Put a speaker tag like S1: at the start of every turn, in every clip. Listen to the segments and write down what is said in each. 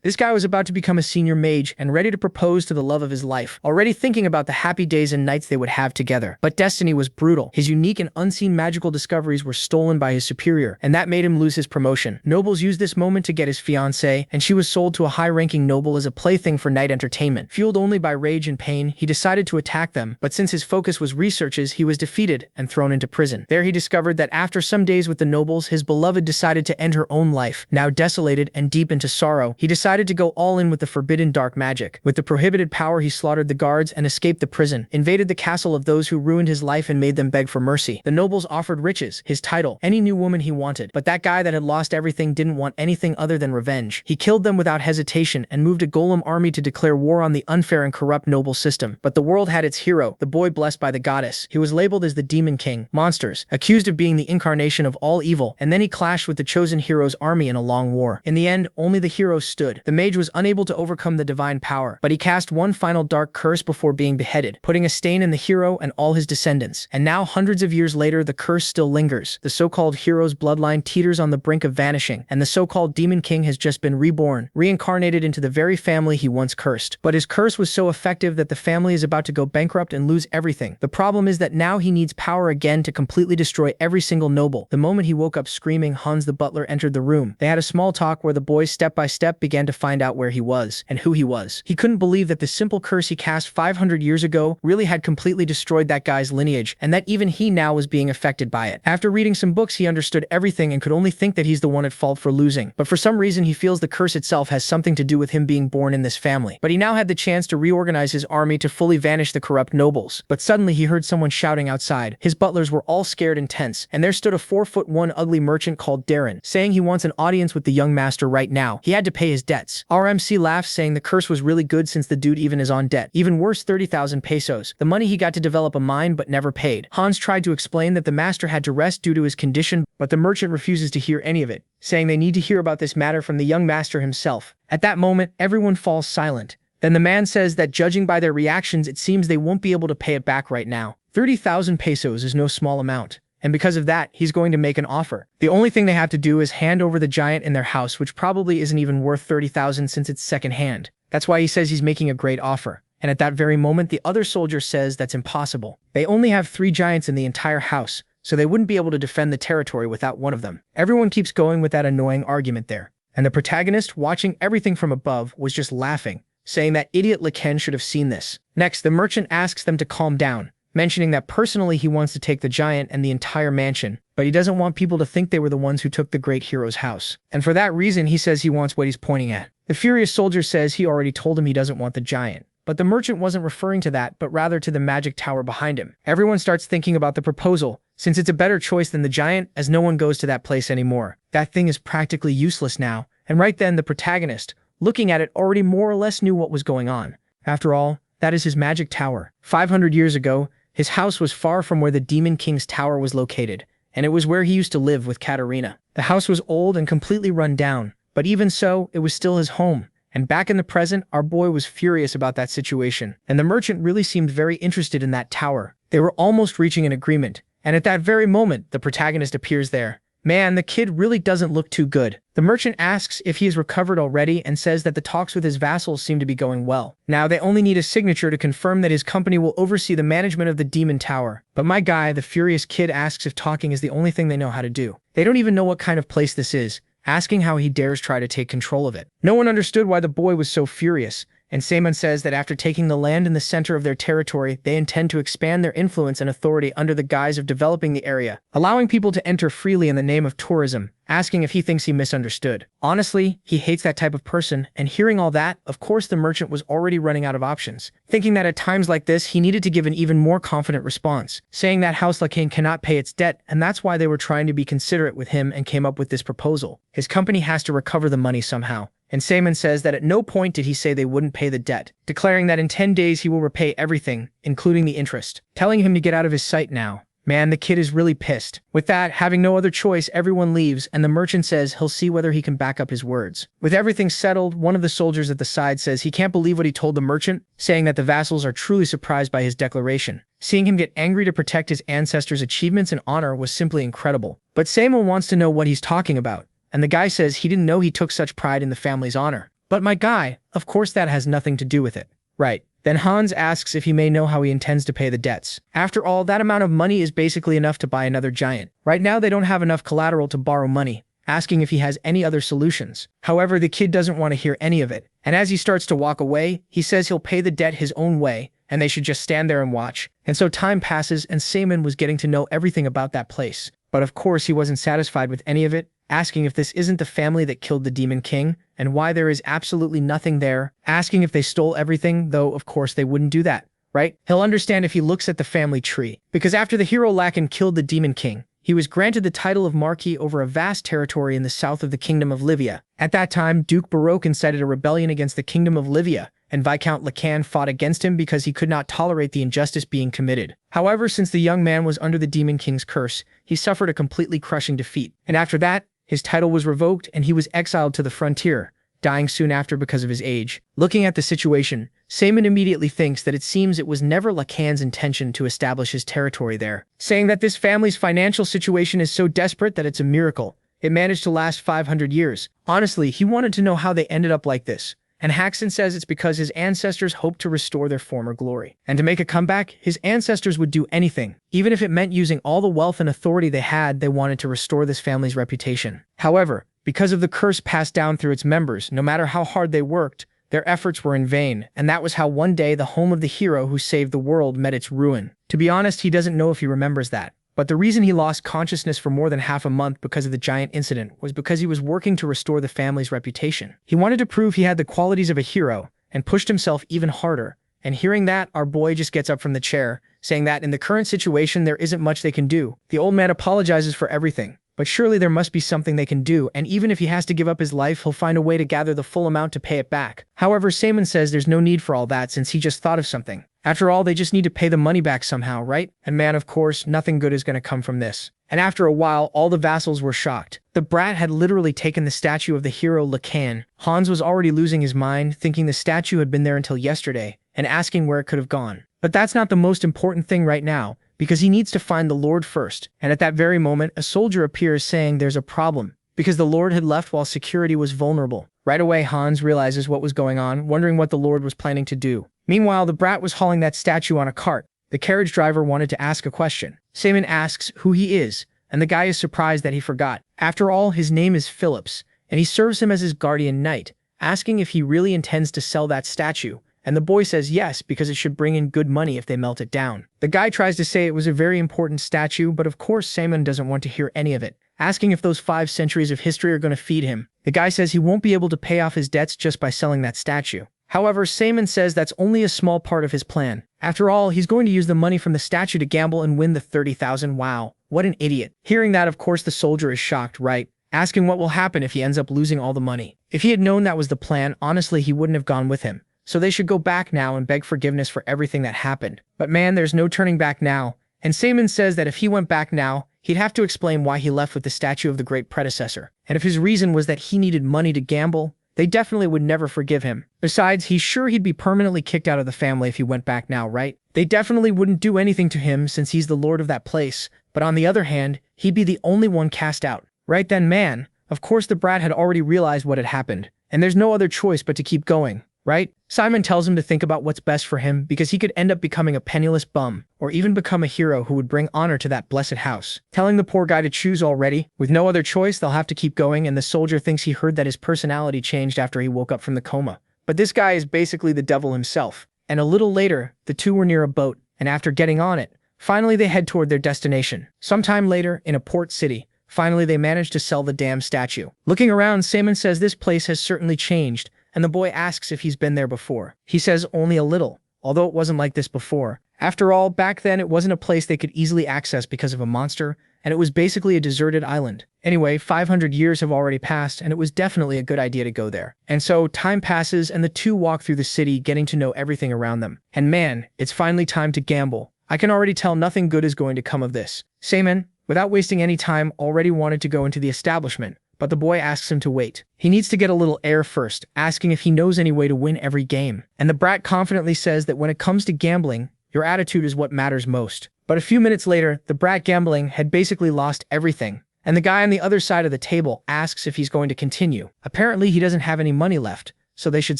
S1: This guy was about to become a senior mage and ready to propose to the love of his life, already thinking about the happy days and nights they would have together. But destiny was brutal. His unique and unseen magical discoveries were stolen by his superior, and that made him lose his promotion. Nobles used this moment to get his fiancée, and she was sold to a high-ranking noble as a plaything for night entertainment. Fueled only by rage and pain, he decided to attack them, but since his focus was researches, he was defeated and thrown into prison. There he discovered that after some days with the nobles, his beloved decided to end her own life. Now desolated and deep into sorrow, he decided to go all in with the forbidden dark magic. With the prohibited power, he slaughtered the guards and escaped the prison, invaded the castle of those who ruined his life and made them beg for mercy. The nobles offered riches, his title, any new woman he wanted, but that guy that had lost everything didn't want anything other than revenge. He killed them without hesitation and moved a golem army to declare war on the unfair and corrupt noble system. But the world had its hero, the boy blessed by the goddess. He was labeled as the Demon King, monsters, accused of being the incarnation of all evil, and then he clashed with the chosen hero's army in a long war. In the end, only the hero stood. The mage was unable to overcome the divine power, but he cast one final dark curse before being beheaded, putting a stain in the hero and all his descendants. And now, hundreds of years later, the curse still lingers. The so-called hero's bloodline teeters on the brink of vanishing, and the so-called Demon King has just been reborn, reincarnated into the very family he once cursed. But his curse was so effective that the family is about to go bankrupt and lose everything. The problem is that now he needs power again to completely destroy every single noble. The moment he woke up screaming, Hans the butler entered the room. They had a small talk where the boys step by step began to find out where he was and who he was. He couldn't believe that the simple curse he cast 500 years ago really had completely destroyed that guy's lineage, and that even he now was being affected by it. After reading some books, he understood everything and could only think that he's the one at fault for losing. But for some reason, he feels the curse itself has something to do with him being born in this family. But he now had the chance to reorganize his army to fully vanish the corrupt nobles. But suddenly he heard someone shouting outside. His butlers were all scared and tense, and there stood a 4'1" ugly merchant called Darren, saying he wants an audience with the young master right now. He had to pay his debts. RMC laughed, saying the curse was really good since the dude even is on debt. Even worse, 30,000 pesos, the money he got to develop a mine but never paid. Hans tried to explain that the master had to rest due to his condition, but the merchant refuses to hear any of it, saying they need to hear about this matter from the young master himself. At that moment, everyone falls silent. Then the man says that judging by their reactions, it seems they won't be able to pay it back right now. 30,000 pesos is no small amount, and because of that, he's going to make an offer. The only thing they have to do is hand over the giant in their house, which probably isn't even worth 30,000 since it's second-hand. That's why he says he's making a great offer. And at that very moment, the other soldier says that's impossible. They only have 3 giants in the entire house, so they wouldn't be able to defend the territory without one of them. Everyone keeps going with that annoying argument there. And the protagonist, watching everything from above, was just laughing, saying that idiot Liken should have seen this. Next, the merchant asks them to calm down, mentioning that personally he wants to take the giant and the entire mansion, but he doesn't want people to think they were the ones who took the great hero's house. And for that reason, he says he wants what he's pointing at. The furious soldier says he already told him he doesn't want the giant. But the merchant wasn't referring to that, but rather to the magic tower behind him. Everyone starts thinking about the proposal, since it's a better choice than the giant, as no one goes to that place anymore. That thing is practically useless now. And right then, the protagonist, looking at it, already more or less knew what was going on. After all, that is his magic tower. 500 years ago, his house was far from where the Demon King's tower was located, and it was where he used to live with Katarina. The house was old and completely run down, but even so, it was still his home. And back in the present, our boy was furious about that situation, and the merchant really seemed very interested in that tower. They were almost reaching an agreement, and at that very moment, the protagonist appears there. Man, the kid really doesn't look too good. The merchant asks if he has recovered already and says that the talks with his vassals seem to be going well. Now they only need a signature to confirm that his company will oversee the management of the Demon Tower. But my guy, the furious kid, asks if talking is the only thing they know how to do. They don't even know what kind of place this is, asking how he dares try to take control of it. No one understood why the boy was so furious, and Seaman says that after taking the land in the center of their territory, they intend to expand their influence and authority under the guise of developing the area, allowing people to enter freely in the name of tourism, asking if he thinks he misunderstood. Honestly, he hates that type of person, and hearing all that, of course the merchant was already running out of options, thinking that at times like this he needed to give an even more confident response, saying that House Lacaine cannot pay its debt, and that's why they were trying to be considerate with him and came up with this proposal. His company has to recover the money somehow. And Seaman says that at no point did he say they wouldn't pay the debt, declaring that in 10 days he will repay everything, including the interest, telling him to get out of his sight now. Man, the kid is really pissed. With that, having no other choice, everyone leaves, and the merchant says he'll see whether he can back up his words. With everything settled, one of the soldiers at the side says he can't believe what he told the merchant, saying that the vassals are truly surprised by his declaration. Seeing him get angry to protect his ancestors' achievements and honor was simply incredible. But Seaman wants to know what he's talking about, and the guy says he didn't know he took such pride in the family's honor. But my guy, of course that has nothing to do with it. Right. Then Hans asks if he may know how he intends to pay the debts. After all, that amount of money is basically enough to buy another giant. Right now they don't have enough collateral to borrow money, asking if he has any other solutions. However, the kid doesn't want to hear any of it. And as he starts to walk away, he says he'll pay the debt his own way, and they should just stand there and watch. And so time passes, and Simon was getting to know everything about that place. But of course he wasn't satisfied with any of it, asking if this isn't the family that killed the Demon King, and why there is absolutely nothing there, asking if they stole everything, though of course they wouldn't do that, right? He'll understand if he looks at the family tree. Because after the hero Lacan killed the Demon King, he was granted the title of Marquis over a vast territory in the south of the Kingdom of Livia. At that time, Duke Baroque incited a rebellion against the Kingdom of Livia, and Viscount Lacan fought against him because he could not tolerate the injustice being committed. However, since the young man was under the Demon King's curse, he suffered a completely crushing defeat. And after that, his title was revoked and he was exiled to the frontier, dying soon after because of his age. Looking at the situation, Simon immediately thinks that it seems it was never Lacan's intention to establish his territory there, saying that this family's financial situation is so desperate that it's a miracle. It managed to last 500 years. Honestly, he wanted to know how they ended up like this. And Haxton says it's because his ancestors hoped to restore their former glory. And to make a comeback, his ancestors would do anything. Even if it meant using all the wealth and authority they had, they wanted to restore this family's reputation. However, because of the curse passed down through its members, no matter how hard they worked, their efforts were in vain, and that was how one day the home of the hero who saved the world met its ruin. To be honest, he doesn't know if he remembers that. But the reason he lost consciousness for more than half a month because of the giant incident was because he was working to restore the family's reputation. He wanted to prove he had the qualities of a hero and pushed himself even harder. And hearing that, our boy just gets up from the chair, saying that in the current situation there isn't much they can do. The old man apologizes for everything, but surely there must be something they can do, and even if he has to give up his life, he'll find a way to gather the full amount to pay it back. However, Simon says there's no need for all that since he just thought of something. After all, they just need to pay the money back somehow, right? And man, of course, nothing good is going to come from this. And after a while, all the vassals were shocked. The brat had literally taken the statue of the hero Lacan. Hans was already losing his mind, thinking the statue had been there until yesterday, and asking where it could have gone. But that's not the most important thing right now, because he needs to find the Lord first. And at that very moment, a soldier appears saying there's a problem, because the Lord had left while security was vulnerable. Right away, Hans realizes what was going on, wondering what the Lord was planning to do. Meanwhile, the brat was hauling that statue on a cart. The carriage driver wanted to ask a question. Simon asks who he is, and the guy is surprised that he forgot. After all, his name is Phillips, and he serves him as his guardian knight, asking if he really intends to sell that statue. And the boy says yes, because it should bring in good money if they melt it down. The guy tries to say it was a very important statue, but of course Simon doesn't want to hear any of it, asking if those 5 centuries of history are going to feed him. The guy says he won't be able to pay off his debts just by selling that statue. However, Simon says that's only a small part of his plan. After all, he's going to use the money from the statue to gamble and win the 30,000. Wow, what an idiot. Hearing that, of course, the soldier is shocked, right? Asking what will happen if he ends up losing all the money. If he had known that was the plan, honestly, he wouldn't have gone with him. So they should go back now and beg forgiveness for everything that happened. But man, there's no turning back now. And Simon says that if he went back now, he'd have to explain why he left with the statue of the great predecessor. And if his reason was that he needed money to gamble, they definitely would never forgive him. Besides, he's sure he'd be permanently kicked out of the family if he went back now, right? They definitely wouldn't do anything to him since he's the lord of that place. But on the other hand, he'd be the only one cast out. Right then, man, of course the brat had already realized what had happened. And there's no other choice but to keep going, right? Simon tells him to think about what's best for him because he could end up becoming a penniless bum or even become a hero who would bring honor to that blessed house. Telling the poor guy to choose already, with no other choice, they'll have to keep going, and the soldier thinks he heard that his personality changed after he woke up from the coma. But this guy is basically the devil himself. And a little later, the two were near a boat, and after getting on it, finally they head toward their destination. Sometime later, in a port city, finally they manage to sell the damn statue. Looking around, Simon says this place has certainly changed, and the boy asks if he's been there before. He says only a little, although it wasn't like this before. After all, back then it wasn't a place they could easily access because of a monster, and it was basically a deserted island. Anyway, 500 years have already passed, and it was definitely a good idea to go there. And so, time passes, and the two walk through the city, getting to know everything around them. And man, it's finally time to gamble. I can already tell nothing good is going to come of this. Simon, without wasting any time, already wanted to go into the establishment, but the boy asks him to wait. He needs to get a little air first, asking if he knows any way to win every game. And the brat confidently says that when it comes to gambling, your attitude is what matters most. But a few minutes later, the brat gambling had basically lost everything, and the guy on the other side of the table asks if he's going to continue. Apparently he doesn't have any money left, so they should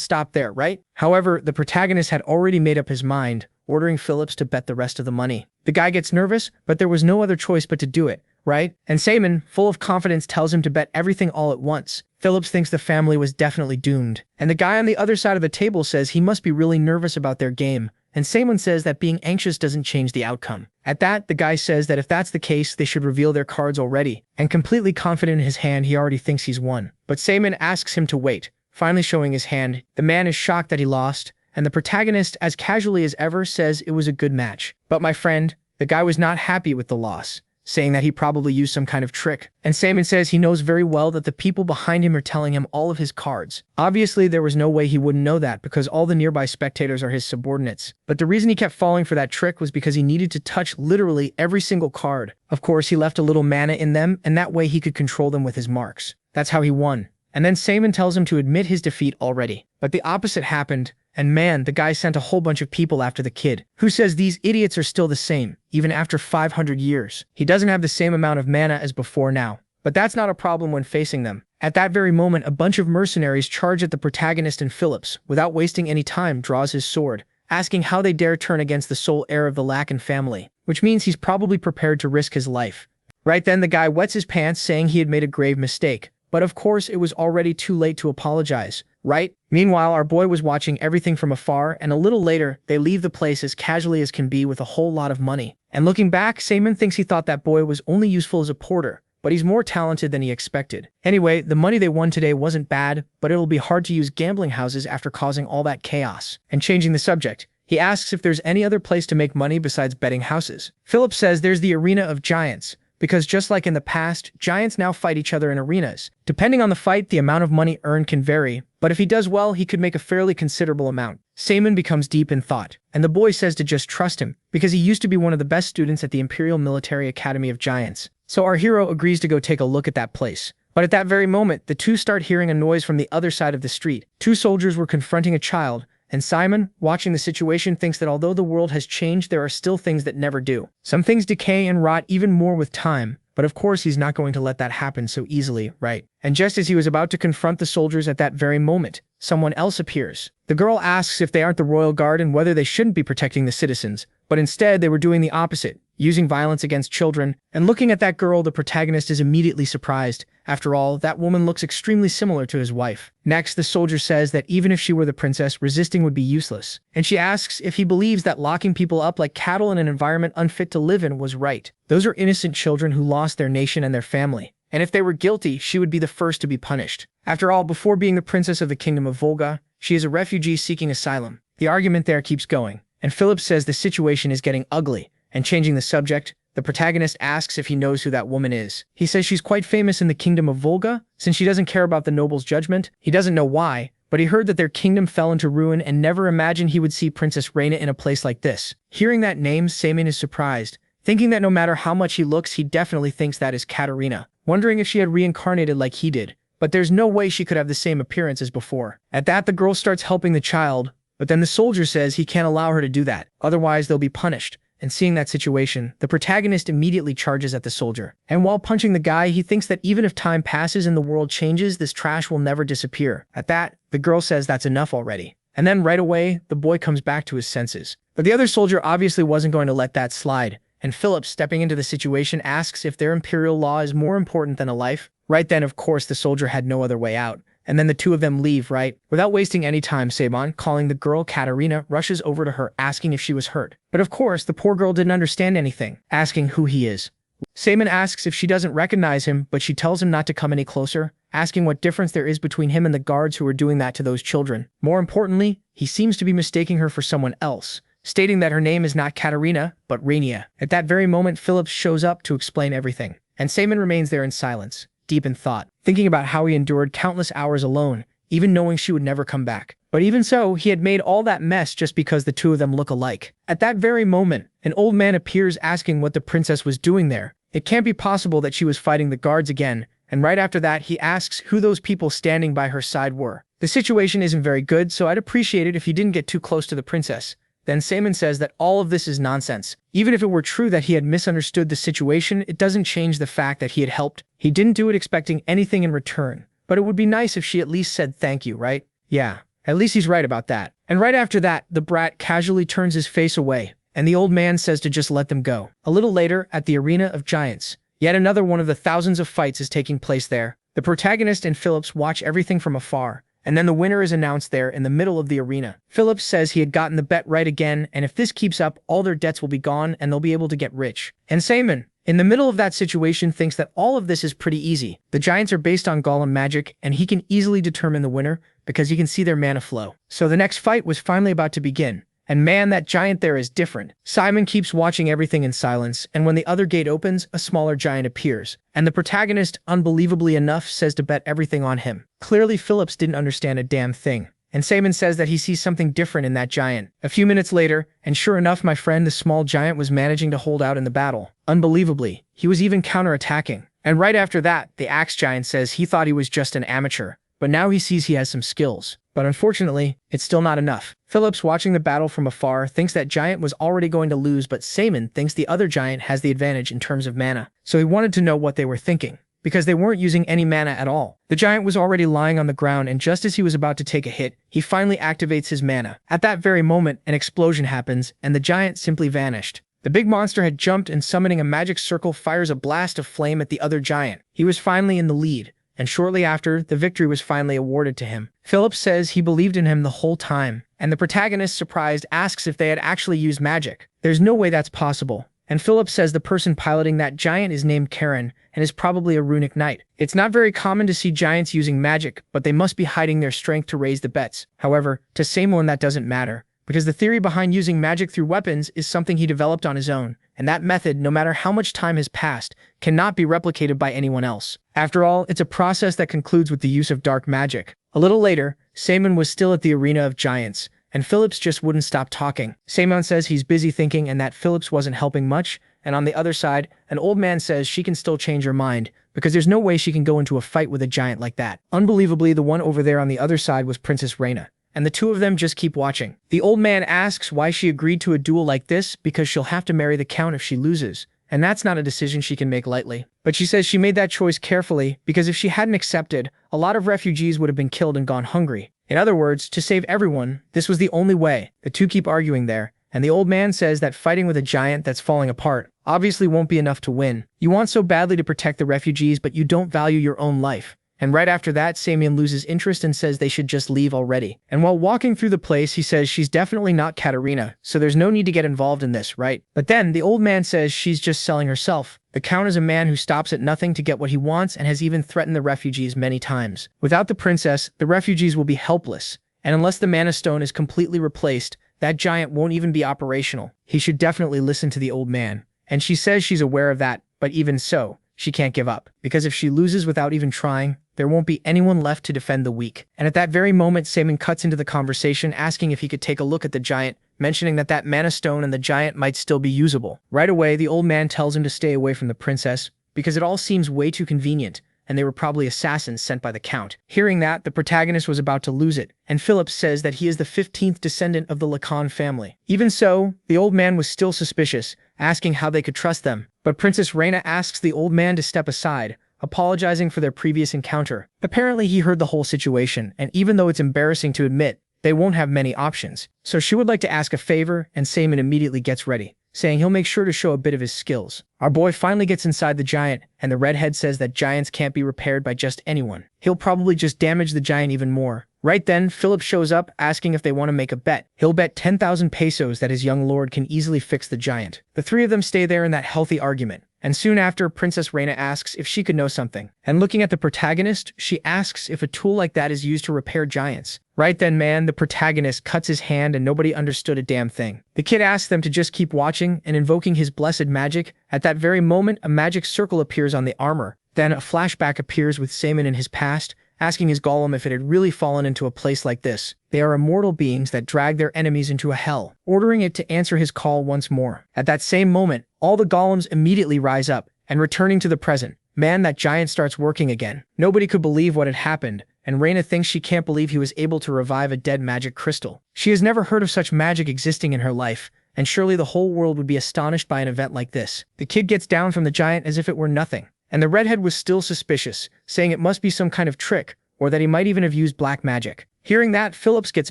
S1: stop there, right? However, the protagonist had already made up his mind, ordering Phillips to bet the rest of the money. The guy gets nervous, but there was no other choice but to do it, right? And Simon, full of confidence, tells him to bet everything all at once. Phillips thinks the family was definitely doomed. And the guy on the other side of the table says he must be really nervous about their game. And Simon says that being anxious doesn't change the outcome. At that, the guy says that if that's the case, they should reveal their cards already. And completely confident in his hand, he already thinks he's won. But Simon asks him to wait, finally showing his hand. The man is shocked that he lost, and the protagonist, as casually as ever, says it was a good match. But my friend, the guy was not happy with the loss, saying that he probably used some kind of trick. And Simon says he knows very well that the people behind him are telling him all of his cards. Obviously, there was no way he wouldn't know that because all the nearby spectators are his subordinates. But the reason he kept falling for that trick was because he needed to touch literally every single card. Of course, he left a little mana in them, and that way he could control them with his marks. That's how he won. And then Simon tells him to admit his defeat already. But the opposite happened. And man, the guy sent a whole bunch of people after the kid, who says these idiots are still the same, even after 500 years. He doesn't have the same amount of mana as before now. But that's not a problem when facing them. At that very moment, a bunch of mercenaries charge at the protagonist, and Phillips, without wasting any time, draws his sword, asking how they dare turn against the sole heir of the Lacan family, which means he's probably prepared to risk his life. Right then, the guy wets his pants, saying he had made a grave mistake. But of course, it was already too late to apologize, right? Meanwhile, our boy was watching everything from afar, and a little later, they leave the place as casually as can be with a whole lot of money. And looking back, Simon thinks he thought that boy was only useful as a porter, but he's more talented than he expected. Anyway, the money they won today wasn't bad, but it'll be hard to use gambling houses after causing all that chaos. And changing the subject, he asks if there's any other place to make money besides betting houses. Philip says there's the Arena of Giants, because just like in the past, giants now fight each other in arenas. Depending on the fight, the amount of money earned can vary, but if he does well, he could make a fairly considerable amount. Simon becomes deep in thought, and the boy says to just trust him, because he used to be one of the best students at the Imperial Military Academy of Giants. So our hero agrees to go take a look at that place. But at that very moment, the two start hearing a noise from the other side of the street. Two soldiers were confronting a child, and Simon, watching the situation, thinks that although the world has changed, there are still things that never do. Some things decay and rot even more with time, but of course he's not going to let that happen so easily, right? And just as he was about to confront the soldiers at that very moment, someone else appears. The girl asks if they aren't the royal guard and whether they shouldn't be protecting the citizens, but instead they were doing the opposite, using violence against children. And looking at that girl, the protagonist is immediately surprised. After all, that woman looks extremely similar to his wife. Next, the soldier says that even if she were the princess, resisting would be useless. And she asks if he believes that locking people up like cattle in an environment unfit to live in was right. Those are innocent children who lost their nation and their family. And if they were guilty, she would be the first to be punished. After all, before being the princess of the kingdom of Volga, she is a refugee seeking asylum. The argument there keeps going. And Philip says the situation is getting ugly. And changing the subject, the protagonist asks if he knows who that woman is. He says she's quite famous in the kingdom of Volga, since she doesn't care about the noble's judgment. He doesn't know why, but he heard that their kingdom fell into ruin and never imagined he would see Princess Reina in a place like this. Hearing that name, Simon is surprised, thinking that no matter how much he looks, he definitely thinks that is Katerina, wondering if she had reincarnated like he did. But there's no way she could have the same appearance as before. At that, the girl starts helping the child, but then the soldier says he can't allow her to do that, otherwise they'll be punished. And seeing that situation, the protagonist immediately charges at the soldier. And while punching the guy, he thinks that even if time passes and the world changes, this trash will never disappear. At that, the girl says that's enough already. And then right away, the boy comes back to his senses. But the other soldier obviously wasn't going to let that slide. And Philip, stepping into the situation, asks if their imperial law is more important than a life. Right then, of course, the soldier had no other way out. And then the two of them leave, right? Without wasting any time, Saban, calling the girl Katerina, rushes over to her, asking if she was hurt. But of course, the poor girl didn't understand anything, asking who he is. Saban asks if she doesn't recognize him, but she tells him not to come any closer, asking what difference there is between him and the guards who were doing that to those children. More importantly, he seems to be mistaking her for someone else, stating that her name is not Katerina, but Rainia. At that very moment, Philip shows up to explain everything, and Saban remains there in silence, deep in thought, thinking about how he endured countless hours alone, even knowing she would never come back. But even so, he had made all that mess just because the two of them look alike. At that very moment, an old man appears asking what the princess was doing there. It can't be possible that she was fighting the guards again, and right after that, he asks who those people standing by her side were. The situation isn't very good, so I'd appreciate it if you didn't get too close to the princess. Then Simon says that all of this is nonsense. Even if it were true that he had misunderstood the situation, it doesn't change the fact that he had helped. He didn't do it expecting anything in return. But it would be nice if she at least said thank you, right? Yeah. At least he's right about that. And right after that, the brat casually turns his face away, and the old man says to just let them go. A little later, at the Arena of Giants, yet another one of the thousands of fights is taking place there. The protagonist and Phillips watch everything from afar, and then the winner is announced there in the middle of the arena. Phillips says he had gotten the bet right again, and if this keeps up, all their debts will be gone and they'll be able to get rich. And Simon, in the middle of that situation, thinks that all of this is pretty easy. The giants are based on golem magic, and he can easily determine the winner because he can see their mana flow. So the next fight was finally about to begin. And man, that giant there is different. Simon keeps watching everything in silence, and when the other gate opens, a smaller giant appears. And the protagonist, unbelievably enough, says to bet everything on him. Clearly, Phillips didn't understand a damn thing. And Simon says that he sees something different in that giant. A few minutes later, and sure enough, my friend, the small giant was managing to hold out in the battle. Unbelievably, he was even counterattacking. And right after that, the axe giant says he thought he was just an amateur, but now he sees he has some skills. But unfortunately, it's still not enough. Phillips, watching the battle from afar, thinks that giant was already going to lose, but Simon thinks the other giant has the advantage in terms of mana. So he wanted to know what they were thinking, because they weren't using any mana at all. The giant was already lying on the ground, and just as he was about to take a hit, he finally activates his mana. At that very moment, an explosion happens, and the giant simply vanished. The big monster had jumped, and summoning a magic circle fires a blast of flame at the other giant. He was finally in the lead, and shortly after, the victory was finally awarded to him. Phillips says he believed in him the whole time, and the protagonist, surprised, asks if they had actually used magic. There's no way that's possible. And Phillips says the person piloting that giant is named Karen and is probably a runic knight. It's not very common to see giants using magic, but they must be hiding their strength to raise the bets. However, to Simon that doesn't matter, because the theory behind using magic through weapons is something he developed on his own, and that method, no matter how much time has passed, cannot be replicated by anyone else. After all, it's a process that concludes with the use of dark magic. A little later, Simon was still at the Arena of Giants, and Phillips just wouldn't stop talking. Simon says he's busy thinking and that Phillips wasn't helping much, and on the other side, an old man says she can still change her mind, because there's no way she can go into a fight with a giant like that. Unbelievably, the one over there on the other side was Princess Reina, and the two of them just keep watching. The old man asks why she agreed to a duel like this, because she'll have to marry the count if she loses, and that's not a decision she can make lightly. But she says she made that choice carefully, because if she hadn't accepted, a lot of refugees would have been killed and gone hungry. In other words, to save everyone, this was the only way. The two keep arguing there, and the old man says that fighting with a giant that's falling apart obviously won't be enough to win. You want so badly to protect the refugees, but you don't value your own life. And right after that, Simon loses interest and says they should just leave already. And while walking through the place, he says she's definitely not Katarina, so there's no need to get involved in this, right? But then the old man says she's just selling herself. The count is a man who stops at nothing to get what he wants and has even threatened the refugees many times. Without the princess, the refugees will be helpless, and unless the mana stone is completely replaced, that giant won't even be operational. He should definitely listen to the old man. And she says she's aware of that, but even so, she can't give up, because if she loses without even trying, there won't be anyone left to defend the weak. And at that very moment, Simon cuts into the conversation, asking if he could take a look at the giant, mentioning that mana stone and the giant might still be usable. Right away, the old man tells him to stay away from the princess, because it all seems way too convenient, and they were probably assassins sent by the count. Hearing that, the protagonist was about to lose it, and Phillips says that he is the 15th descendant of the Lacan family. Even so, the old man was still suspicious, asking how they could trust them. But Princess Reina asks the old man to step aside, apologizing for their previous encounter. Apparently he heard the whole situation, and even though it's embarrassing to admit, they won't have many options. So she would like to ask a favor, and Simon immediately gets ready, saying he'll make sure to show a bit of his skills. Our boy finally gets inside the giant, and the redhead says that giants can't be repaired by just anyone. He'll probably just damage the giant even more. Right then, Philip shows up, asking if they want to make a bet. He'll bet 10,000 pesos that his young lord can easily fix the giant. The three of them stay there in that healthy argument. And soon after, Princess Reina asks if she could know something. And looking at the protagonist, she asks if a tool like that is used to repair giants. Right then, man, the protagonist cuts his hand and nobody understood a damn thing. The kid asks them to just keep watching and invoking his blessed magic. At that very moment, a magic circle appears on the armor. Then a flashback appears with Simon in his past, asking his golem if it had really fallen into a place like this. They are immortal beings that drag their enemies into a hell, ordering it to answer his call once more. At that same moment, all the golems immediately rise up, and returning to the present, man, that giant starts working again. Nobody could believe what had happened, and Reina thinks she can't believe he was able to revive a dead magic crystal. She has never heard of such magic existing in her life, and surely the whole world would be astonished by an event like this. The kid gets down from the giant as if it were nothing, and the redhead was still suspicious, saying it must be some kind of trick, or that he might even have used black magic. Hearing that, Phillips gets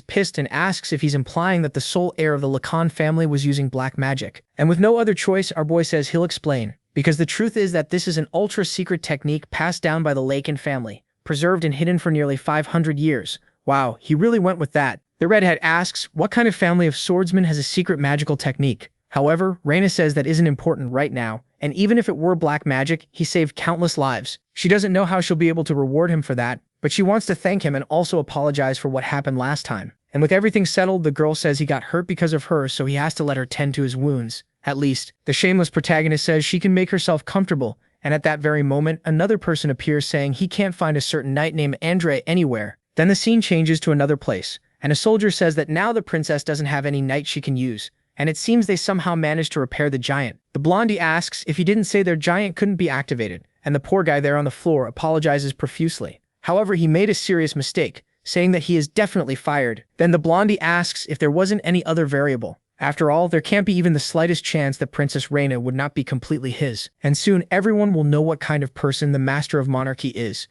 S1: pissed and asks if he's implying that the sole heir of the Lacan family was using black magic. And with no other choice, our boy says he'll explain, because the truth is that this is an ultra-secret technique passed down by the Lacan family, preserved and hidden for nearly 500 years. Wow, he really went with that. The redhead asks, what kind of family of swordsmen has a secret magical technique? However, Reina says that isn't important right now, and even if it were black magic, he saved countless lives. She doesn't know how she'll be able to reward him for that, but she wants to thank him and also apologize for what happened last time. And with everything settled, the girl says he got hurt because of her, so he has to let her tend to his wounds. At least, the shameless protagonist says she can make herself comfortable, and at that very moment, another person appears saying he can't find a certain knight named Andre anywhere. Then the scene changes to another place, and a soldier says that now the princess doesn't have any knight she can use, and it seems they somehow managed to repair the giant. The blondie asks if he didn't say their giant couldn't be activated, and the poor guy there on the floor apologizes profusely. However, he made a serious mistake, saying that he is definitely fired. Then the blondie asks if there wasn't any other variable. After all, there can't be even the slightest chance that Princess Reina would not be completely his. And soon everyone will know what kind of person the Master of Monarchy is.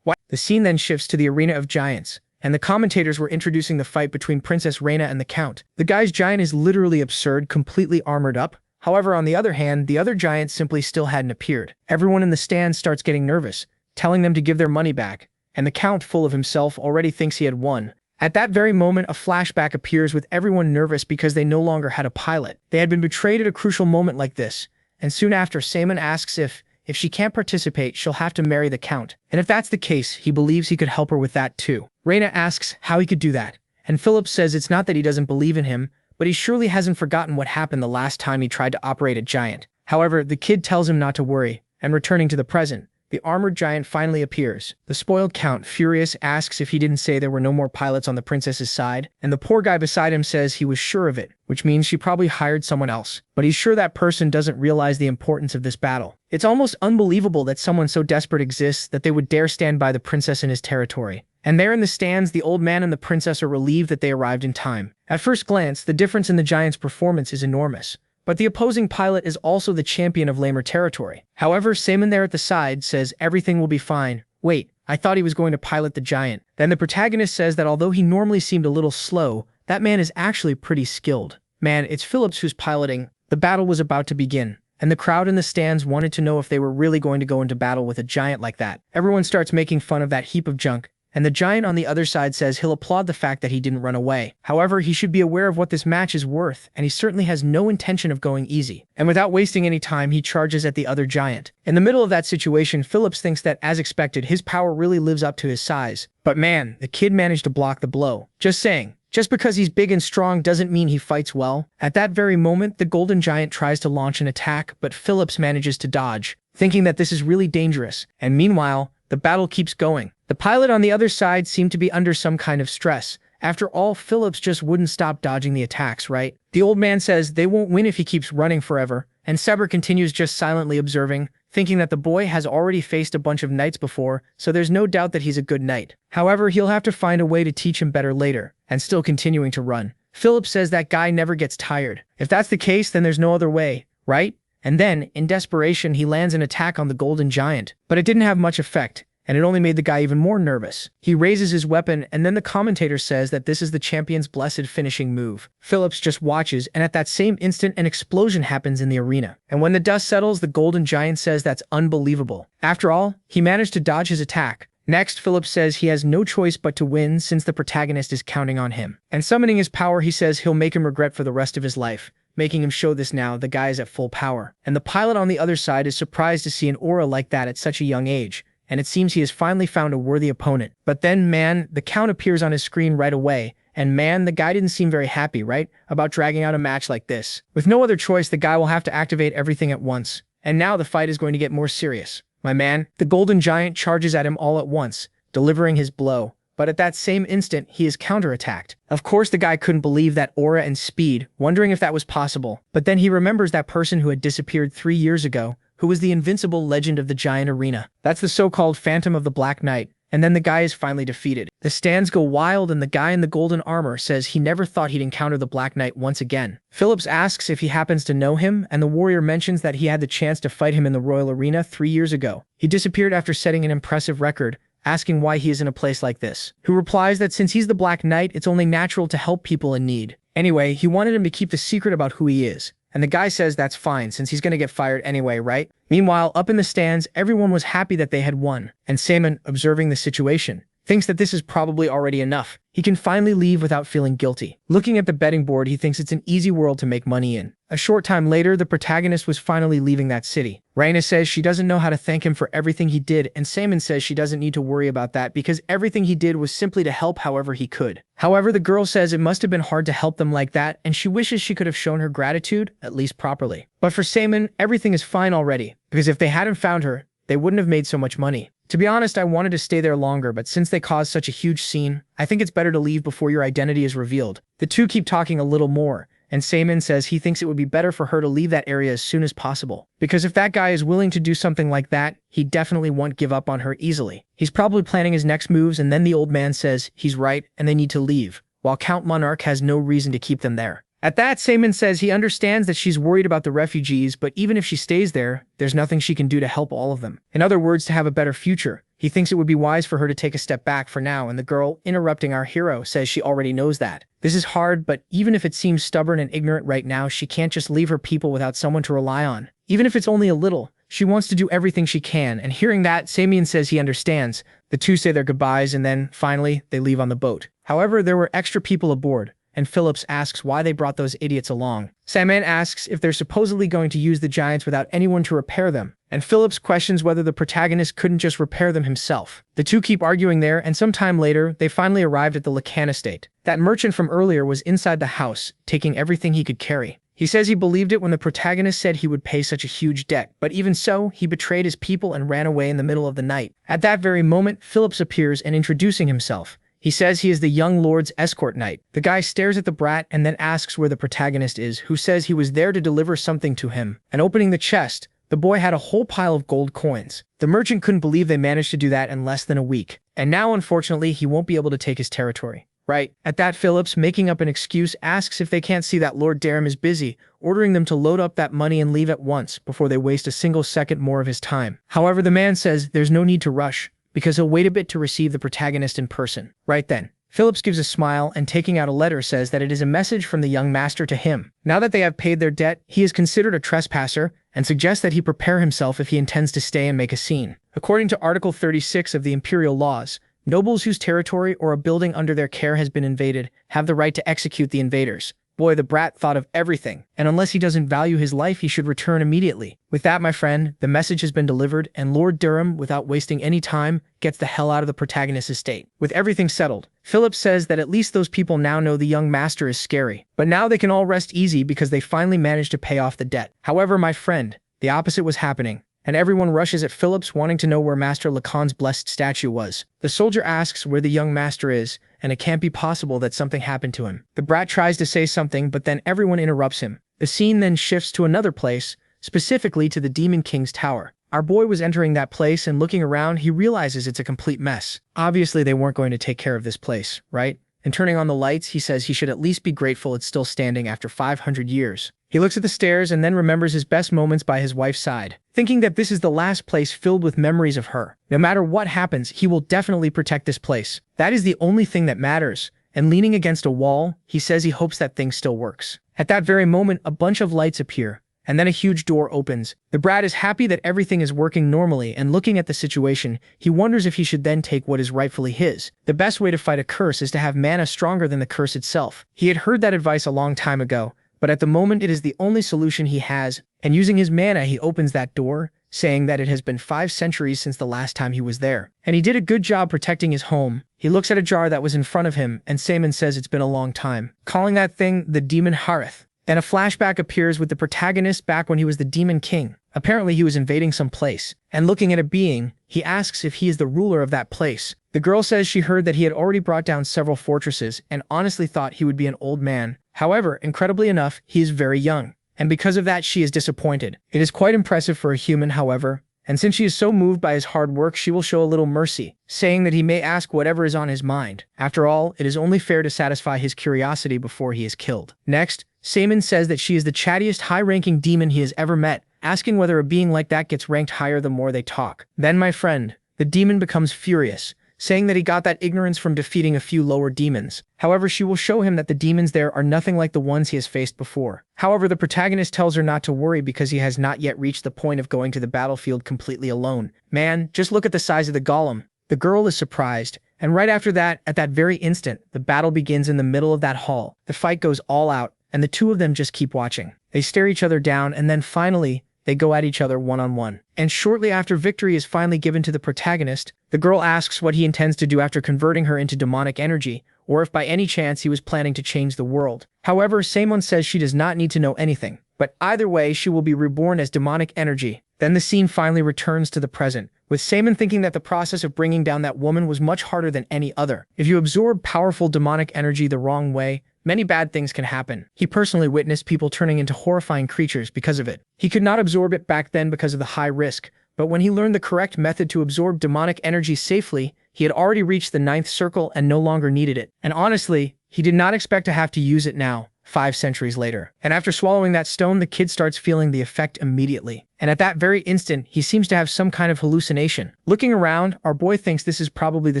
S1: The scene then shifts to the Arena of Giants, and the commentators were introducing the fight between Princess Reina and the Count. The guy's giant is literally absurd, completely armored up. However, on the other hand, the other giant simply still hadn't appeared. Everyone in the stands starts getting nervous, telling them to give their money back, and the Count, full of himself, already thinks he had won. At that very moment, a flashback appears with everyone nervous because they no longer had a pilot. They had been betrayed at a crucial moment like this, and soon after, Saman asks if she can't participate, she'll have to marry the Count. And if that's the case, he believes he could help her with that too. Reina asks how he could do that, and Phillips says it's not that he doesn't believe in him, but he surely hasn't forgotten what happened the last time he tried to operate a giant. However, the kid tells him not to worry, and returning to the present, the armored giant finally appears. The spoiled Count, furious, asks if he didn't say there were no more pilots on the princess's side, and the poor guy beside him says he was sure of it, which means she probably hired someone else. But he's sure that person doesn't realize the importance of this battle. It's almost unbelievable that someone so desperate exists that they would dare stand by the princess in his territory. And there in the stands, the old man and the princess are relieved that they arrived in time. At first glance, the difference in the giant's performance is enormous. But the opposing pilot is also the champion of lamer territory. However, Saman there at the side says everything will be fine. Wait, I thought he was going to pilot the giant. Then the protagonist says that although he normally seemed a little slow, that man is actually pretty skilled. Man, it's Phillips who's piloting. The battle was about to begin, and the crowd in the stands wanted to know if they were really going to go into battle with a giant like that. Everyone starts making fun of that heap of junk, and the giant on the other side says he'll applaud the fact that he didn't run away. However, he should be aware of what this match is worth, and he certainly has no intention of going easy. And without wasting any time, he charges at the other giant. In the middle of that situation, Phillips thinks that, as expected, his power really lives up to his size. But man, the kid managed to block the blow. Just saying. Just because he's big and strong doesn't mean he fights well. At that very moment, the golden giant tries to launch an attack, but Phillips manages to dodge, thinking that this is really dangerous. And meanwhile, the battle keeps going. The pilot on the other side seemed to be under some kind of stress. After all, Phillips just wouldn't stop dodging the attacks, right? The old man says they won't win if he keeps running forever, and Seber continues just silently observing, thinking that the boy has already faced a bunch of knights before, so there's no doubt that he's a good knight. However, he'll have to find a way to teach him better later, and still continuing to run. Phillips says that guy never gets tired. If that's the case, then there's no other way, right? And then, in desperation, he lands an attack on the golden giant, but it didn't have much effect, and it only made the guy even more nervous. He raises his weapon, and then the commentator says that this is the champion's blessed finishing move. Phillips just watches, and at that same instant, an explosion happens in the arena. And when the dust settles, the golden giant says that's unbelievable. After all, he managed to dodge his attack. Next, Phillips says he has no choice but to win since the protagonist is counting on him. And summoning his power, he says he'll make him regret for the rest of his life, making him show this now. The guy is at full power. And the pilot on the other side is surprised to see an aura like that at such a young age, and it seems he has finally found a worthy opponent. But then, man, the Count appears on his screen right away, and man, the guy didn't seem very happy, right, about dragging out a match like this. With no other choice, the guy will have to activate everything at once, and now the fight is going to get more serious. My man, the golden giant charges at him all at once, delivering his blow. But at that same instant, he is counterattacked. Of course, the guy couldn't believe that aura and speed, wondering if that was possible. But then he remembers that person who had disappeared 3 years ago, who was the invincible legend of the giant arena. That's the so-called Phantom of the Black Knight. And then the guy is finally defeated. The stands go wild, and the guy in the golden armor says he never thought he'd encounter the Black Knight once again. Phillips asks if he happens to know him, and the warrior mentions that he had the chance to fight him in the Royal Arena 3 years ago. He disappeared after setting an impressive record, asking why he is in a place like this, who replies that since he's the Black Knight, it's only natural to help people in need. Anyway, he wanted him to keep the secret about who he is. And the guy says that's fine since he's gonna get fired anyway, right? Meanwhile, up in the stands, everyone was happy that they had won. And Simon, observing the situation, thinks that this is probably already enough. He can finally leave without feeling guilty. Looking at the betting board, he thinks it's an easy world to make money in. A short time later, the protagonist was finally leaving that city. Raina says she doesn't know how to thank him for everything he did, and Simon says she doesn't need to worry about that because everything he did was simply to help however he could. However, the girl says it must have been hard to help them like that, and she wishes she could have shown her gratitude, at least properly. But for Simon, everything is fine already, because if they hadn't found her, they wouldn't have made so much money. To be honest, I wanted to stay there longer, but since they caused such a huge scene, I think it's better to leave before your identity is revealed. The two keep talking a little more, and Simon says he thinks it would be better for her to leave that area as soon as possible. Because if that guy is willing to do something like that, he definitely won't give up on her easily. He's probably planning his next moves, and then the old man says he's right and they need to leave, while Count Monarch has no reason to keep them there. At that, Simon says he understands that she's worried about the refugees, but even if she stays there, there's nothing she can do to help all of them. In other words, to have a better future. He thinks it would be wise for her to take a step back for now, and the girl, interrupting our hero, says she already knows that. This is hard, but even if it seems stubborn and ignorant right now, she can't just leave her people without someone to rely on. Even if it's only a little, she wants to do everything she can, and hearing that, Simon says he understands. The two say their goodbyes, and then, finally, they leave on the boat. However, there were extra people aboard, and Phillips asks why they brought those idiots along. Simon asks if they're supposedly going to use the giants without anyone to repair them, and Phillips questions whether the protagonist couldn't just repair them himself. The two keep arguing there, and some time later, they finally arrived at the Lacan estate. That merchant from earlier was inside the house, taking everything he could carry. He says he believed it when the protagonist said he would pay such a huge debt, but even so, he betrayed his people and ran away in the middle of the night. At that very moment, Phillips appears and introducing himself. He says he is the young lord's escort knight. The guy stares at the brat and then asks where the protagonist is, who says he was there to deliver something to him. And opening the chest, the boy had a whole pile of gold coins. The merchant couldn't believe they managed to do that in less than a week. And now, unfortunately, he won't be able to take his territory. Right. At that, Phillips, making up an excuse, asks if they can't see that Lord Durham is busy, ordering them to load up that money and leave at once before they waste a single second more of his time. However, the man says there's no need to rush, because he'll wait a bit to receive the protagonist in person. Right then, Phillips gives a smile and taking out a letter says that it is a message from the young master to him. Now that they have paid their debt, he is considered a trespasser and suggests that he prepare himself if he intends to stay and make a scene. According to Article 36 of the Imperial Laws, nobles whose territory or a building under their care has been invaded have the right to execute the invaders. Boy, the brat thought of everything, and unless he doesn't value his life, he should return immediately. With that, my friend, the message has been delivered, and Lord Durham, without wasting any time, gets the hell out of the protagonist's estate. With everything settled, Phillips says that at least those people now know the young master is scary. But now they can all rest easy because they finally managed to pay off the debt. However, my friend, the opposite was happening, and everyone rushes at Phillips wanting to know where Master Lacan's blessed statue was. The soldier asks where the young master is, and it can't be possible that something happened to him. The brat tries to say something, but then everyone interrupts him. The scene then shifts to another place, specifically to the Demon King's tower. Our boy was entering that place, and looking around, he realizes it's a complete mess. Obviously, they weren't going to take care of this place, right? And turning on the lights, he says he should at least be grateful it's still standing after 500 years. He looks at the stairs and then remembers his best moments by his wife's side, thinking that this is the last place filled with memories of her. No matter what happens, he will definitely protect this place. That is the only thing that matters. And leaning against a wall, he says he hopes that thing still works. At that very moment, a bunch of lights appear, and then a huge door opens. The brat is happy that everything is working normally, and looking at the situation, he wonders if he should then take what is rightfully his. The best way to fight a curse is to have mana stronger than the curse itself. He had heard that advice a long time ago, but at the moment it is the only solution he has, and using his mana he opens that door, saying that it has been 5 centuries since the last time he was there. And he did a good job protecting his home. He looks at a jar that was in front of him, and Simon says it's been a long time, calling that thing the Demon Harith. Then a flashback appears with the protagonist back when he was the Demon King. Apparently he was invading some place, and looking at a being, he asks if he is the ruler of that place. The girl says she heard that he had already brought down several fortresses and honestly thought he would be an old man. However, incredibly enough, he is very young, and because of that she is disappointed. It is quite impressive for a human, however, and since she is so moved by his hard work, she will show a little mercy, saying that he may ask whatever is on his mind. After all, it is only fair to satisfy his curiosity before he is killed. Next, Simon says that she is the chattiest high-ranking demon he has ever met, asking whether a being like that gets ranked higher the more they talk. Then, my friend, the demon becomes furious, saying that he got that ignorance from defeating a few lower demons. However, she will show him that the demons there are nothing like the ones he has faced before. However, the protagonist tells her not to worry because he has not yet reached the point of going to the battlefield completely alone. Man, just look at the size of the golem. The girl is surprised, and right after that, at that very instant, the battle begins in the middle of that hall. The fight goes all out, and the two of them just keep watching. They stare each other down, and then finally, they go at each other one-on-one. And shortly after victory is finally given to the protagonist, the girl asks what he intends to do after converting her into demonic energy, or if by any chance he was planning to change the world. However, Samon says she does not need to know anything, but either way she will be reborn as demonic energy. Then the scene finally returns to the present, with Samon thinking that the process of bringing down that woman was much harder than any other. If you absorb powerful demonic energy the wrong way, many bad things can happen. He personally witnessed people turning into horrifying creatures because of it. He could not absorb it back then because of the high risk, but when he learned the correct method to absorb demonic energy safely, he had already reached the 9th circle and no longer needed it. And honestly, he did not expect to have to use it now, 5 centuries later. And after swallowing that stone, the kid starts feeling the effect immediately. And at that very instant, he seems to have some kind of hallucination. Looking around, our boy thinks this is probably the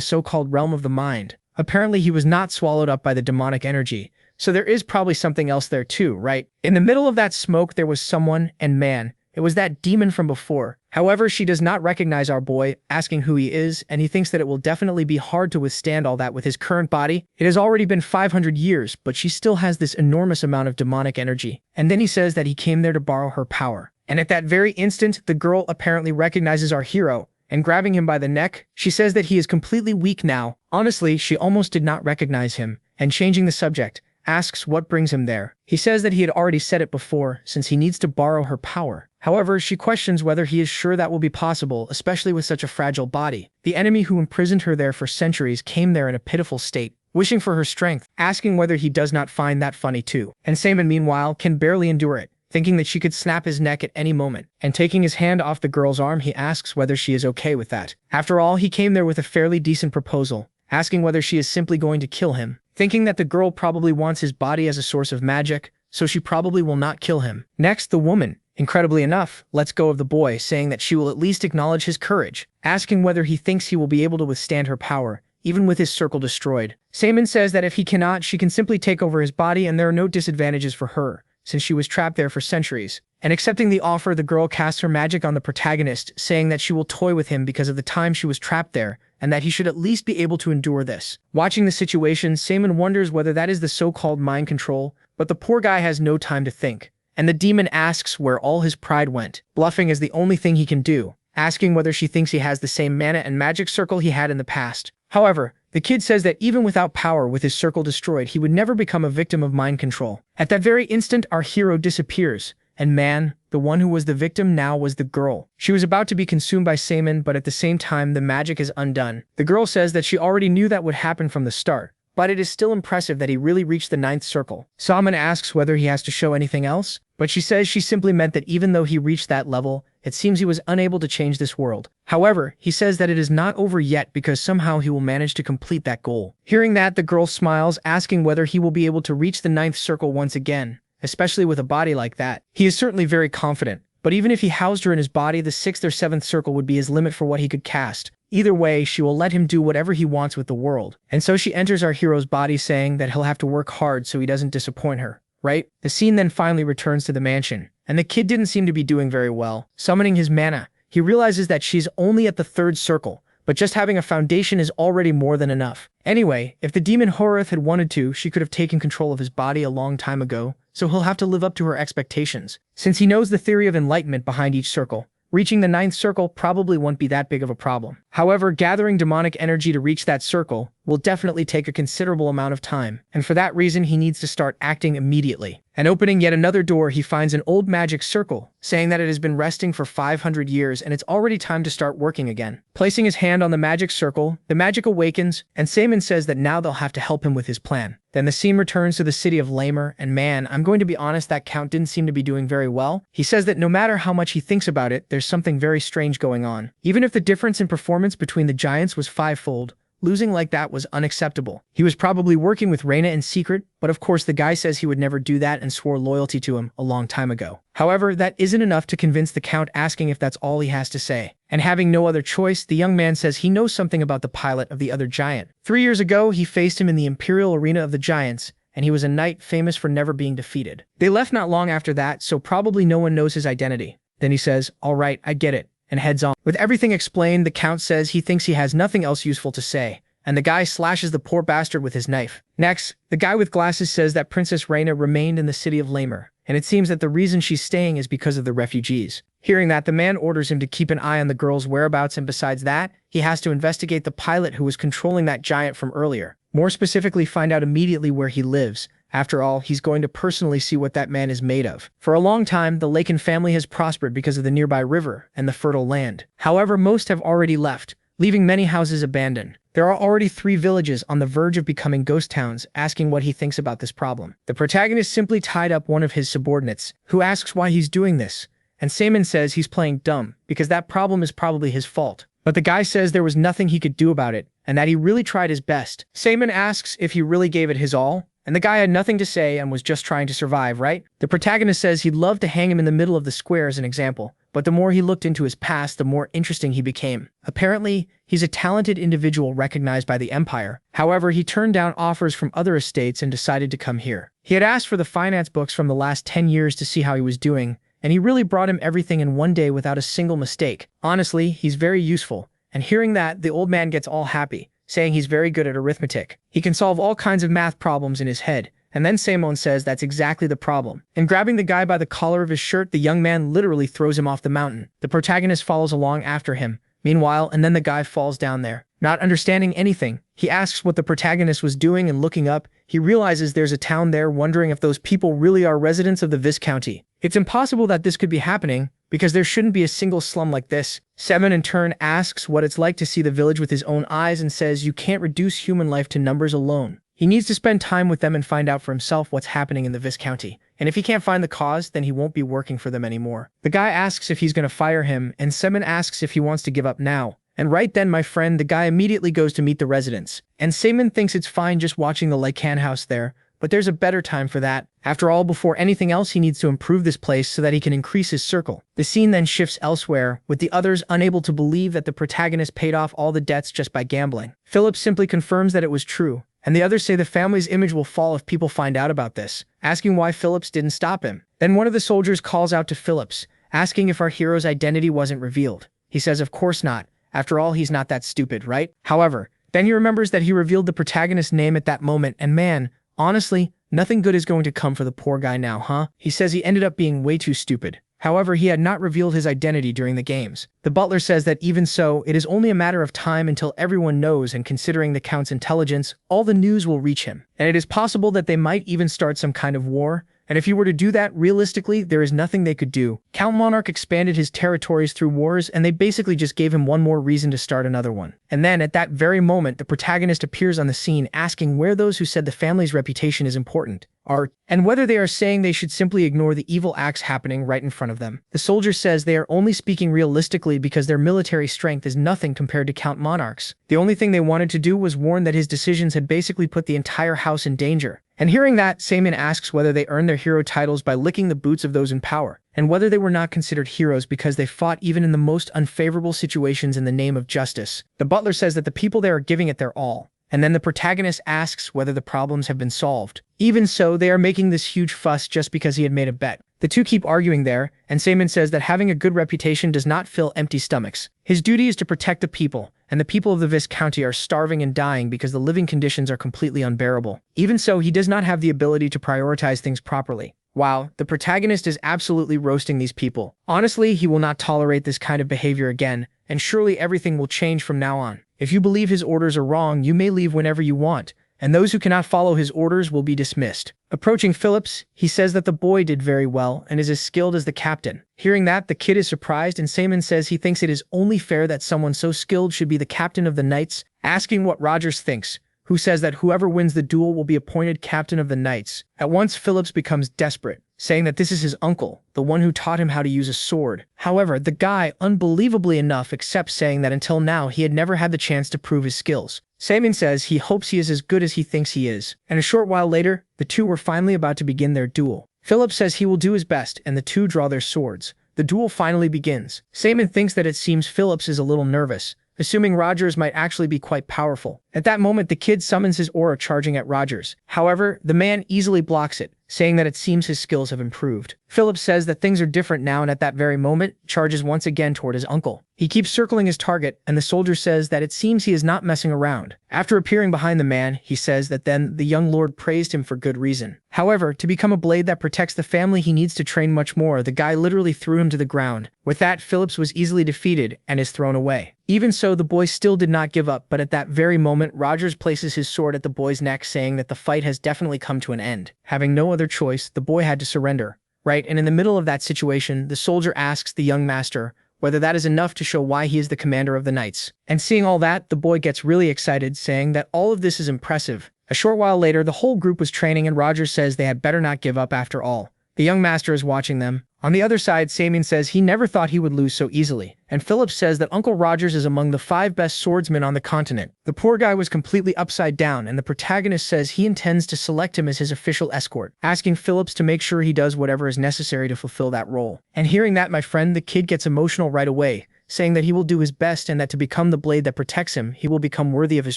S1: so-called realm of the mind. Apparently, he was not swallowed up by the demonic energy, so there is probably something else there too, right? In the middle of that smoke, there was someone, and man, it was that demon from before. However, she does not recognize our boy, asking who he is, and he thinks that it will definitely be hard to withstand all that with his current body. It has already been 500 years, but she still has this enormous amount of demonic energy. And then he says that he came there to borrow her power. And at that very instant, the girl apparently recognizes our hero, and grabbing him by the neck, she says that he is completely weak now. Honestly, she almost did not recognize him, and changing the subject, asks what brings him there. He says that he had already said it before, since he needs to borrow her power. However, she questions whether he is sure that will be possible, especially with such a fragile body. The enemy who imprisoned her there for centuries came there in a pitiful state, wishing for her strength, asking whether he does not find that funny too. And Samon, meanwhile, can barely endure it, thinking that she could snap his neck at any moment. And taking his hand off the girl's arm, he asks whether she is okay with that. After all, he came there with a fairly decent proposal, asking whether she is simply going to kill him, thinking that the girl probably wants his body as a source of magic, so she probably will not kill him. Next, the woman, incredibly enough, lets go of the boy, saying that she will at least acknowledge his courage, asking whether he thinks he will be able to withstand her power, even with his circle destroyed. Samon says that if he cannot, she can simply take over his body and there are no disadvantages for her, since she was trapped there for centuries. And accepting the offer, the girl casts her magic on the protagonist, saying that she will toy with him because of the time she was trapped there, and that he should at least be able to endure this. Watching the situation, Samon wonders whether that is the so-called mind control, but the poor guy has no time to think. And the demon asks where all his pride went. Bluffing is the only thing he can do, asking whether she thinks he has the same mana and magic circle he had in the past. However, the kid says that even without power, with his circle destroyed, he would never become a victim of mind control. At that very instant, our hero disappears, and man, the one who was the victim now was the girl. She was about to be consumed by Samon, but at the same time, the magic is undone. The girl says that she already knew that would happen from the start, but it is still impressive that he really reached the 9th circle. Samon asks whether he has to show anything else, but she says she simply meant that even though he reached that level, it seems he was unable to change this world. However, he says that it is not over yet because somehow he will manage to complete that goal. Hearing that, the girl smiles, asking whether he will be able to reach the 9th circle once again, especially with a body like that. He is certainly very confident, but even if he housed her in his body, the 6th or 7th circle would be his limit for what he could cast. Either way, she will let him do whatever he wants with the world. And so she enters our hero's body, saying that he'll have to work hard so he doesn't disappoint her, right? The scene then finally returns to the mansion, and the kid didn't seem to be doing very well. Summoning his mana, he realizes that she's only at the 3rd circle, but just having a foundation is already more than enough. Anyway, if the demon Horeth had wanted to, she could have taken control of his body a long time ago, so he'll have to live up to her expectations. Since he knows the theory of enlightenment behind each circle, reaching the 9th circle probably won't be that big of a problem. However, gathering demonic energy to reach that circle will definitely take a considerable amount of time, and for that reason he needs to start acting immediately. And opening yet another door, he finds an old magic circle, saying that it has been resting for 500 years and it's already time to start working again. Placing his hand on the magic circle, the magic awakens, and Samon says that now they'll have to help him with his plan. Then the scene returns to the city of Lamer, and man, I'm going to be honest, that Count didn't seem to be doing very well. He says that no matter how much he thinks about it, there's something very strange going on. Even if the difference in performance between the giants was 5-fold, Losing like that was unacceptable. He was probably working with Reina in secret, but of course the guy says he would never do that and swore loyalty to him a long time ago. However, that isn't enough to convince the Count, asking if that's all he has to say. And having no other choice, the young man says he knows something about the pilot of the other giant. 3 years ago, he faced him in the Imperial Arena of the Giants, and he was a knight famous for never being defeated. They left not long after that, so probably no one knows his identity. Then he says, "All right, I get it," and heads on. With everything explained, the Count says he thinks he has nothing else useful to say, and the guy slashes the poor bastard with his knife. Next, the guy with glasses says that Princess Reina remained in the city of Lamer, and it seems that the reason she's staying is because of the refugees. Hearing that, the man orders him to keep an eye on the girl's whereabouts, and besides that, he has to investigate the pilot who was controlling that giant from earlier. More specifically, find out immediately where he lives. After all, he's going to personally see what that man is made of. For a long time, the Laken family has prospered because of the nearby river and the fertile land. However, most have already left, leaving many houses abandoned. There are already 3 villages on the verge of becoming ghost towns, asking what he thinks about this problem. The protagonist simply tied up one of his subordinates, who asks why he's doing this, and Simon says he's playing dumb, because that problem is probably his fault. But the guy says there was nothing he could do about it, and that he really tried his best. Simon asks if he really gave it his all, and the guy had nothing to say and was just trying to survive, right? The protagonist says he'd love to hang him in the middle of the square as an example, but the more he looked into his past, the more interesting he became. Apparently, he's a talented individual recognized by the Empire. However, he turned down offers from other estates and decided to come here. He had asked for the finance books from the last 10 years to see how he was doing, and he really brought him everything in one day without a single mistake. Honestly, he's very useful. And hearing that, the old man gets all happy, saying he's very good at arithmetic. He can solve all kinds of math problems in his head. And then Simon says that's exactly the problem. And grabbing the guy by the collar of his shirt, the young man literally throws him off the mountain. The protagonist follows along after him. Meanwhile, and then the guy falls down there. Not understanding anything, he asks what the protagonist was doing, and looking up, he realizes there's a town there, wondering if those people really are residents of the Viscounty. It's impossible that this could be happening, because there shouldn't be a single slum like this. Seven in turn asks what it's like to see the village with his own eyes and says you can't reduce human life to numbers alone. He needs to spend time with them and find out for himself what's happening in the Viscounty. And if he can't find the cause, then he won't be working for them anymore. The guy asks if he's going to fire him, and Seven asks if he wants to give up now. And right then, my friend, the guy immediately goes to meet the residents. And Simon thinks it's fine just watching the Lycan house there, but there's a better time for that. After all, before anything else, he needs to improve this place so that he can increase his circle. The scene then shifts elsewhere, with the others unable to believe that the protagonist paid off all the debts just by gambling. Philip simply confirms that it was true, and the others say the family's image will fall if people find out about this, asking why Phillips didn't stop him. Then one of the soldiers calls out to Phillips, asking if our hero's identity wasn't revealed. He says of course not. After all, he's not that stupid, right? However, then he remembers that he revealed the protagonist's name at that moment, and man, honestly, nothing good is going to come for the poor guy now, huh? He says he ended up being way too stupid. However, he had not revealed his identity during the games. The butler says that even so, it is only a matter of time until everyone knows, and considering the Count's intelligence, all the news will reach him. And it is possible that they might even start some kind of war. And if he were to do that, realistically, there is nothing they could do. Count Monarch expanded his territories through wars, and they basically just gave him one more reason to start another one. And then, at that very moment, the protagonist appears on the scene, asking where those who said the family's reputation is important are, and whether they are saying they should simply ignore the evil acts happening right in front of them. The soldier says they are only speaking realistically because their military strength is nothing compared to Count Monarch's. The only thing they wanted to do was warn that his decisions had basically put the entire house in danger. And hearing that, Simon asks whether they earned their hero titles by licking the boots of those in power, and whether they were not considered heroes because they fought even in the most unfavorable situations in the name of justice. The butler says that the people there are giving it their all, and then the protagonist asks whether the problems have been solved. Even so, they are making this huge fuss just because he had made a bet. The two keep arguing there, and Simon says that having a good reputation does not fill empty stomachs. His duty is to protect the people, and the people of the Viscounty are starving and dying because the living conditions are completely unbearable. Even so, he does not have the ability to prioritize things properly. Wow, the protagonist is absolutely roasting these people. Honestly, he will not tolerate this kind of behavior again, and surely everything will change from now on. If you believe his orders are wrong, you may leave whenever you want, and those who cannot follow his orders will be dismissed. Approaching Phillips, he says that the boy did very well and is as skilled as the captain. Hearing that, the kid is surprised, and Simon says he thinks it is only fair that someone so skilled should be the captain of the Knights, asking what Rogers thinks, who says that whoever wins the duel will be appointed captain of the Knights. At once, Phillips becomes desperate, saying that this is his uncle, the one who taught him how to use a sword. However, the guy, unbelievably enough, accepts, saying that until now he had never had the chance to prove his skills. Saemin says he hopes he is as good as he thinks he is. And a short while later, the two were finally about to begin their duel. Philip says he will do his best, and the two draw their swords. The duel finally begins. Saemin thinks that it seems Phillips is a little nervous, assuming Rogers might actually be quite powerful. At that moment, the kid summons his aura, charging at Rogers. However, the man easily blocks it, saying that it seems his skills have improved. Philip says that things are different now, and at that very moment, charges once again toward his uncle. He keeps circling his target, and the soldier says that it seems he is not messing around. After appearing behind the man, he says that then the young lord praised him for good reason. However, to become a blade that protects the family, he needs to train much more. The guy literally threw him to the ground. With that, Phillips was easily defeated and is thrown away. Even so, the boy still did not give up, but at that very moment, Rogers places his sword at the boy's neck, saying that the fight has definitely come to an end. Having no other choice, the boy had to surrender. Right, and in the middle of that situation, the soldier asks the young master whether that is enough to show why he is the commander of the knights. And seeing all that, the boy gets really excited, saying that all of this is impressive. A short while later, the whole group was training, and Rogers says they had better not give up after all. The young master is watching them. On the other side, Saemin says he never thought he would lose so easily, and Philip says that Uncle Rogers is among the 5 best swordsmen on the continent. The poor guy was completely upside down, and the protagonist says he intends to select him as his official escort, asking Phillips to make sure he does whatever is necessary to fulfill that role. And hearing that, my friend, the kid gets emotional right away, saying that he will do his best and that to become the blade that protects him, he will become worthy of his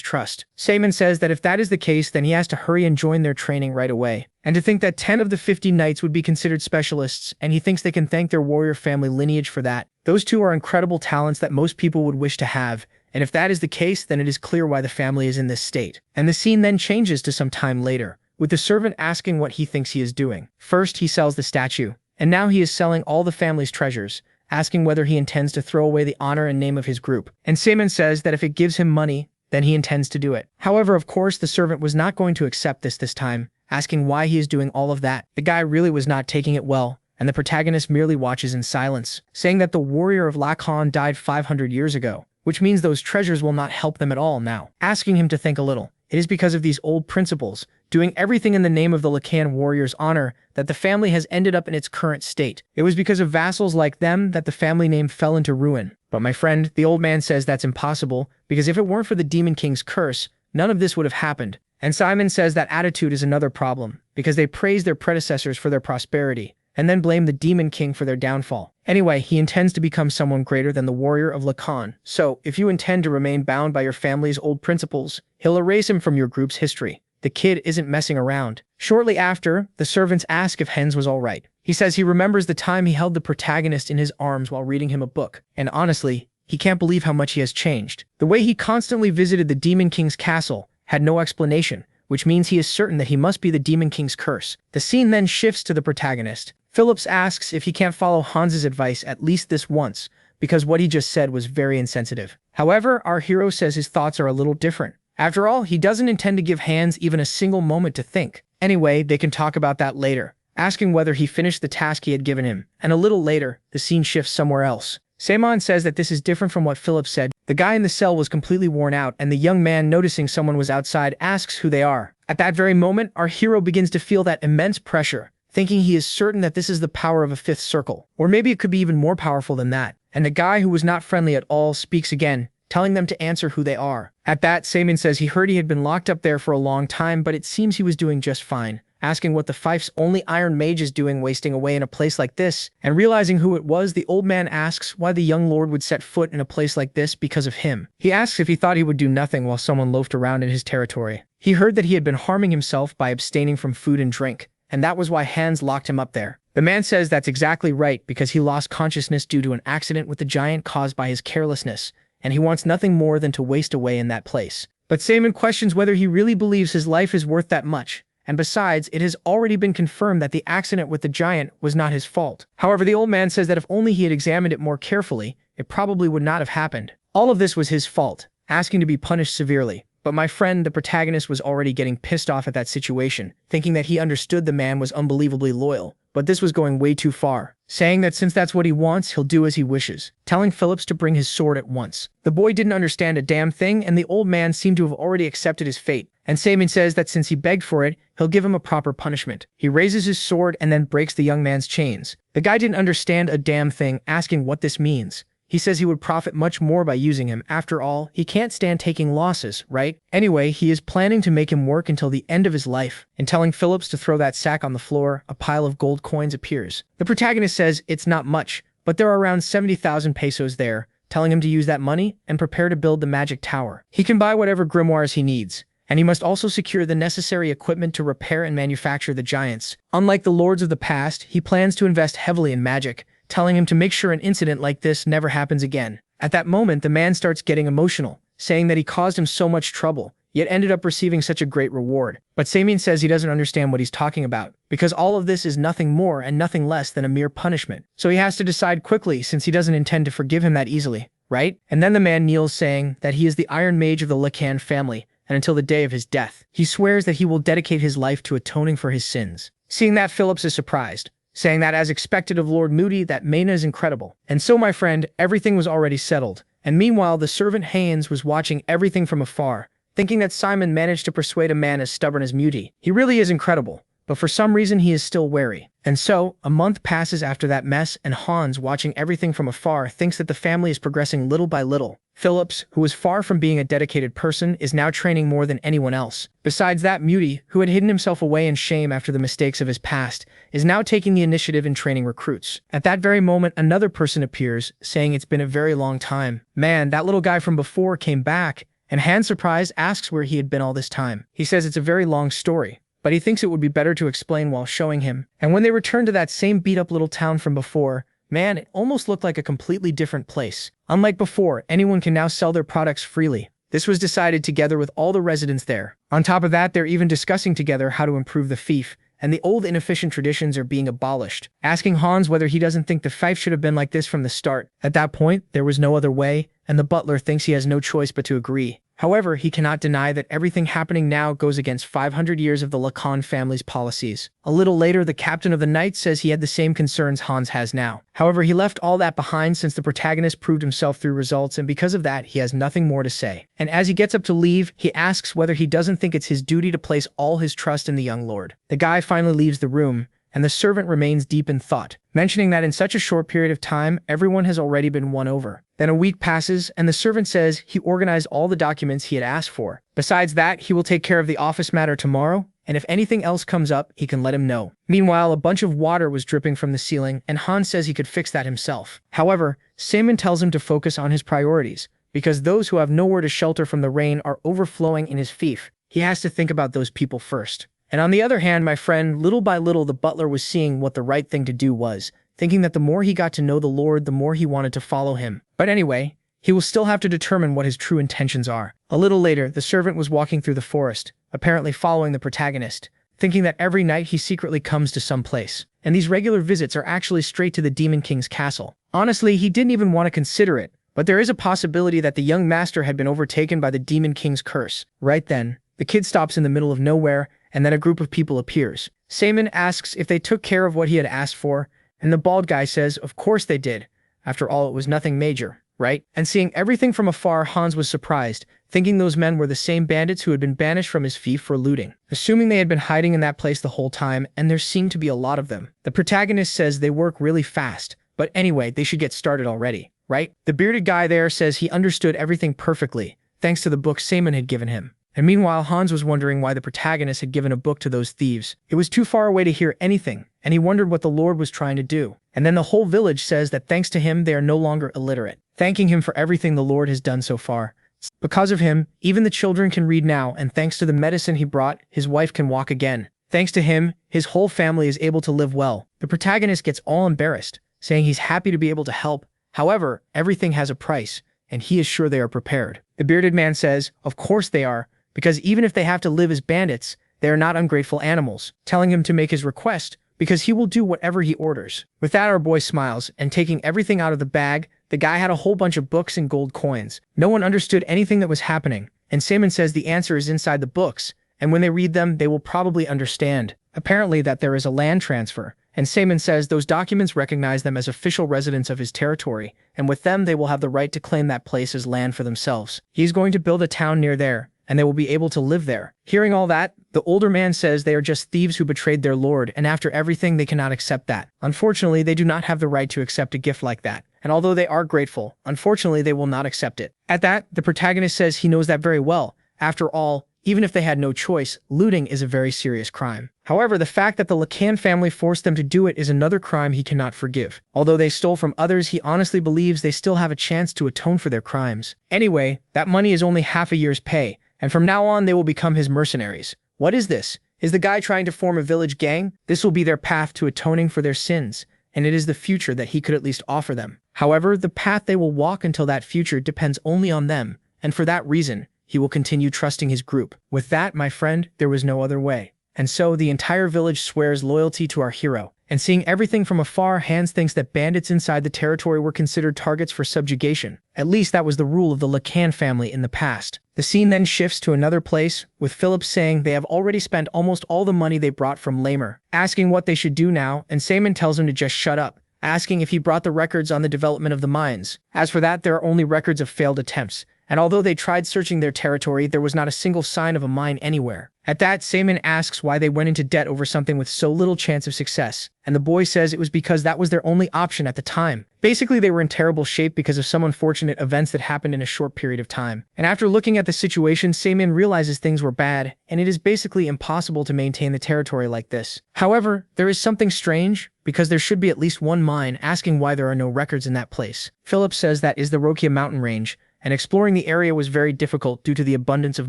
S1: trust. Saemin says that if that is the case, then he has to hurry and join their training right away. And to think that 10 of the 50 knights would be considered specialists, and he thinks they can thank their warrior family lineage for that. Those two are incredible talents that most people would wish to have, and if that is the case, then it is clear why the family is in this state. And the scene then changes to some time later, with the servant asking what he thinks he is doing. First, he sells the statue, and now he is selling all the family's treasures, asking whether he intends to throw away the honor and name of his group. And Saemin says that if it gives him money, then he intends to do it. However, of course, the servant was not going to accept this time, asking why he is doing all of that. The guy really was not taking it well, and the protagonist merely watches in silence, saying that the warrior of Lacan died 500 years ago, which means those treasures will not help them at all now, asking him to think a little. It is because of these old principles, doing everything in the name of the Lacan warrior's honor, that the family has ended up in its current state. It was because of vassals like them that the family name fell into ruin. But my friend, the old man says that's impossible, because if it weren't for the Demon King's curse, none of this would have happened. And Simon says that attitude is another problem, because they praise their predecessors for their prosperity, and then blame the Demon King for their downfall. Anyway, he intends to become someone greater than the warrior of Lacan. So, if you intend to remain bound by your family's old principles, he'll erase him from your group's history. The kid isn't messing around. Shortly after, the servants ask if Hens was alright. He says he remembers the time he held the protagonist in his arms while reading him a book, and honestly, he can't believe how much he has changed. The way he constantly visited the Demon King's castle had no explanation, which means he is certain that he must be the Demon King's curse. The scene then shifts to the protagonist. Phillips asks if he can't follow Hans's advice at least this once, because what he just said was very insensitive. However, our hero says his thoughts are a little different. After all, he doesn't intend to give Hans even a single moment to think. Anyway, they can talk about that later, asking whether he finished the task he had given him. And a little later, the scene shifts somewhere else. Saemin says that this is different from what Philip said. The guy in the cell was completely worn out, and the young man, noticing someone was outside, asks who they are. At that very moment, our hero begins to feel that immense pressure, thinking he is certain that this is the power of a 5th circle. Or maybe it could be even more powerful than that. And the guy who was not friendly at all speaks again, telling them to answer who they are. At that, Saemin says he heard he had been locked up there for a long time, but it seems he was doing just fine, asking what the Fife's only Iron Mage is doing wasting away in a place like this. And realizing who it was, the old man asks why the young lord would set foot in a place like this because of him. He asks if he thought he would do nothing while someone loafed around in his territory. He heard that he had been harming himself by abstaining from food and drink, and that was why Hans locked him up there. The man says that's exactly right, because he lost consciousness due to an accident with the giant caused by his carelessness, and he wants nothing more than to waste away in that place. But Saemin questions whether he really believes his life is worth that much, and besides, it has already been confirmed that the accident with the giant was not his fault. However, the old man says that if only he had examined it more carefully, it probably would not have happened. All of this was his fault, asking to be punished severely. But my friend, the protagonist, was already getting pissed off at that situation, thinking that he understood the man was unbelievably loyal, but this was going way too far, saying that since that's what he wants, he'll do as he wishes, telling Phillips to bring his sword at once. The boy didn't understand a damn thing, and the old man seemed to have already accepted his fate, and Saemin says that since he begged for it, he'll give him a proper punishment. He raises his sword and then breaks the young man's chains. The guy didn't understand a damn thing, asking what this means. He says he would profit much more by using him. After all, he can't stand taking losses, right? Anyway, he is planning to make him work until the end of his life. And telling Phillips to throw that sack on the floor, a pile of gold coins appears. The protagonist says it's not much, but there are around 70,000 pesos there, telling him to use that money and prepare to build the magic tower. He can buy whatever grimoires he needs, and he must also secure the necessary equipment to repair and manufacture the giants. Unlike the lords of the past, he plans to invest heavily in magic, telling him to make sure an incident like this never happens again. At that moment, the man starts getting emotional, saying that he caused him so much trouble, yet ended up receiving such a great reward. But Samien says he doesn't understand what he's talking about, because all of this is nothing more and nothing less than a mere punishment. So he has to decide quickly, since he doesn't intend to forgive him that easily, right? And then the man kneels, saying that he is the Iron Mage of the Lacan family, and until the day of his death, he swears that he will dedicate his life to atoning for his sins. Seeing that, Phillips is surprised, saying that as expected of Lord Moody, that Mena is incredible. And so, my friend, everything was already settled. And meanwhile, the servant Haynes was watching everything from afar, thinking that Simon managed to persuade a man as stubborn as Moody. He really is incredible, but for some reason he is still wary. And so, a month passes after that mess, and Hans, watching everything from afar, thinks that the family is progressing little by little. Phillips, who was far from being a dedicated person, is now training more than anyone else. Besides that, Moody, who had hidden himself away in shame after the mistakes of his past, is now taking the initiative in training recruits. At that very moment, another person appears, saying it's been a very long time. Man, that little guy from before came back, and Hans, surprised, asks where he had been all this time. He says it's a very long story, but he thinks it would be better to explain while showing him. And when they return to that same beat-up little town from before, man, it almost looked like a completely different place. Unlike before, anyone can now sell their products freely. This was decided together with all the residents there. On top of that, they're even discussing together how to improve the fief, and the old inefficient traditions are being abolished, asking Hans whether he doesn't think the fief should have been like this from the start. At that point, there was no other way, and the butler thinks he has no choice but to agree. However, he cannot deny that everything happening now goes against 500 years of the Lacan family's policies. A little later, the captain of the knights says he had the same concerns Hans has now. However, he left all that behind since the protagonist proved himself through results, and because of that, he has nothing more to say. And as he gets up to leave, he asks whether he doesn't think it's his duty to place all his trust in the young lord. The guy finally leaves the room, and the servant remains deep in thought, mentioning that in such a short period of time, everyone has already been won over. Then a week passes, and the servant says he organized all the documents he had asked for. Besides that, he will take care of the office matter tomorrow, and if anything else comes up, he can let him know. Meanwhile, a bunch of water was dripping from the ceiling, and Hans says he could fix that himself. However, Simon tells him to focus on his priorities, because those who have nowhere to shelter from the rain are overflowing in his fief. He has to think about those people first. And on the other hand, my friend, little by little the butler was seeing what the right thing to do was, thinking that the more he got to know the Lord, the more he wanted to follow him. But anyway, he will still have to determine what his true intentions are. A little later, the servant was walking through the forest, apparently following the protagonist, thinking that every night he secretly comes to some place. And these regular visits are actually straight to the Demon King's castle. Honestly, he didn't even want to consider it, but there is a possibility that the young master had been overtaken by the Demon King's curse. Right then, the kid stops in the middle of nowhere, and then a group of people appears. Simon asks if they took care of what he had asked for, and the bald guy says of course they did. After all, it was nothing major, right? And seeing everything from afar, Hans was surprised, thinking those men were the same bandits who had been banished from his fief for looting. Assuming they had been hiding in that place the whole time, and there seemed to be a lot of them. The protagonist says they work really fast, but anyway, they should get started already, right? The bearded guy there says he understood everything perfectly, thanks to the book Simon had given him. And meanwhile, Hans was wondering why the protagonist had given a book to those thieves. It was too far away to hear anything, and he wondered what the Lord was trying to do. And then the whole village says that thanks to him, they are no longer illiterate, thanking him for everything the Lord has done so far. Because of him, even the children can read now, and thanks to the medicine he brought, his wife can walk again. Thanks to him, his whole family is able to live well. The protagonist gets all embarrassed, saying he's happy to be able to help. However, everything has a price, and he is sure they are prepared. The bearded man says, of course they are, because even if they have to live as bandits, they are not ungrateful animals, telling him to make his request, because he will do whatever he orders. With that, our boy smiles, and taking everything out of the bag, the guy had a whole bunch of books and gold coins. No one understood anything that was happening, and Simon says the answer is inside the books, and when they read them, they will probably understand. Apparently that there is a land transfer, and Simon says those documents recognize them as official residents of his territory, and with them they will have the right to claim that place as land for themselves. He's going to build a town near there, and they will be able to live there. Hearing all that, the older man says they are just thieves who betrayed their lord, and after everything they cannot accept that. Unfortunately, they do not have the right to accept a gift like that. and although they are grateful, unfortunately they will not accept it. At that, the protagonist says he knows that very well. After all, even if they had no choice, looting is a very serious crime. However, the fact that the Lacan family forced them to do it is another crime he cannot forgive. Although they stole from others, he honestly believes they still have a chance to atone for their crimes. Anyway, that money is only half a year's pay, and from now on they will become his mercenaries. What is this? Is the guy trying to form a village gang? This will be their path to atoning for their sins, and it is the future that he could at least offer them. However, the path they will walk until that future depends only on them, and for that reason, he will continue trusting his group. With that, my friend, there was no other way. And so, the entire village swears loyalty to our hero. And seeing everything from afar, Hans thinks that bandits inside the territory were considered targets for subjugation. At least that was the rule of the Lacan family in the past. The scene then shifts to another place, with Philip saying they have already spent almost all the money they brought from Lamer, asking what they should do now, and Simon tells him to just shut up, asking if he brought the records on the development of the mines. As for that, there are only records of failed attempts, and although they tried searching their territory, there was not a single sign of a mine anywhere. At that, Simon asks why they went into debt over something with so little chance of success, and the boy says it was because that was their only option at the time. Basically, they were in terrible shape because of some unfortunate events that happened in a short period of time. And after looking at the situation, Simon realizes things were bad, and it is basically impossible to maintain the territory like this. However, there is something strange, because there should be at least one mine, asking why there are no records in that place. Philip says that is the Rokia mountain range, and exploring the area was very difficult due to the abundance of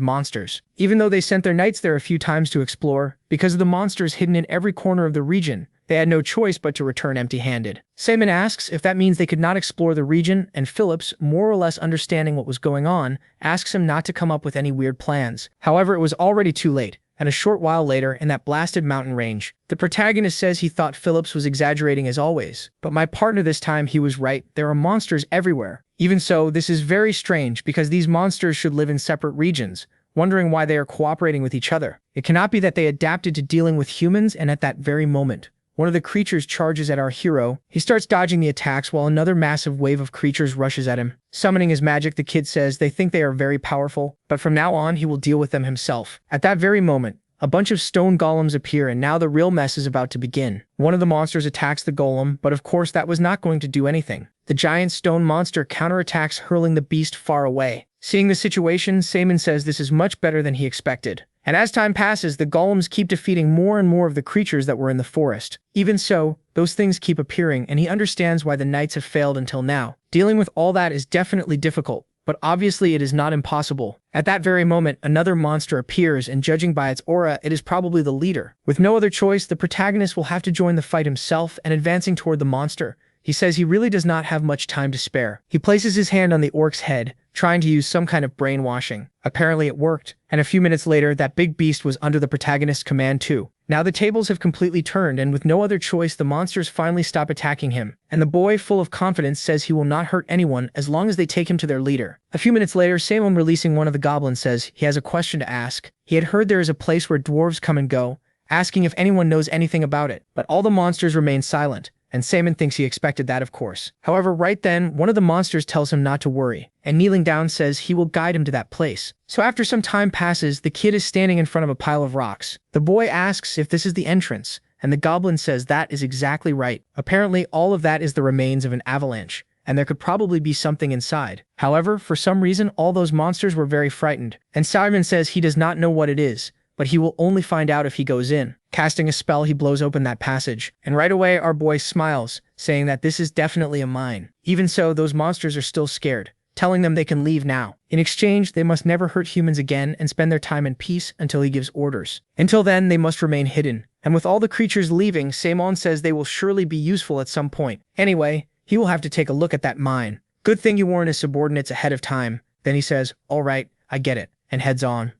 S1: monsters. Even though they sent their knights there a few times to explore, because of the monsters hidden in every corner of the region, they had no choice but to return empty-handed. Simon asks if that means they could not explore the region, and Phillips, more or less understanding what was going on, asks him not to come up with any weird plans. However, it was already too late, and a short while later, in that blasted mountain range, the protagonist says he thought Phillips was exaggerating as always. But my partner this time, he was right. There are monsters everywhere. Even so, this is very strange because these monsters should live in separate regions, wondering why they are cooperating with each other. It cannot be that they adapted to dealing with humans, and at that very moment, one of the creatures charges at our hero. He starts dodging the attacks while another massive wave of creatures rushes at him. Summoning his magic, the kid says they think they are very powerful, but from now on he will deal with them himself. At that very moment, a bunch of stone golems appear, and now the real mess is about to begin. One of the monsters attacks the golem, but of course that was not going to do anything. The giant stone monster counterattacks, hurling the beast far away. Seeing the situation, Simon says this is much better than he expected. And as time passes, the golems keep defeating more and more of the creatures that were in the forest. Even so, those things keep appearing, and he understands why the knights have failed until now. Dealing with all that is definitely difficult, but obviously it is not impossible. At that very moment, another monster appears, and judging by its aura, it is probably the leader. With no other choice, the protagonist will have to join the fight himself, and advancing toward the monster, he says he really does not have much time to spare. He places his hand on the orc's head, trying to use some kind of brainwashing. Apparently it worked, and a few minutes later, that big beast was under the protagonist's command too. Now the tables have completely turned, and with no other choice, the monsters finally stop attacking him, and the boy, full of confidence, says he will not hurt anyone as long as they take him to their leader. A few minutes later, Salem, releasing one of the goblins, says he has a question to ask. He had heard there is a place where dwarves come and go, asking if anyone knows anything about it, but all the monsters remain silent. And Simon thinks he expected that, of course. However, right then, one of the monsters tells him not to worry, and kneeling down says he will guide him to that place. So after some time passes, the kid is standing in front of a pile of rocks. The boy asks if this is the entrance, and the goblin says that is exactly right. Apparently, all of that is the remains of an avalanche, and there could probably be something inside. However, for some reason, all those monsters were very frightened, and Simon says he does not know what it is, but he will only find out if he goes in. Casting a spell, he blows open that passage, and right away our boy smiles, saying that this is definitely a mine. Even so, those monsters are still scared, telling them they can leave now. In exchange, they must never hurt humans again and spend their time in peace until he gives orders. Until then, they must remain hidden. And with all the creatures leaving, Simon says they will surely be useful at some point. Anyway, he will have to take a look at that mine. Good thing you warned his subordinates ahead of time. Then he says, "All right, I get it," and heads on.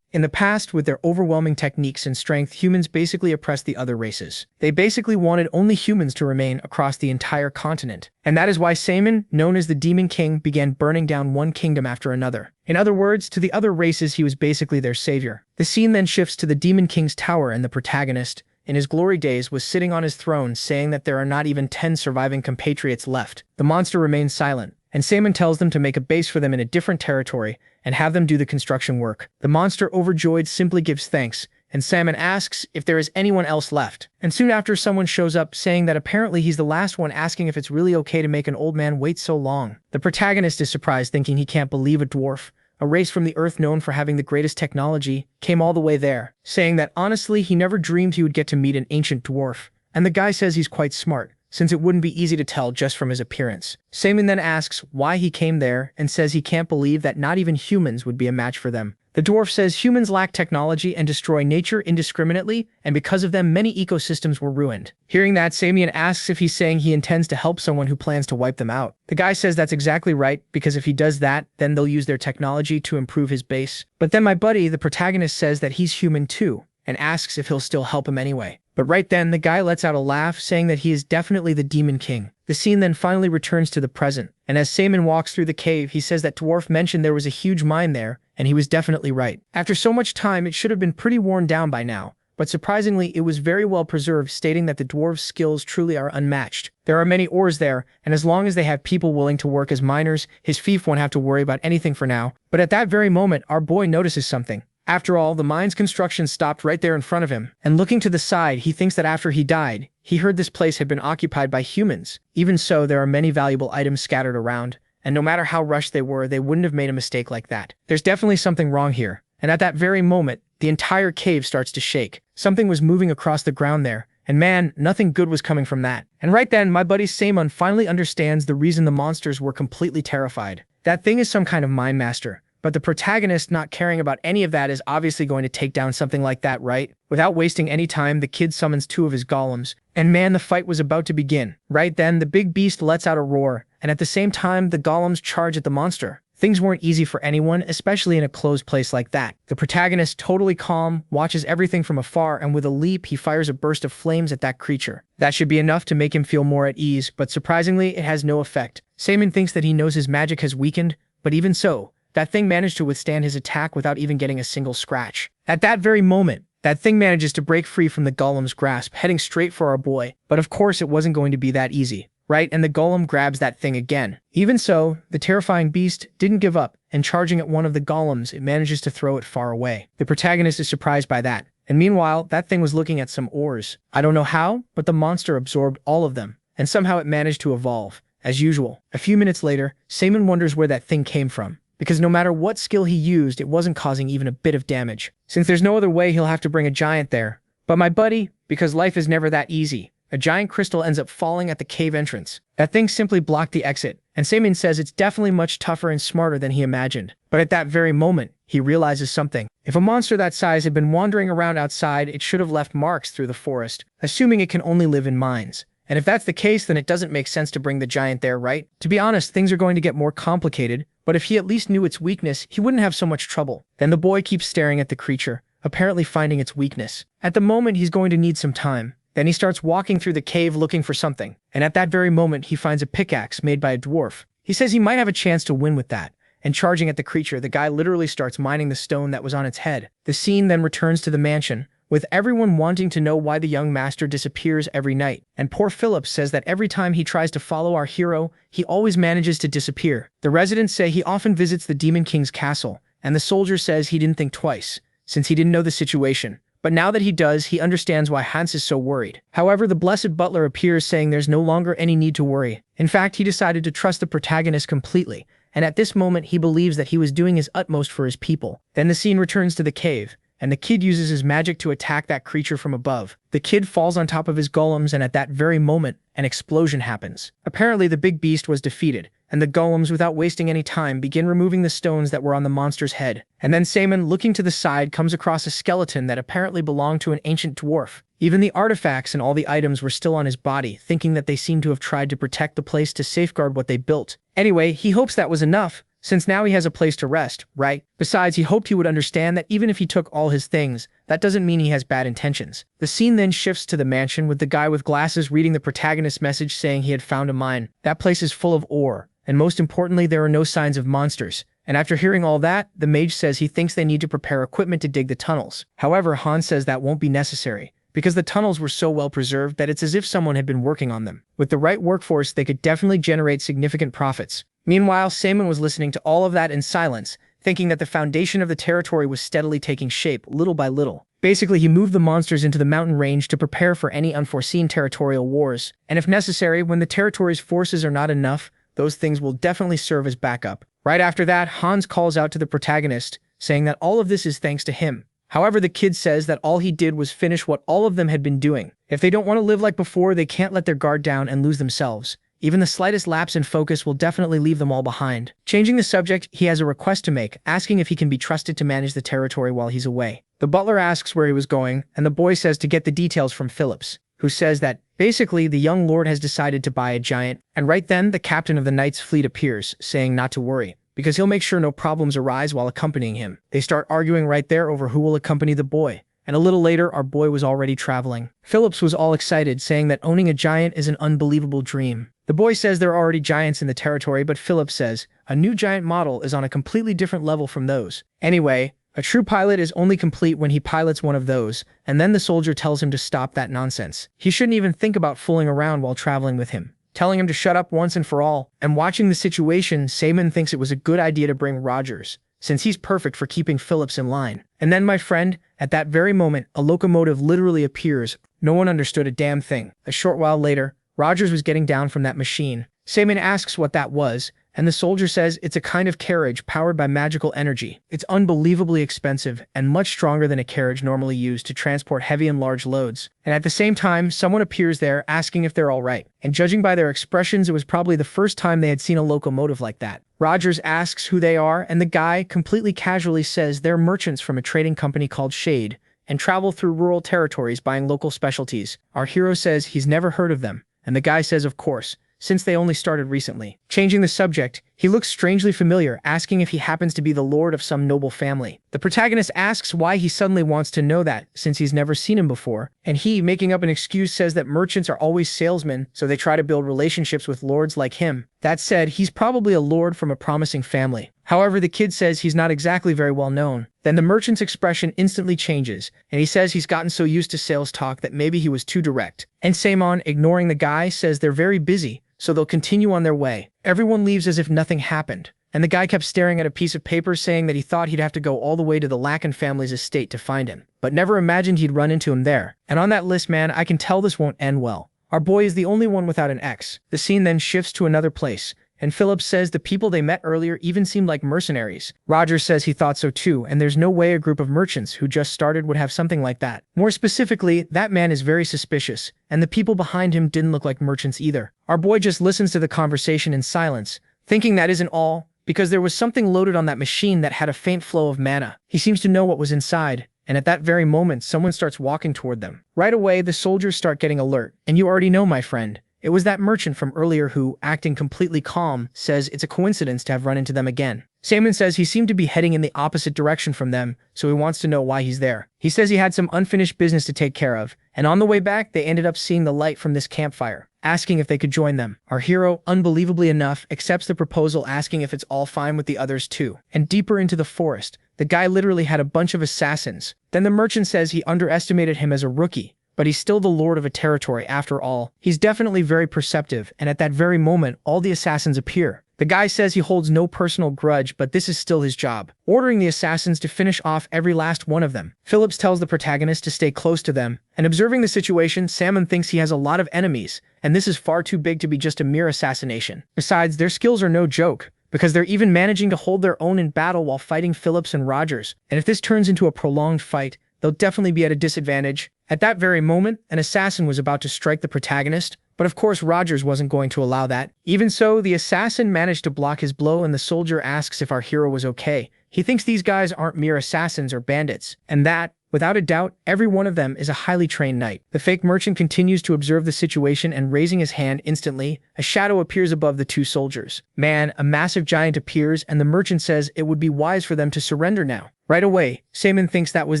S1: In the past, with their overwhelming techniques and strength, humans basically oppressed the other races. They basically wanted only humans to remain across the entire continent. And that is why Simon, known as the Demon King, began burning down one kingdom after another. In other words, to the other races, he was basically their savior. The scene then shifts to the Demon King's tower, and the protagonist, in his glory days, was sitting on his throne, saying that there are not even 10 surviving compatriots left. The monster remains silent, and Simon tells them to make a base for them in a different territory and have them do the construction work. The monster, overjoyed, simply gives thanks, and Salmon asks if there is anyone else left. And soon after, someone shows up saying that apparently he's the last one, asking if it's really okay to make an old man wait so long. The protagonist is surprised, thinking he can't believe a dwarf, a race from the Earth known for having the greatest technology, came all the way there, saying that honestly he never dreamed he would get to meet an ancient dwarf. And the guy says he's quite smart, since it wouldn't be easy to tell just from his appearance. Salmon then asks why he came there and says he can't believe that not even humans would be a match for them. The dwarf says humans lack technology and destroy nature indiscriminately, and because of them many ecosystems were ruined. Hearing that, Salmon asks if he's saying he intends to help someone who plans to wipe them out. The guy says that's exactly right, because if he does that, then they'll use their technology to improve his base. But then my buddy, the protagonist, says that he's human too, and asks if he'll still help him anyway. But right then, the guy lets out a laugh, saying that he is definitely the Demon King. The scene then finally returns to the present, and as Salmon walks through the cave, he says that dwarf mentioned there was a huge mine there, and he was definitely right. After so much time, it should have been pretty worn down by now, but surprisingly, it was very well preserved, stating that the dwarves' skills truly are unmatched. There are many ores there, and as long as they have people willing to work as miners, his fief won't have to worry about anything for now. But at that very moment, our boy notices something. After all, the mine's construction stopped right there in front of him, and looking to the side, he thinks that after he died, he heard this place had been occupied by humans. Even so, there are many valuable items scattered around, and no matter how rushed they were, they wouldn't have made a mistake like that. There's definitely something wrong here, and at that very moment, the entire cave starts to shake. Something was moving across the ground there, and man, nothing good was coming from that. And right then, my buddy Samon finally understands the reason the monsters were completely terrified. That thing is some kind of mine master. But the protagonist, not caring about any of that, is obviously going to take down something like that, right? Without wasting any time, the kid summons 2 of his golems, and man, the fight was about to begin. Right then, the big beast lets out a roar, and at the same time, the golems charge at the monster. Things weren't easy for anyone, especially in a closed place like that. The protagonist, totally calm, watches everything from afar, and with a leap, he fires a burst of flames at that creature. That should be enough to make him feel more at ease, but surprisingly, it has no effect. Samon thinks that he knows his magic has weakened, but even so, that thing managed to withstand his attack without even getting a single scratch. At that very moment, that thing manages to break free from the golem's grasp, heading straight for our boy. But of course, it wasn't going to be that easy, right? And the golem grabs that thing again. Even so, the terrifying beast didn't give up, and charging at one of the golems, it manages to throw it far away. The protagonist is surprised by that, and meanwhile, that thing was looking at some ores. I don't know how, but the monster absorbed all of them, and somehow it managed to evolve. As usual, a few minutes later, Samon wonders where that thing came from, because no matter what skill he used, it wasn't causing even a bit of damage. Since there's no other way, he'll have to bring a giant there. But my buddy, because life is never that easy, a giant crystal ends up falling at the cave entrance. That thing simply blocked the exit, and Samon says it's definitely much tougher and smarter than he imagined. But at that very moment, he realizes something. If a monster that size had been wandering around outside, it should have left marks through the forest, assuming it can only live in mines. And if that's the case, then it doesn't make sense to bring the giant there, right? To be honest, things are going to get more complicated, but if he at least knew its weakness, he wouldn't have so much trouble. Then the boy keeps staring at the creature, apparently finding its weakness. At the moment, he's going to need some time. Then he starts walking through the cave looking for something, and at that very moment, he finds a pickaxe made by a dwarf. He says he might have a chance to win with that, and charging at the creature, the guy literally starts mining the stone that was on its head. The scene then returns to the mansion, with everyone wanting to know why the young master disappears every night. And poor Philip says that every time he tries to follow our hero, he always manages to disappear. The residents say he often visits the Demon King's castle, and the soldier says he didn't think twice, since he didn't know the situation. But now that he does, he understands why Hans is so worried. However, the blessed butler appears, saying there's no longer any need to worry. In fact, he decided to trust the protagonist completely, and at this moment he believes that he was doing his utmost for his people. Then the scene returns to the cave, and the kid uses his magic to attack that creature from above. The kid falls on top of his golems, and at that very moment, an explosion happens. Apparently, the big beast was defeated, and the golems, without wasting any time, begin removing the stones that were on the monster's head. And then Samon, looking to the side, comes across a skeleton that apparently belonged to an ancient dwarf. Even the artifacts and all the items were still on his body, thinking that they seemed to have tried to protect the place to safeguard what they built. Anyway, he hopes that was enough, since now he has a place to rest, right? Besides, he hoped he would understand that even if he took all his things, that doesn't mean he has bad intentions. The scene then shifts to the mansion, with the guy with glasses reading the protagonist's message saying he had found a mine. That place is full of ore, and most importantly, there are no signs of monsters. And after hearing all that, the mage says he thinks they need to prepare equipment to dig the tunnels. However, Hans says that won't be necessary, because the tunnels were so well preserved that it's as if someone had been working on them. With the right workforce, they could definitely generate significant profits. Meanwhile, Samon was listening to all of that in silence, thinking that the foundation of the territory was steadily taking shape, little by little. Basically, he moved the monsters into the mountain range to prepare for any unforeseen territorial wars. And if necessary, when the territory's forces are not enough, those things will definitely serve as backup. Right after that, Hans calls out to the protagonist, saying that all of this is thanks to him. However, the kid says that all he did was finish what all of them had been doing. If they don't want to live like before, they can't let their guard down and lose themselves. Even the slightest lapse in focus will definitely leave them all behind. Changing the subject, he has a request to make, asking if he can be trusted to manage the territory while he's away. The butler asks where he was going, and the boy says to get the details from Phillips, who says that, basically, the young lord has decided to buy a giant. And right then, the captain of the knight's fleet appears, saying not to worry, because he'll make sure no problems arise while accompanying him. They start arguing right there over who will accompany the boy. And a little later, our boy was already traveling. Phillips was all excited, saying that owning a giant is an unbelievable dream. The boy says there are already giants in the territory, but Phillips says, a new giant model is on a completely different level from those. Anyway, a true pilot is only complete when he pilots one of those, and then the soldier tells him to stop that nonsense. He shouldn't even think about fooling around while traveling with him, telling him to shut up once and for all. And watching the situation, Simon thinks it was a good idea to bring Rogers, since he's perfect for keeping Phillips in line. And then, my friend, at that very moment, a locomotive literally appears. No one understood a damn thing. A short while later, Rogers was getting down from that machine. Simon asks what that was, and the soldier says it's a kind of carriage powered by magical energy. It's unbelievably expensive and much stronger than a carriage normally used to transport heavy and large loads. And at the same time, someone appears there asking if they're all right. And judging by their expressions, it was probably the first time they had seen a locomotive like that. Rogers asks who they are, and the guy completely casually says they're merchants from a trading company called Shade and travel through rural territories buying local specialties. Our hero says he's never heard of them, and the guy says of course, since they only started recently. Changing the subject, he looks strangely familiar, asking if he happens to be the lord of some noble family. The protagonist asks why he suddenly wants to know that, since he's never seen him before, and he, making up an excuse, says that merchants are always salesmen, so they try to build relationships with lords like him. That said, he's probably a lord from a promising family. However, the kid says he's not exactly very well known. Then the merchant's expression instantly changes, and he says he's gotten so used to sales talk that maybe he was too direct. And Samon, ignoring the guy, says they're very busy, so they'll continue on their way. Everyone leaves as if nothing happened, and the guy kept staring at a piece of paper, saying that he thought he'd have to go all the way to the Lacan family's estate to find him, but never imagined he'd run into him there. And on that list, man, I can tell this won't end well. Our boy is the only one without an X. The scene then shifts to another place, and Phillips says the people they met earlier even seemed like mercenaries. Rogers says he thought so too, and there's no way a group of merchants who just started would have something like that. More specifically, that man is very suspicious, and the people behind him didn't look like merchants either. Our boy just listens to the conversation in silence, thinking that isn't all, because there was something loaded on that machine that had a faint flow of mana. He seems to know what was inside, and at that very moment, someone starts walking toward them. Right away, the soldiers start getting alert, and you already know, my friend. It was that merchant from earlier who, acting completely calm, says it's a coincidence to have run into them again. Simon says he seemed to be heading in the opposite direction from them, so he wants to know why he's there. He says he had some unfinished business to take care of, and on the way back, they ended up seeing the light from this campfire, asking if they could join them. Our hero, unbelievably enough, accepts the proposal, asking if it's all fine with the others too. And deeper into the forest, the guy literally had a bunch of assassins. Then the merchant says he underestimated him as a rookie, but he's still the lord of a territory after all. He's definitely very perceptive, and at that very moment, all the assassins appear. The guy says he holds no personal grudge, but this is still his job, ordering the assassins to finish off every last one of them. Phillips tells the protagonist to stay close to them, and observing the situation, Salmon thinks he has a lot of enemies, and this is far too big to be just a mere assassination. Besides, their skills are no joke, because they're even managing to hold their own in battle while fighting Phillips and Rogers. And if this turns into a prolonged fight, they'll definitely be at a disadvantage. At that very moment, an assassin was about to strike the protagonist, but of course Rogers wasn't going to allow that. Even so, the assassin managed to block his blow, and the soldier asks if our hero was okay. He thinks these guys aren't mere assassins or bandits, and that, without a doubt, every one of them is a highly trained knight. The fake merchant continues to observe the situation, and raising his hand instantly, a shadow appears above the two soldiers. Man, a massive giant appears, and the merchant says it would be wise for them to surrender now. Right away, Simon thinks that was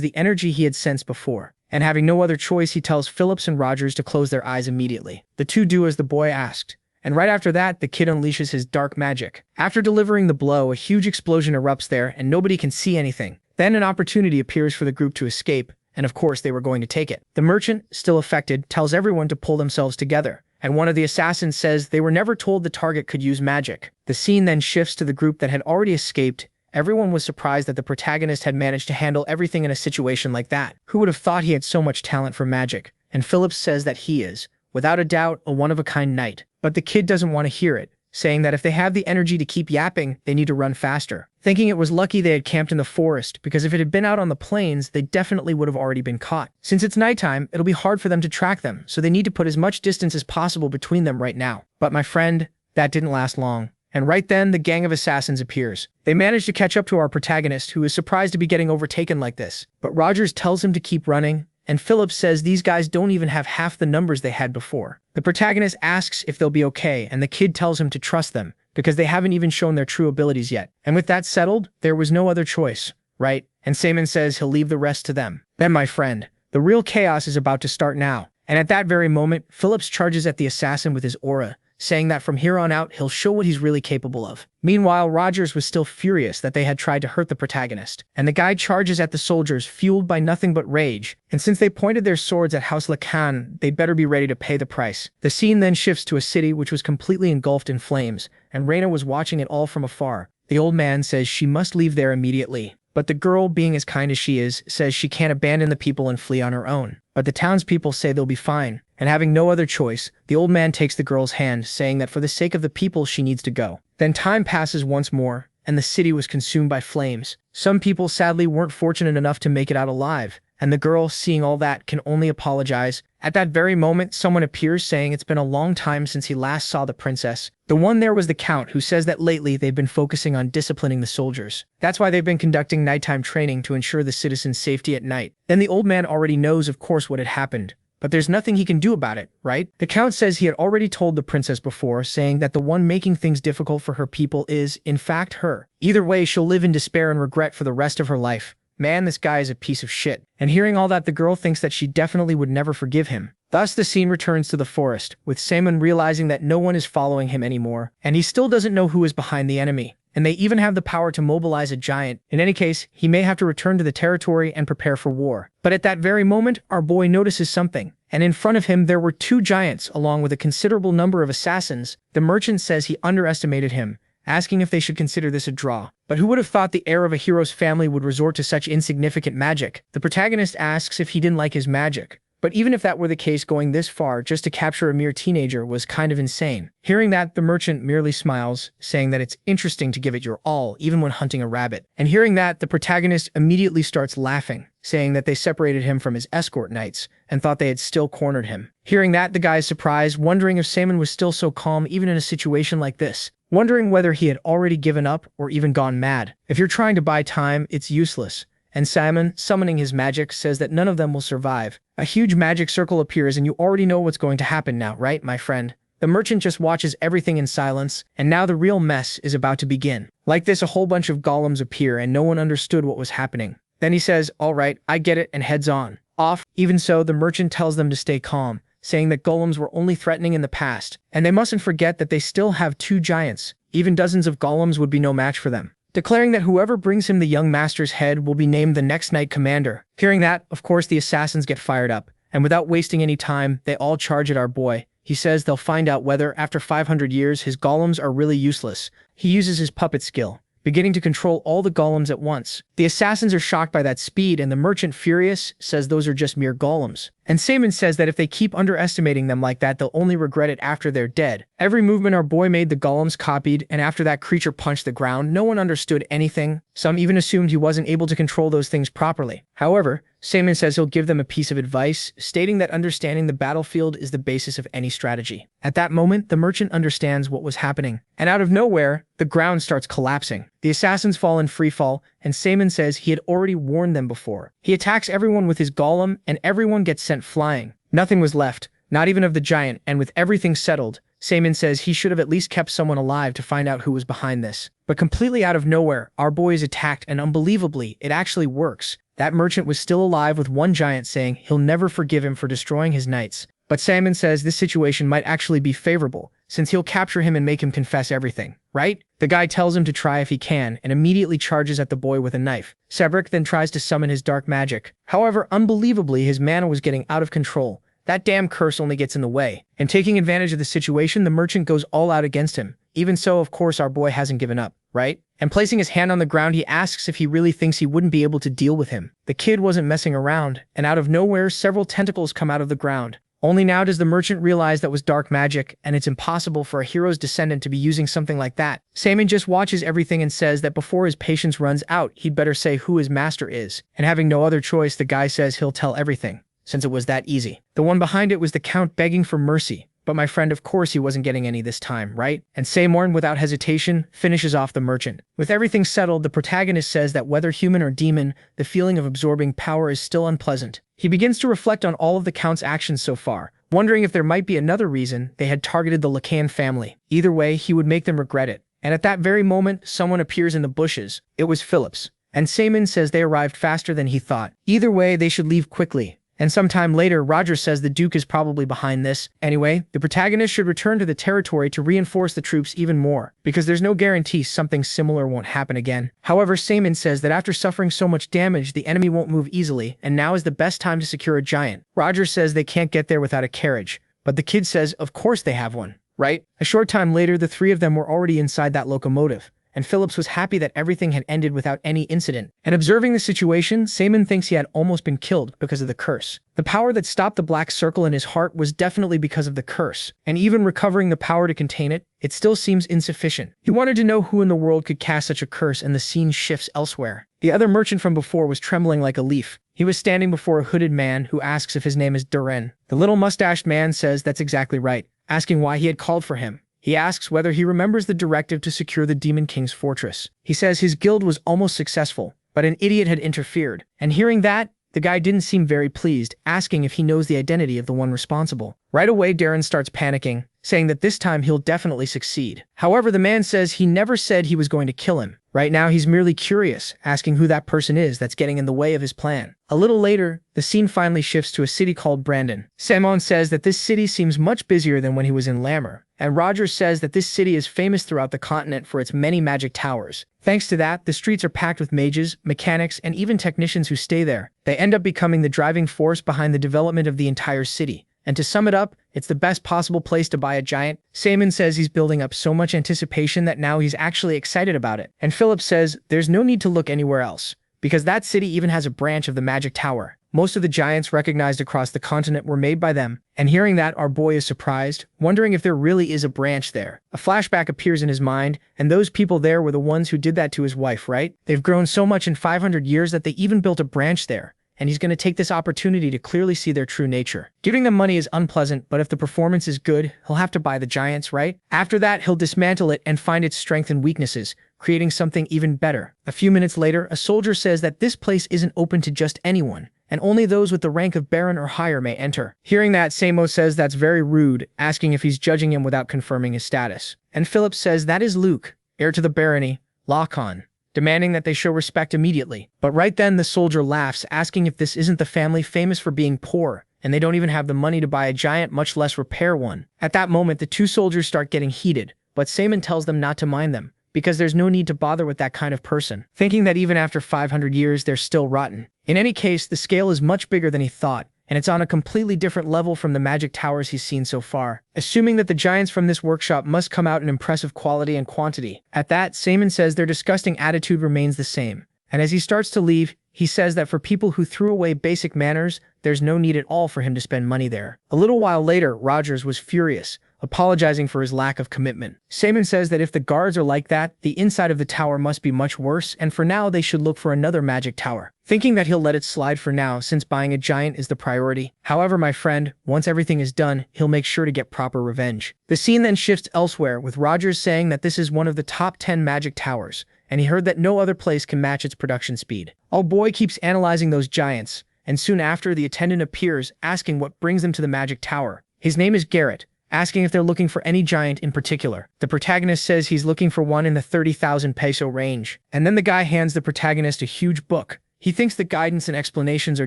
S1: the energy he had sensed before, and having no other choice, he tells Phillips and Rogers to close their eyes immediately. The two do as the boy asked, and right after that, the kid unleashes his dark magic. After delivering the blow, a huge explosion erupts there, and nobody can see anything. Then an opportunity appears for the group to escape, and of course they were going to take it. The merchant, still affected, tells everyone to pull themselves together, and one of the assassins says they were never told the target could use magic. The scene then shifts to the group that had already escaped, Everyone was surprised that the protagonist had managed to handle everything in a situation like that. Who would have thought he had so much talent for magic? And Phillips says that he is, without a doubt, a one-of-a-kind knight. But the kid doesn't want to hear it, saying that if they have the energy to keep yapping, they need to run faster. Thinking it was lucky they had camped in the forest, because if it had been out on the plains, they definitely would have already been caught. Since it's nighttime, it'll be hard for them to track them, so they need to put as much distance as possible between them right now. But my friend, that didn't last long. And right then, the gang of assassins appears. They manage to catch up to our protagonist, who is surprised to be getting overtaken like this. But Rogers tells him to keep running, and Phillips says these guys don't even have half the numbers they had before. The protagonist asks if they'll be okay, and the kid tells him to trust them, because they haven't even shown their true abilities yet. And with that settled, there was no other choice, right? And Simon says he'll leave the rest to them. Then, my friend, the real chaos is about to start now. And at that very moment, Phillips charges at the assassin with his aura, saying that from here on out, he'll show what he's really capable of. Meanwhile, Rogers was still furious that they had tried to hurt the protagonist, and the guy charges at the soldiers, fueled by nothing but rage. And since they pointed their swords at House Lacan, they'd better be ready to pay the price. The scene then shifts to a city which was completely engulfed in flames, and Reina was watching it all from afar. The old man says she must leave there immediately. But the girl, being as kind as she is, says she can't abandon the people and flee on her own. But the townspeople say they'll be fine, and having no other choice, the old man takes the girl's hand, saying that for the sake of the people she needs to go. Then time passes once more, and the city was consumed by flames. Some people sadly weren't fortunate enough to make it out alive, and the girl, seeing all that, can only apologize. At that very moment, someone appears saying it's been a long time since he last saw the princess. The one there was the Count, who says that lately they've been focusing on disciplining the soldiers. That's why they've been conducting nighttime training to ensure the citizens' safety at night. Then the old man already knows, of course, what had happened. But there's nothing he can do about it, right? The Count says he had already told the princess before, saying that the one making things difficult for her people is, in fact, her. Either way, she'll live in despair and regret for the rest of her life. Man, this guy is a piece of shit. And hearing all that, the girl thinks that she definitely would never forgive him. Thus, the scene returns to the forest, with Simon realizing that no one is following him anymore, and he still doesn't know who is behind the enemy. And they even have the power to mobilize a giant. In any case, he may have to return to the territory and prepare for war. But at that very moment, our boy notices something. And in front of him, there were two giants, along with a considerable number of assassins. The merchant says he underestimated him, asking if they should consider this a draw. But who would have thought the heir of a hero's family would resort to such insignificant magic? The protagonist asks if he didn't like his magic. But even if that were the case, going this far just to capture a mere teenager was kind of insane. Hearing that, the merchant merely smiles, saying that it's interesting to give it your all, even when hunting a rabbit. And hearing that, the protagonist immediately starts laughing, saying that they separated him from his escort knights and thought they had still cornered him. Hearing that, the guy is surprised, wondering if Simon was still so calm even in a situation like this, wondering whether he had already given up or even gone mad. If you're trying to buy time, it's useless. And Simon, summoning his magic, says that none of them will survive. A huge magic circle appears, and you already know what's going to happen now, right, my friend? The merchant just watches everything in silence, and now the real mess is about to begin. Like this, a whole bunch of golems appear, and no one understood what was happening. Then he says, "All right, I get it," and heads on. Off. Even so, the merchant tells them to stay calm, saying that golems were only threatening in the past, and they mustn't forget that they still have two giants. Even dozens of golems would be no match for them, declaring that whoever brings him the young master's head will be named the next knight commander. Hearing that, of course, the assassins get fired up, and without wasting any time, they all charge at our boy. He says they'll find out whether, after 500 years, his golems are really useless. He uses his puppet skill, beginning to control all the golems at once. The assassins are shocked by that speed, and the merchant, furious, says those are just mere golems. And Simon says that if they keep underestimating them like that, they'll only regret it after they're dead. Every movement our boy made, the golems copied, and after that creature punched the ground, no one understood anything. Some even assumed he wasn't able to control those things properly. However, Simon says he'll give them a piece of advice, stating that understanding the battlefield is the basis of any strategy. At that moment, the merchant understands what was happening, and out of nowhere, the ground starts collapsing. The assassins fall in freefall, and Simon says he had already warned them before. He attacks everyone with his golem, and everyone gets sent flying. Nothing was left, not even of the giant, and with everything settled, Simon says he should have at least kept someone alive to find out who was behind this. But completely out of nowhere, our boy is attacked, and unbelievably, it actually works. That merchant was still alive, with one giant saying he'll never forgive him for destroying his knights. But Simon says this situation might actually be favorable, since he'll capture him and make him confess everything, right? The guy tells him to try if he can, and immediately charges at the boy with a knife. Cedric then tries to summon his dark magic. However, unbelievably, his mana was getting out of control. That damn curse only gets in the way. And taking advantage of the situation, the merchant goes all out against him. Even so, of course, our boy hasn't given up. right? And placing his hand on the ground, he asks if he really thinks he wouldn't be able to deal with him. The kid wasn't messing around, and out of nowhere, several tentacles come out of the ground. Only now does the merchant realize that was dark magic, and it's impossible for a hero's descendant to be using something like that. Saman just watches everything and says that before his patience runs out, he'd better say who his master is. And having no other choice, the guy says he'll tell everything, since it was that easy. The one behind it was the Count begging for mercy. But my friend, of course he wasn't getting any this time, right? And Samorn, without hesitation, finishes off the merchant. With everything settled, the protagonist says that whether human or demon, the feeling of absorbing power is still unpleasant. He begins to reflect on all of the Count's actions so far, wondering if there might be another reason they had targeted the Lacan family. Either way, he would make them regret it. And at that very moment, someone appears in the bushes. It was Phillips. And Saman says they arrived faster than he thought. Either way, they should leave quickly. And sometime later, Roger says the Duke is probably behind this. Anyway, the protagonist should return to the territory to reinforce the troops even more, because there's no guarantee something similar won't happen again. However, Saman says that after suffering so much damage, the enemy won't move easily, and now is the best time to secure a giant. Roger says they can't get there without a carriage, but the kid says of course they have one, right? A short time later, the three of them were already inside that locomotive. And Phillips was happy that everything had ended without any incident. And observing the situation, Saman thinks he had almost been killed because of the curse. The power that stopped the black circle in his heart was definitely because of the curse. And even recovering the power to contain it, it still seems insufficient. He wanted to know who in the world could cast such a curse, and the scene shifts elsewhere. The other merchant from before was trembling like a leaf. He was standing before a hooded man who asks if his name is Duren. The little mustached man says that's exactly right, asking why he had called for him. He asks whether he remembers the directive to secure the Demon King's fortress. He says his guild was almost successful, but an idiot had interfered. And hearing that, the guy didn't seem very pleased, asking if he knows the identity of the one responsible. Right away, Darren starts panicking, saying that this time he'll definitely succeed. However, the man says he never said he was going to kill him. Right now, he's merely curious, asking who that person is that's getting in the way of his plan. A little later, the scene finally shifts to a city called Brandon. Samon says that this city seems much busier than when he was in Lammer, and Rogers says that this city is famous throughout the continent for its many magic towers. Thanks to that, the streets are packed with mages, mechanics, and even technicians who stay there. They end up becoming the driving force behind the development of the entire city. And to sum it up, it's the best possible place to buy a giant. Saman says he's building up so much anticipation that now he's actually excited about it. And Phillips says there's no need to look anywhere else, because that city even has a branch of the magic tower. Most of the giants recognized across the continent were made by them. And hearing that, our boy is surprised, wondering if there really is a branch there. A flashback appears in his mind, and those people there were the ones who did that to his wife, right? They've grown so much in 500 years that they even built a branch there. And he's going to take this opportunity to clearly see their true nature. Giving them money is unpleasant, but if the performance is good, he'll have to buy the giants, right? After that, he'll dismantle it and find its strengths and weaknesses, creating something even better. A few minutes later, a soldier says that this place isn't open to just anyone, and only those with the rank of Baron or higher may enter. Hearing that, Samo says that's very rude, asking if he's judging him without confirming his status. And Phillips says that is Luke, heir to the barony, Lacon, demanding that they show respect immediately. But right then, the soldier laughs, asking if this isn't the family famous for being poor, and they don't even have the money to buy a giant, much less repair one. At that moment, the two soldiers start getting heated, but Saman tells them not to mind them, because there's no need to bother with that kind of person, thinking that even after 500 years, they're still rotten. In any case, the scale is much bigger than he thought, and it's on a completely different level from the magic towers he's seen so far, assuming that the giants from this workshop must come out in impressive quality and quantity. At that, Saman says their disgusting attitude remains the same, and as he starts to leave, he says that for people who threw away basic manners, there's no need at all for him to spend money there. A little while later, Rogers was furious, apologizing for his lack of commitment. Saman says that if the guards are like that, the inside of the tower must be much worse, and for now they should look for another magic tower, thinking that he'll let it slide for now since buying a giant is the priority. However, my friend, once everything is done, he'll make sure to get proper revenge. The scene then shifts elsewhere, with Rogers saying that this is one of the top 10 magic towers, and he heard that no other place can match its production speed. Our boy keeps analyzing those giants, and soon after, the attendant appears, asking what brings them to the magic tower. His name is Garrett, asking if they're looking for any giant in particular. The protagonist says he's looking for one in the 30,000 peso range, and then the guy hands the protagonist a huge book. He thinks the guidance and explanations are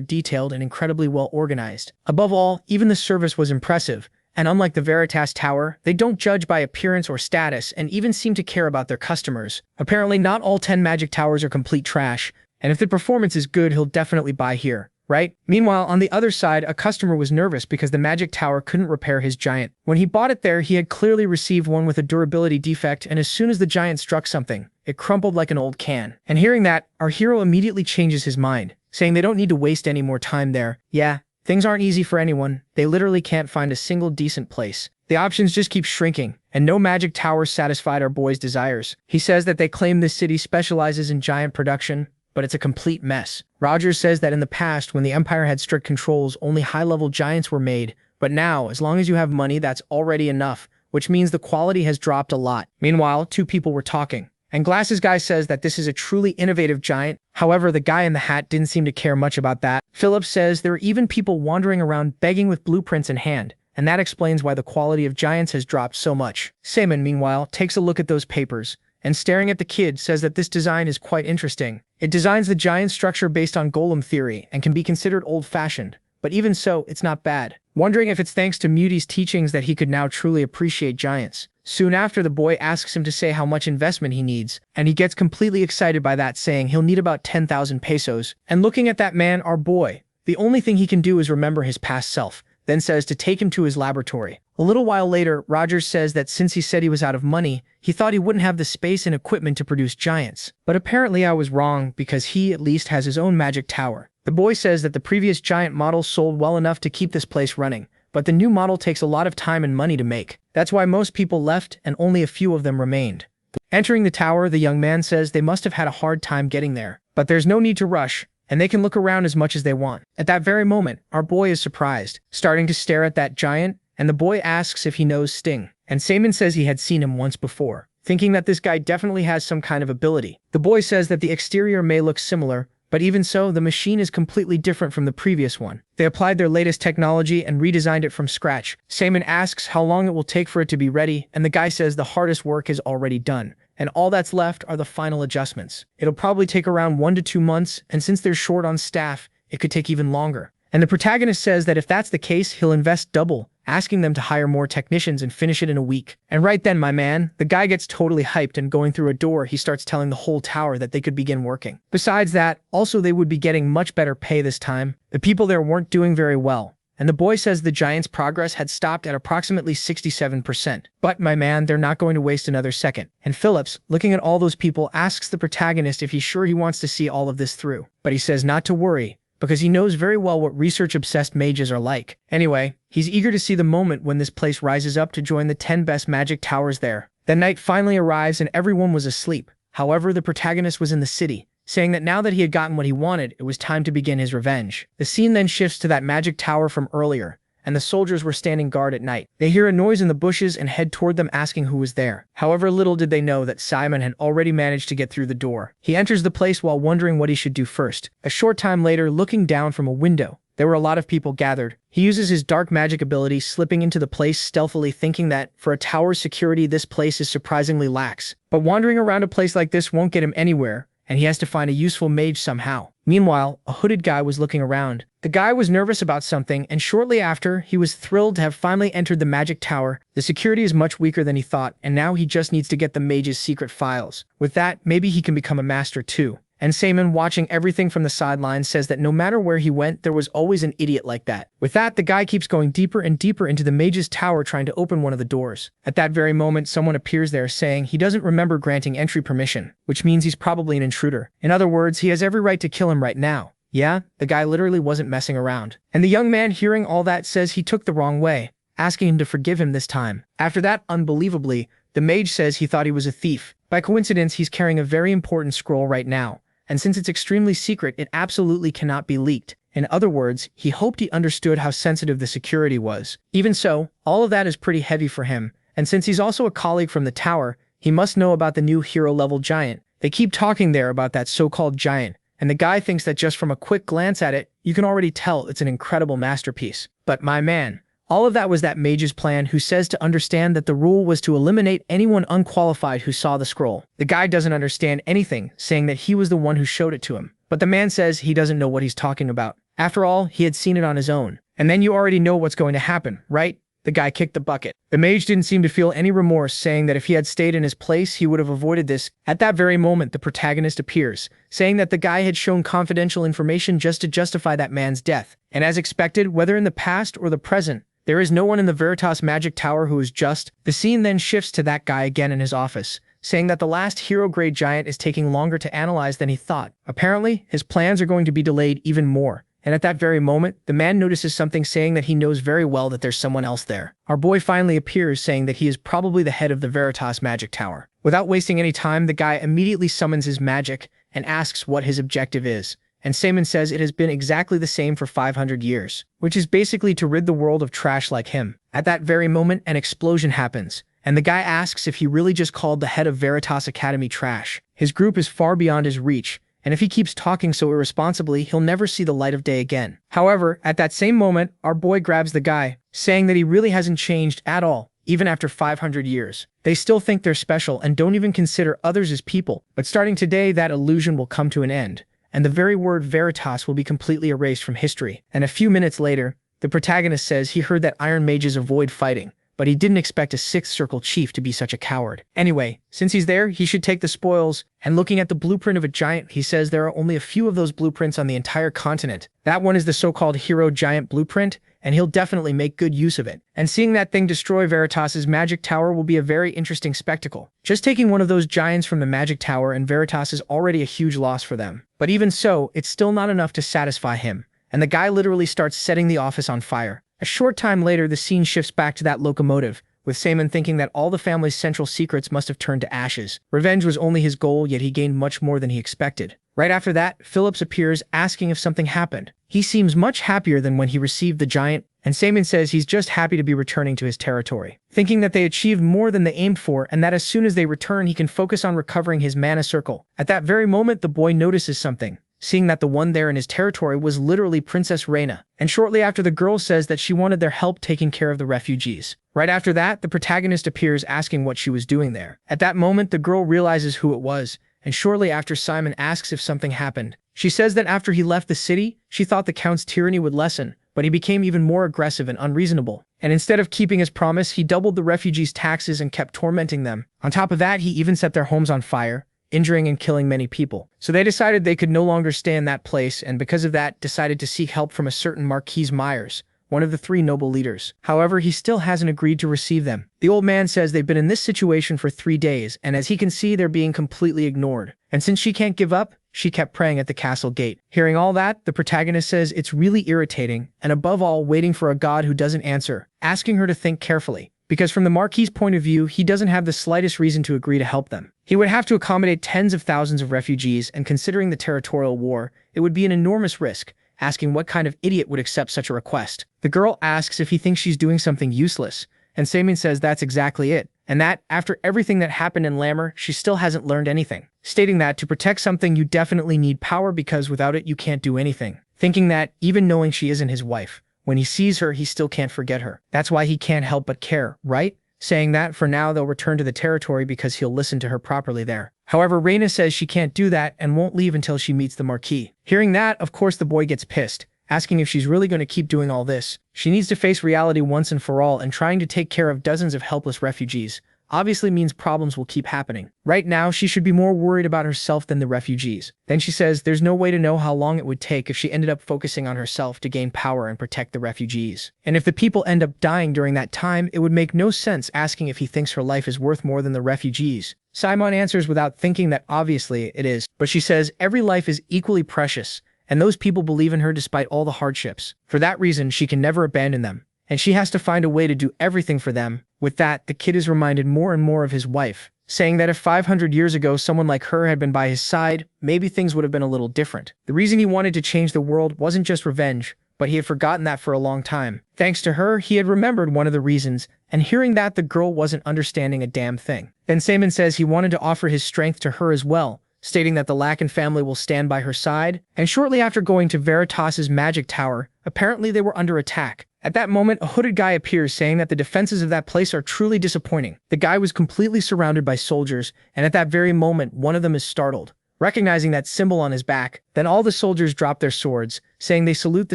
S1: detailed and incredibly well organized. Above all, even the service was impressive, and unlike the Veritas Tower, they don't judge by appearance or status and even seem to care about their customers. Apparently, not all 10 magic towers are complete trash, and if the performance is good, he'll definitely buy here. right? Meanwhile, on the other side, a customer was nervous because the magic tower couldn't repair his giant. When he bought it there, he had clearly received one with a durability defect, and as soon as the giant struck something, it crumpled like an old can. And hearing that, our hero immediately changes his mind, saying they don't need to waste any more time there. Yeah, things aren't easy for anyone. They literally can't find a single decent place. The options just keep shrinking, and no magic tower satisfied our boy's desires. He says that they claim this city specializes in giant production, but it's a complete mess. Rogers says that in the past, when the Empire had strict controls, only high-level giants were made, but now, as long as you have money, that's already enough, which means the quality has dropped a lot. Meanwhile, two people were talking, and Glasses guy says that this is a truly innovative giant. However, the guy in the hat didn't seem to care much about that. Phillips says there are even people wandering around begging with blueprints in hand, and that explains why the quality of giants has dropped so much. Seaman, meanwhile, takes a look at those papers, and staring at the kid says that this design is quite interesting. It designs the giant structure based on golem theory and can be considered old-fashioned, but even so, it's not bad. Wondering if it's thanks to Muti's teachings that he could now truly appreciate giants. Soon after, the boy asks him to say how much investment he needs, and he gets completely excited by that, saying he'll need about 10,000 pesos. And looking at that man, our boy, the only thing he can do is remember his past self, then says to take him to his laboratory. A little while later, Rogers says that since he said he was out of money, he thought he wouldn't have the space and equipment to produce giants. But apparently I was wrong, because he at least has his own magic tower. The boy says that the previous giant model sold well enough to keep this place running, but the new model takes a lot of time and money to make. That's why most people left and only a few of them remained. Entering the tower, the young man says they must have had a hard time getting there, but there's no need to rush, and they can look around as much as they want. At that very moment, our boy is surprised, starting to stare at that giant, and the boy asks if he knows Sting. And Seaman says he had seen him once before, thinking that this guy definitely has some kind of ability. The boy says that the exterior may look similar, but even so, the machine is completely different from the previous one. They applied their latest technology and redesigned it from scratch. Seaman asks how long it will take for it to be ready, and the guy says the hardest work is already done, and all that's left are the final adjustments. It'll probably take around 1 to 2 months, and since they're short on staff, it could take even longer. And the protagonist says that if that's the case, he'll invest double, asking them to hire more technicians and finish it in a week. And right then, my man, the guy gets totally hyped, and going through a door, he starts telling the whole tower that they could begin working. Besides that, also they would be getting much better pay this time. The people there weren't doing very well, and the boy says the giant's progress had stopped at approximately 67%. But, my man, they're not going to waste another second. And Phillips, looking at all those people, asks the protagonist if he's sure he wants to see all of this through. But he says not to worry, because he knows very well what research-obsessed mages are like. Anyway, he's eager to see the moment when this place rises up to join the 10 best magic towers there. The night finally arrives and everyone was asleep. However, the protagonist was in the city, saying that now that he had gotten what he wanted, it was time to begin his revenge. The scene then shifts to that magic tower from earlier, and the soldiers were standing guard at night. They hear a noise in the bushes and head toward them, asking who was there. However, little did they know that Simon had already managed to get through the door. He enters the place while wondering what he should do first. A short time later, looking down from a window, there were a lot of people gathered. He uses his dark magic ability, slipping into the place stealthily, thinking that, for a tower's security, this place is surprisingly lax. But wandering around a place like this won't get him anywhere, and he has to find a useful mage somehow. Meanwhile, a hooded guy was looking around. The guy was nervous about something, and shortly after, he was thrilled to have finally entered the magic tower. The security is much weaker than he thought, and now he just needs to get the mage's secret files. With that, maybe he can become a master too. And Seaman, watching everything from the sidelines, says that no matter where he went, there was always an idiot like that. With that, the guy keeps going deeper and deeper into the mage's tower, trying to open one of the doors. At that very moment, someone appears there, saying he doesn't remember granting entry permission, which means he's probably an intruder. In other words, he has every right to kill him right now. Yeah, the guy literally wasn't messing around. And the young man, hearing all that, says he took the wrong way, asking him to forgive him this time. After that, unbelievably, the mage says he thought he was a thief. By coincidence, he's carrying a very important scroll right now, and since it's extremely secret, it absolutely cannot be leaked. In other words, he hoped he understood how sensitive the security was. Even so, all of that is pretty heavy for him, and since he's also a colleague from the tower, he must know about the new hero-level giant. They keep talking there about that so-called giant, and the guy thinks that just from a quick glance at it, you can already tell it's an incredible masterpiece. But my man, all of that was that mage's plan, who says to understand that the rule was to eliminate anyone unqualified who saw the scroll. The guy doesn't understand anything, saying that he was the one who showed it to him. But the man says he doesn't know what he's talking about. After all, he had seen it on his own. And then you already know what's going to happen, right? the guy kicked the bucket. The mage didn't seem to feel any remorse, saying that if he had stayed in his place, he would have avoided this. At that very moment, the protagonist appears, saying that the guy had shown confidential information just to justify that man's death. And as expected, whether in the past or the present, there is no one in the Veritas magic tower who is just. The scene then shifts to that guy again in his office, saying that the last hero-grade giant is taking longer to analyze than he thought. Apparently, his plans are going to be delayed even more. And at that very moment, the man notices something, saying that he knows very well that there's someone else there. Our boy finally appears, saying that he is probably the head of the Veritas magic tower. Without wasting any time, the guy immediately summons his magic and asks what his objective is. And Simon says it has been exactly the same for 500 years, which is basically to rid the world of trash like him. At that very moment, an explosion happens, and the guy asks if he really just called the head of Veritas Academy trash. His group is far beyond his reach, and if he keeps talking so irresponsibly, he'll never see the light of day again. However, at that same moment, our boy grabs the guy, saying that he really hasn't changed at all, even after 500 years. They still think they're special and don't even consider others as people, but starting today, that illusion will come to an end, and the very word Veritas will be completely erased from history. And a few minutes later, the protagonist says he heard that Iron Mages avoid fighting, but he didn't expect a Sixth Circle chief to be such a coward. Anyway, since he's there, he should take the spoils, and looking at the blueprint of a giant, he says there are only a few of those blueprints on the entire continent. That one is the so-called hero giant blueprint, and he'll definitely make good use of it. And seeing that thing destroy Veritas's magic tower will be a very interesting spectacle. Just taking one of those giants from the magic tower and Veritas is already a huge loss for them. But even so, it's still not enough to satisfy him, and the guy literally starts setting the office on fire. A short time later, the scene shifts back to that locomotive, with Simon thinking that all the family's central secrets must have turned to ashes. Revenge was only his goal, yet he gained much more than he expected. Right after that, Phillips appears, asking if something happened. He seems much happier than when he received the giant, and Simon says he's just happy to be returning to his territory, thinking that they achieved more than they aimed for, and that as soon as they return, he can focus on recovering his mana circle. At that very moment, the boy notices something, seeing that the one there in his territory was literally Princess Reina. And shortly after, the girl says that she wanted their help taking care of the refugees. Right after that, the protagonist appears, asking what she was doing there. At that moment, the girl realizes who it was, and shortly after, Simon asks if something happened. She says that after he left the city, she thought the Count's tyranny would lessen, but he became even more aggressive and unreasonable. And instead of keeping his promise, he doubled the refugees' taxes and kept tormenting them. On top of that, he even set their homes on fire, injuring and killing many people. So they decided they could no longer stay in that place, and because of that, decided to seek help from a certain Marquise Myers, one of the three noble leaders. However, he still hasn't agreed to receive them. The old man says they've been in this situation for 3 days, and as he can see, they're being completely ignored. And since she can't give up, she kept praying at the castle gate. Hearing all that, the protagonist says it's really irritating, and above all, waiting for a god who doesn't answer, asking her to think carefully. Because from the Marquis' point of view, he doesn't have the slightest reason to agree to help them. He would have to accommodate tens of thousands of refugees, and considering the territorial war, it would be an enormous risk, asking what kind of idiot would accept such a request. The girl asks if he thinks she's doing something useless, and Simon says that's exactly it, and that, after everything that happened in Lammer, she still hasn't learned anything, stating that to protect something you definitely need power because without it you can't do anything, thinking that, even knowing she isn't his wife, when he sees her, he still can't forget her. That's why he can't help but care, right? Saying that, for now, they'll return to the territory because he'll listen to her properly there. However, Reina says she can't do that and won't leave until she meets the Marquis. Hearing that, of course, the boy gets pissed, asking if she's really going to keep doing all this. She needs to face reality once and for all, and trying to take care of dozens of helpless refugees obviously means problems will keep happening. Right now, she should be more worried about herself than the refugees. Then she says there's no way to know how long it would take if she ended up focusing on herself to gain power and protect the refugees. And if the people end up dying during that time, it would make no sense, asking if he thinks her life is worth more than the refugees. Simon answers without thinking that obviously it is, but she says every life is equally precious, and those people believe in her despite all the hardships. For that reason, she can never abandon them, and she has to find a way to do everything for them. With that, the kid is reminded more and more of his wife, saying that if 500 years ago someone like her had been by his side, maybe things would have been a little different. The reason he wanted to change the world wasn't just revenge, but he had forgotten that for a long time. Thanks to her, he had remembered one of the reasons, and hearing that, the girl wasn't understanding a damn thing. Then Simon says he wanted to offer his strength to her as well, stating that the Lacan family will stand by her side, and shortly after going to Veritas's magic tower, apparently they were under attack. At that moment, a hooded guy appears, saying that the defenses of that place are truly disappointing. The guy was completely surrounded by soldiers, and at that very moment, one of them is startled, recognizing that symbol on his back. Then all the soldiers drop their swords, saying they salute the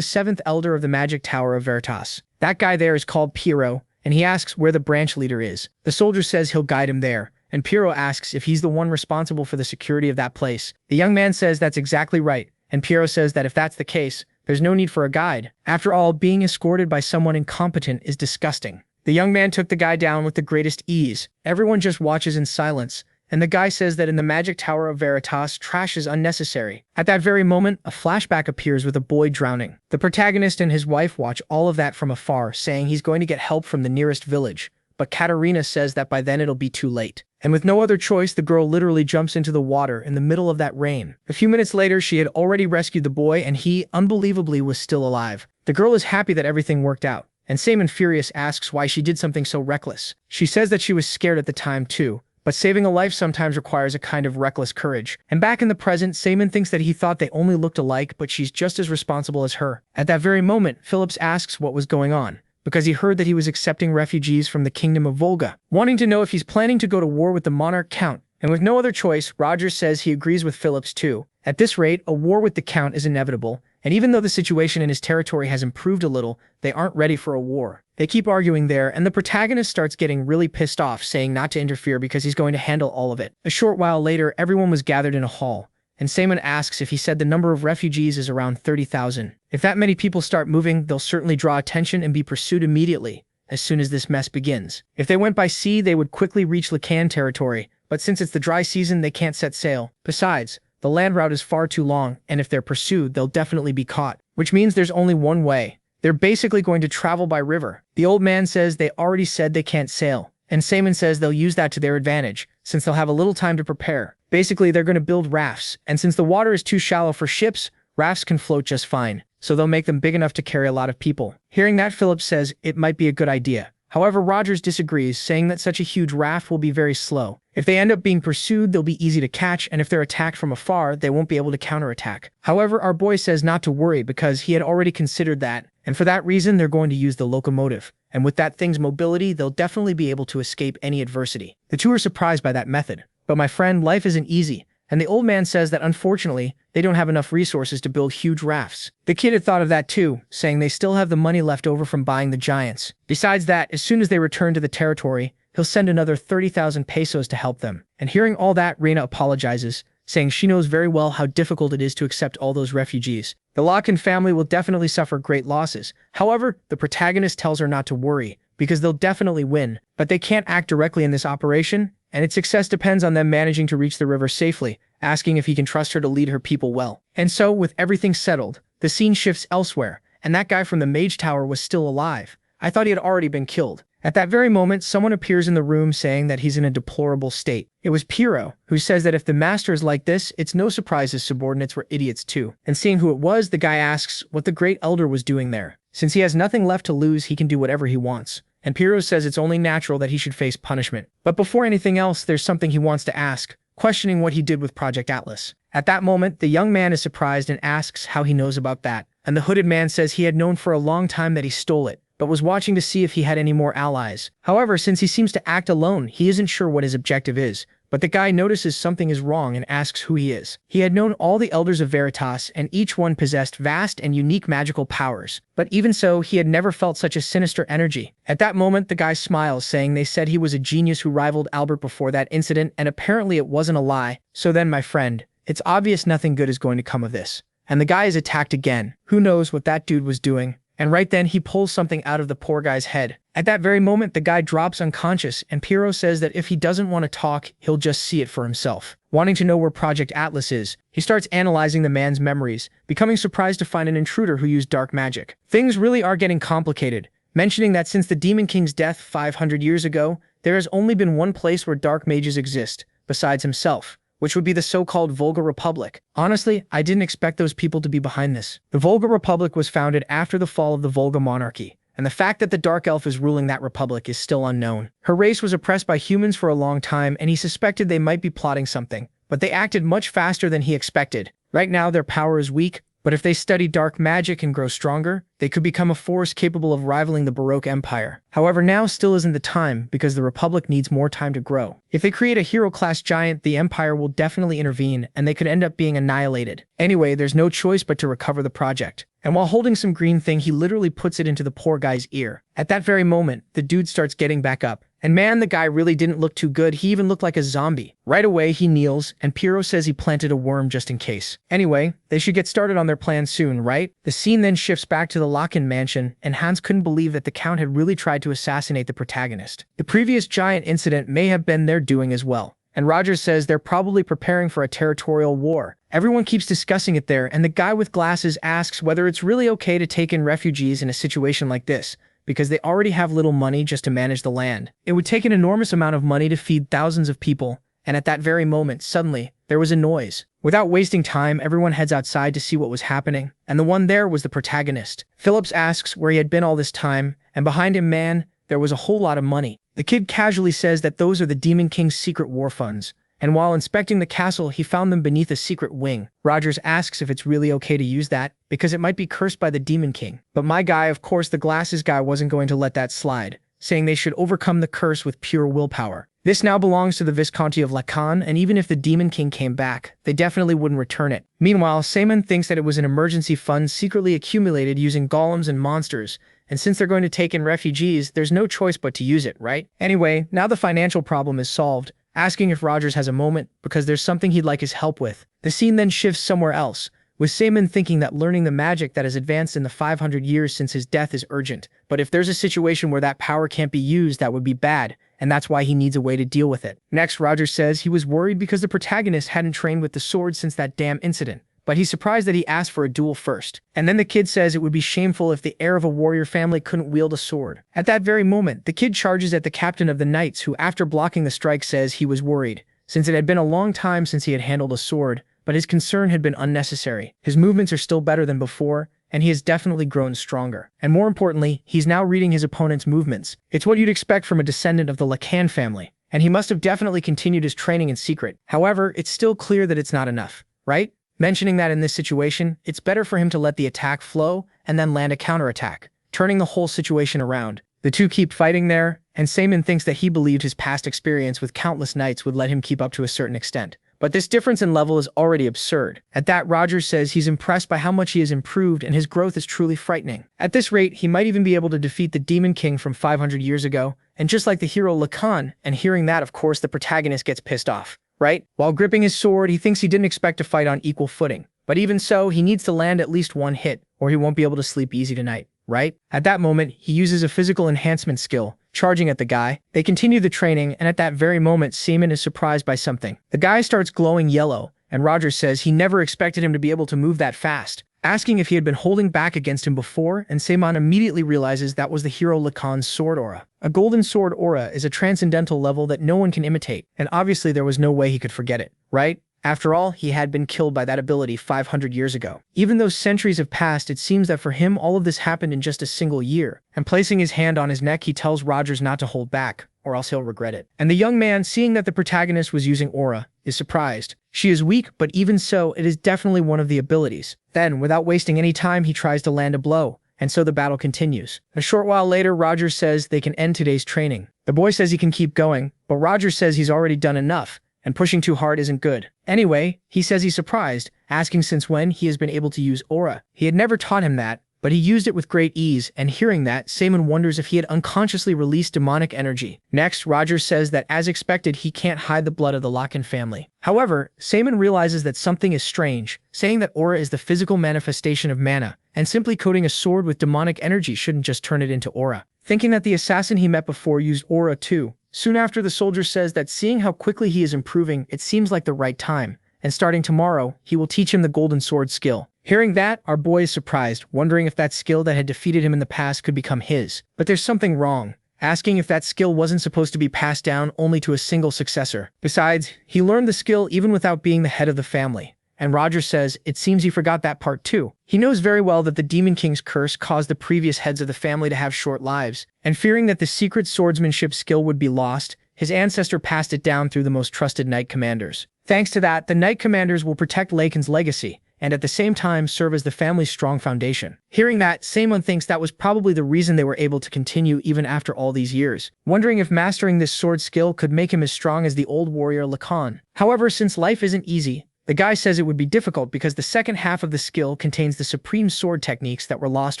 S1: 7th elder of the magic tower of Veritas. That guy there is called Piero, and he asks where the branch leader is. The soldier says he'll guide him there, and Piero asks if he's the one responsible for the security of that place. The young man says that's exactly right, and Piero says that if that's the case, there's no need for a guide. After all, being escorted by someone incompetent is disgusting. The young man took the guy down with the greatest ease. Everyone just watches in silence, and the guy says that in the magic tower of Veritas, trash is unnecessary. At that very moment, a flashback appears with a boy drowning. The protagonist and his wife watch all of that from afar, saying he's going to get help from the nearest village. But Katerina says that by then it'll be too late. And with no other choice, the girl literally jumps into the water in the middle of that rain. A few minutes later, she had already rescued the boy, and he, unbelievably, was still alive. The girl is happy that everything worked out, and Saman Furious asks why she did something so reckless. She says that she was scared at the time too, but saving a life sometimes requires a kind of reckless courage. And back in the present, Saman thinks that he thought they only looked alike, but she's just as responsible as her. At that very moment, Phillips asks what was going on, because he heard that he was accepting refugees from the kingdom of Volga, wanting to know if he's planning to go to war with the monarch Count. And with no other choice, Rogers says he agrees with Phillips too. At this rate, a war with the Count is inevitable, and even though the situation in his territory has improved a little, they aren't ready for a war. They keep arguing there, and the protagonist starts getting really pissed off, saying not to interfere because he's going to handle all of it. A short while later, everyone was gathered in a hall, and Saman asks if he said the number of refugees is around 30,000. If that many people start moving, they'll certainly draw attention and be pursued immediately, as soon as this mess begins. If they went by sea, they would quickly reach Lacan territory, but since it's the dry season, they can't set sail. Besides, the land route is far too long, and if they're pursued, they'll definitely be caught. Which means there's only one way. They're basically going to travel by river. The old man says they already said they can't sail, and Saman says they'll use that to their advantage, since they'll have a little time to prepare. Basically, they're going to build rafts, and since the water is too shallow for ships, rafts can float just fine, so they'll make them big enough to carry a lot of people. Hearing that, Phillips says it might be a good idea. However, Rogers disagrees, saying that such a huge raft will be very slow. If they end up being pursued, they'll be easy to catch, and if they're attacked from afar, they won't be able to counterattack. However, our boy says not to worry because he had already considered that, and for that reason, they're going to use the locomotive. And with that thing's mobility, they'll definitely be able to escape any adversity. The two are surprised by that method. But my friend, life isn't easy, and the old man says that unfortunately, they don't have enough resources to build huge rafts. The kid had thought of that too, saying they still have the money left over from buying the giants. Besides that, as soon as they return to the territory, he'll send another 30,000 pesos to help them. And hearing all that, Reina apologizes, saying she knows very well how difficult it is to accept all those refugees. The Locken family will definitely suffer great losses. However, the protagonist tells her not to worry, because they'll definitely win, but they can't act directly in this operation, and its success depends on them managing to reach the river safely, asking if he can trust her to lead her people well. And so, with everything settled, the scene shifts elsewhere, and that guy from the Mage Tower was still alive. I thought he had already been killed. At that very moment, someone appears in the room saying that he's in a deplorable state. It was Piero, who says that if the master is like this, it's no surprise his subordinates were idiots too. And seeing who it was, the guy asks what the Great Elder was doing there. Since he has nothing left to lose, he can do whatever he wants. And Piero says it's only natural that he should face punishment. But before anything else, there's something he wants to ask, questioning what he did with Project Atlas. At that moment, the young man is surprised and asks how he knows about that. And the hooded man says he had known for a long time that he stole it, but was watching to see if he had any more allies. However, since he seems to act alone, he isn't sure what his objective is. But the guy notices something is wrong and asks who he is. He had known all the Elders of Veritas, and each one possessed vast and unique magical powers. But even so, he had never felt such a sinister energy. At that moment, the guy smiles, saying they said he was a genius who rivaled Albert before that incident, and apparently it wasn't a lie. So then, my friend, it's obvious nothing good is going to come of this. And the guy is attacked again. Who knows what that dude was doing? And right then, he pulls something out of the poor guy's head. At that very moment, the guy drops unconscious, and Piero says that if he doesn't want to talk, he'll just see it for himself. Wanting to know where Project Atlas is, he starts analyzing the man's memories, becoming surprised to find an intruder who used dark magic. Things really are getting complicated, mentioning that since the Demon King's death 500 years ago, there has only been one place where dark mages exist, besides himself, which would be the so-called Volga Republic. Honestly, I didn't expect those people to be behind this. The Volga Republic was founded after the fall of the Volga monarchy, and the fact that the Dark Elf is ruling that republic is still unknown. Her race was oppressed by humans for a long time, and he suspected they might be plotting something, but they acted much faster than he expected. Right now, their power is weak, But if they study dark magic and grow stronger, they could become a force capable of rivaling the Baroque Empire. However, now still isn't the time because the Republic needs more time to grow. If they create a hero-class giant, the Empire will definitely intervene and they could end up being annihilated. Anyway, there's no choice but to recover the project. And while holding some green thing, he literally puts it into the poor guy's ear. At that very moment, the dude starts getting back up. And man, the guy really didn't look too good. He even looked like a zombie. Right away, he kneels, and Piero says he planted a worm just in case. Anyway, they should get started on their plan soon, right? The scene then shifts back to the lock-in mansion, and Hans couldn't believe that the Count had really tried to assassinate the protagonist. The previous giant incident may have been their doing as well. And Roger says they're probably preparing for a territorial war. Everyone keeps discussing it there, and the guy with glasses asks whether it's really okay to take in refugees in a situation like this, because they already have little money just to manage the land. It would take an enormous amount of money to feed thousands of people, and at that very moment, suddenly, there was a noise. Without wasting time, everyone heads outside to see what was happening, and the one there was the protagonist. Phillips asks where he had been all this time, and behind him, man, there was a whole lot of money. The kid casually says that those are the Demon King's secret war funds, and while inspecting the castle, he found them beneath a secret wing. Rogers asks if it's really okay to use that, because it might be cursed by the Demon King. But my guy, of course the glasses guy, wasn't going to let that slide, saying they should overcome the curse with pure willpower. This now belongs to the Visconti of Lacan, and even if the Demon King came back, they definitely wouldn't return it. Meanwhile, Simon thinks that it was an emergency fund secretly accumulated using golems and monsters, and since they're going to take in refugees, there's no choice but to use it, right? Anyway, now the financial problem is solved, asking if Rogers has a moment because there's something he'd like his help with. The scene then shifts somewhere else, with Simon thinking that learning the magic that has advanced in the 500 years since his death is urgent. But if there's a situation where that power can't be used, that would be bad, and that's why he needs a way to deal with it. Next, Rogers says he was worried because the protagonist hadn't trained with the sword since that damn incident. But he's surprised that he asked for a duel first. And then the kid says it would be shameful if the heir of a warrior family couldn't wield a sword. At that very moment, the kid charges at the captain of the knights who, after blocking the strike, says he was worried, since it had been a long time since he had handled a sword, but his concern had been unnecessary. His movements are still better than before, and he has definitely grown stronger. And more importantly, he's now reading his opponent's movements. It's what you'd expect from a descendant of the Lacan family, and he must have definitely continued his training in secret. However, it's still clear that it's not enough, right? Mentioning that in this situation, it's better for him to let the attack flow and then land a counterattack, turning the whole situation around. The two keep fighting there, and Simon thinks that he believed his past experience with countless knights would let him keep up to a certain extent. But this difference in level is already absurd. At that, Rogers says he's impressed by how much he has improved and his growth is truly frightening. At this rate, he might even be able to defeat the Demon King from 500 years ago, and just like the hero Lacan, and hearing that, of course, the protagonist gets pissed off. Right? While gripping his sword, he thinks he didn't expect to fight on equal footing. But even so, he needs to land at least one hit, or he won't be able to sleep easy tonight, right? At that moment, he uses a physical enhancement skill, charging at the guy. They continue the training, and at that very moment, Seaman is surprised by something. The guy starts glowing yellow, and Rogers says he never expected him to be able to move that fast, asking if he had been holding back against him before, and Seaman immediately realizes that was the hero Lacan's sword aura. A golden sword aura is a transcendental level that no one can imitate, and obviously there was no way he could forget it, right? After all, he had been killed by that ability 500 years ago. Even though centuries have passed, it seems that for him all of this happened in just a single year, and placing his hand on his neck, he tells Rogers not to hold back, or else he'll regret it. And the young man, seeing that the protagonist was using aura, is surprised. She is weak, but even so, it is definitely one of the abilities. Then, without wasting any time, he tries to land a blow, and so the battle continues. A short while later, Rogers says they can end today's training. The boy says he can keep going, but Rogers says he's already done enough, and pushing too hard isn't good. Anyway, he says he's surprised, asking since when he has been able to use aura. He had never taught him that, but he used it with great ease, and hearing that, Seaman wonders if he had unconsciously released demonic energy. Next, Rogers says that as expected, he can't hide the blood of the Lacan family. However, Seaman realizes that something is strange, saying that aura is the physical manifestation of mana, and simply coating a sword with demonic energy shouldn't just turn it into aura. Thinking that the assassin he met before used aura too. Soon after, the soldier says that seeing how quickly he is improving, it seems like the right time, and starting tomorrow, he will teach him the golden sword skill. Hearing that, our boy is surprised, wondering if that skill that had defeated him in the past could become his. But there's something wrong, asking if that skill wasn't supposed to be passed down only to a single successor. Besides, he learned the skill even without being the head of the family. And Rogers says it seems he forgot that part too. He knows very well that the Demon King's curse caused the previous heads of the family to have short lives, and fearing that the secret swordsmanship skill would be lost, his ancestor passed it down through the most trusted knight commanders. Thanks to that, the knight commanders will protect Lacan's legacy, and at the same time serve as the family's strong foundation. Hearing that, Saemon thinks that was probably the reason they were able to continue even after all these years, wondering if mastering this sword skill could make him as strong as the old warrior Lacan. However, since life isn't easy, the guy says it would be difficult because the second half of the skill contains the supreme sword techniques that were lost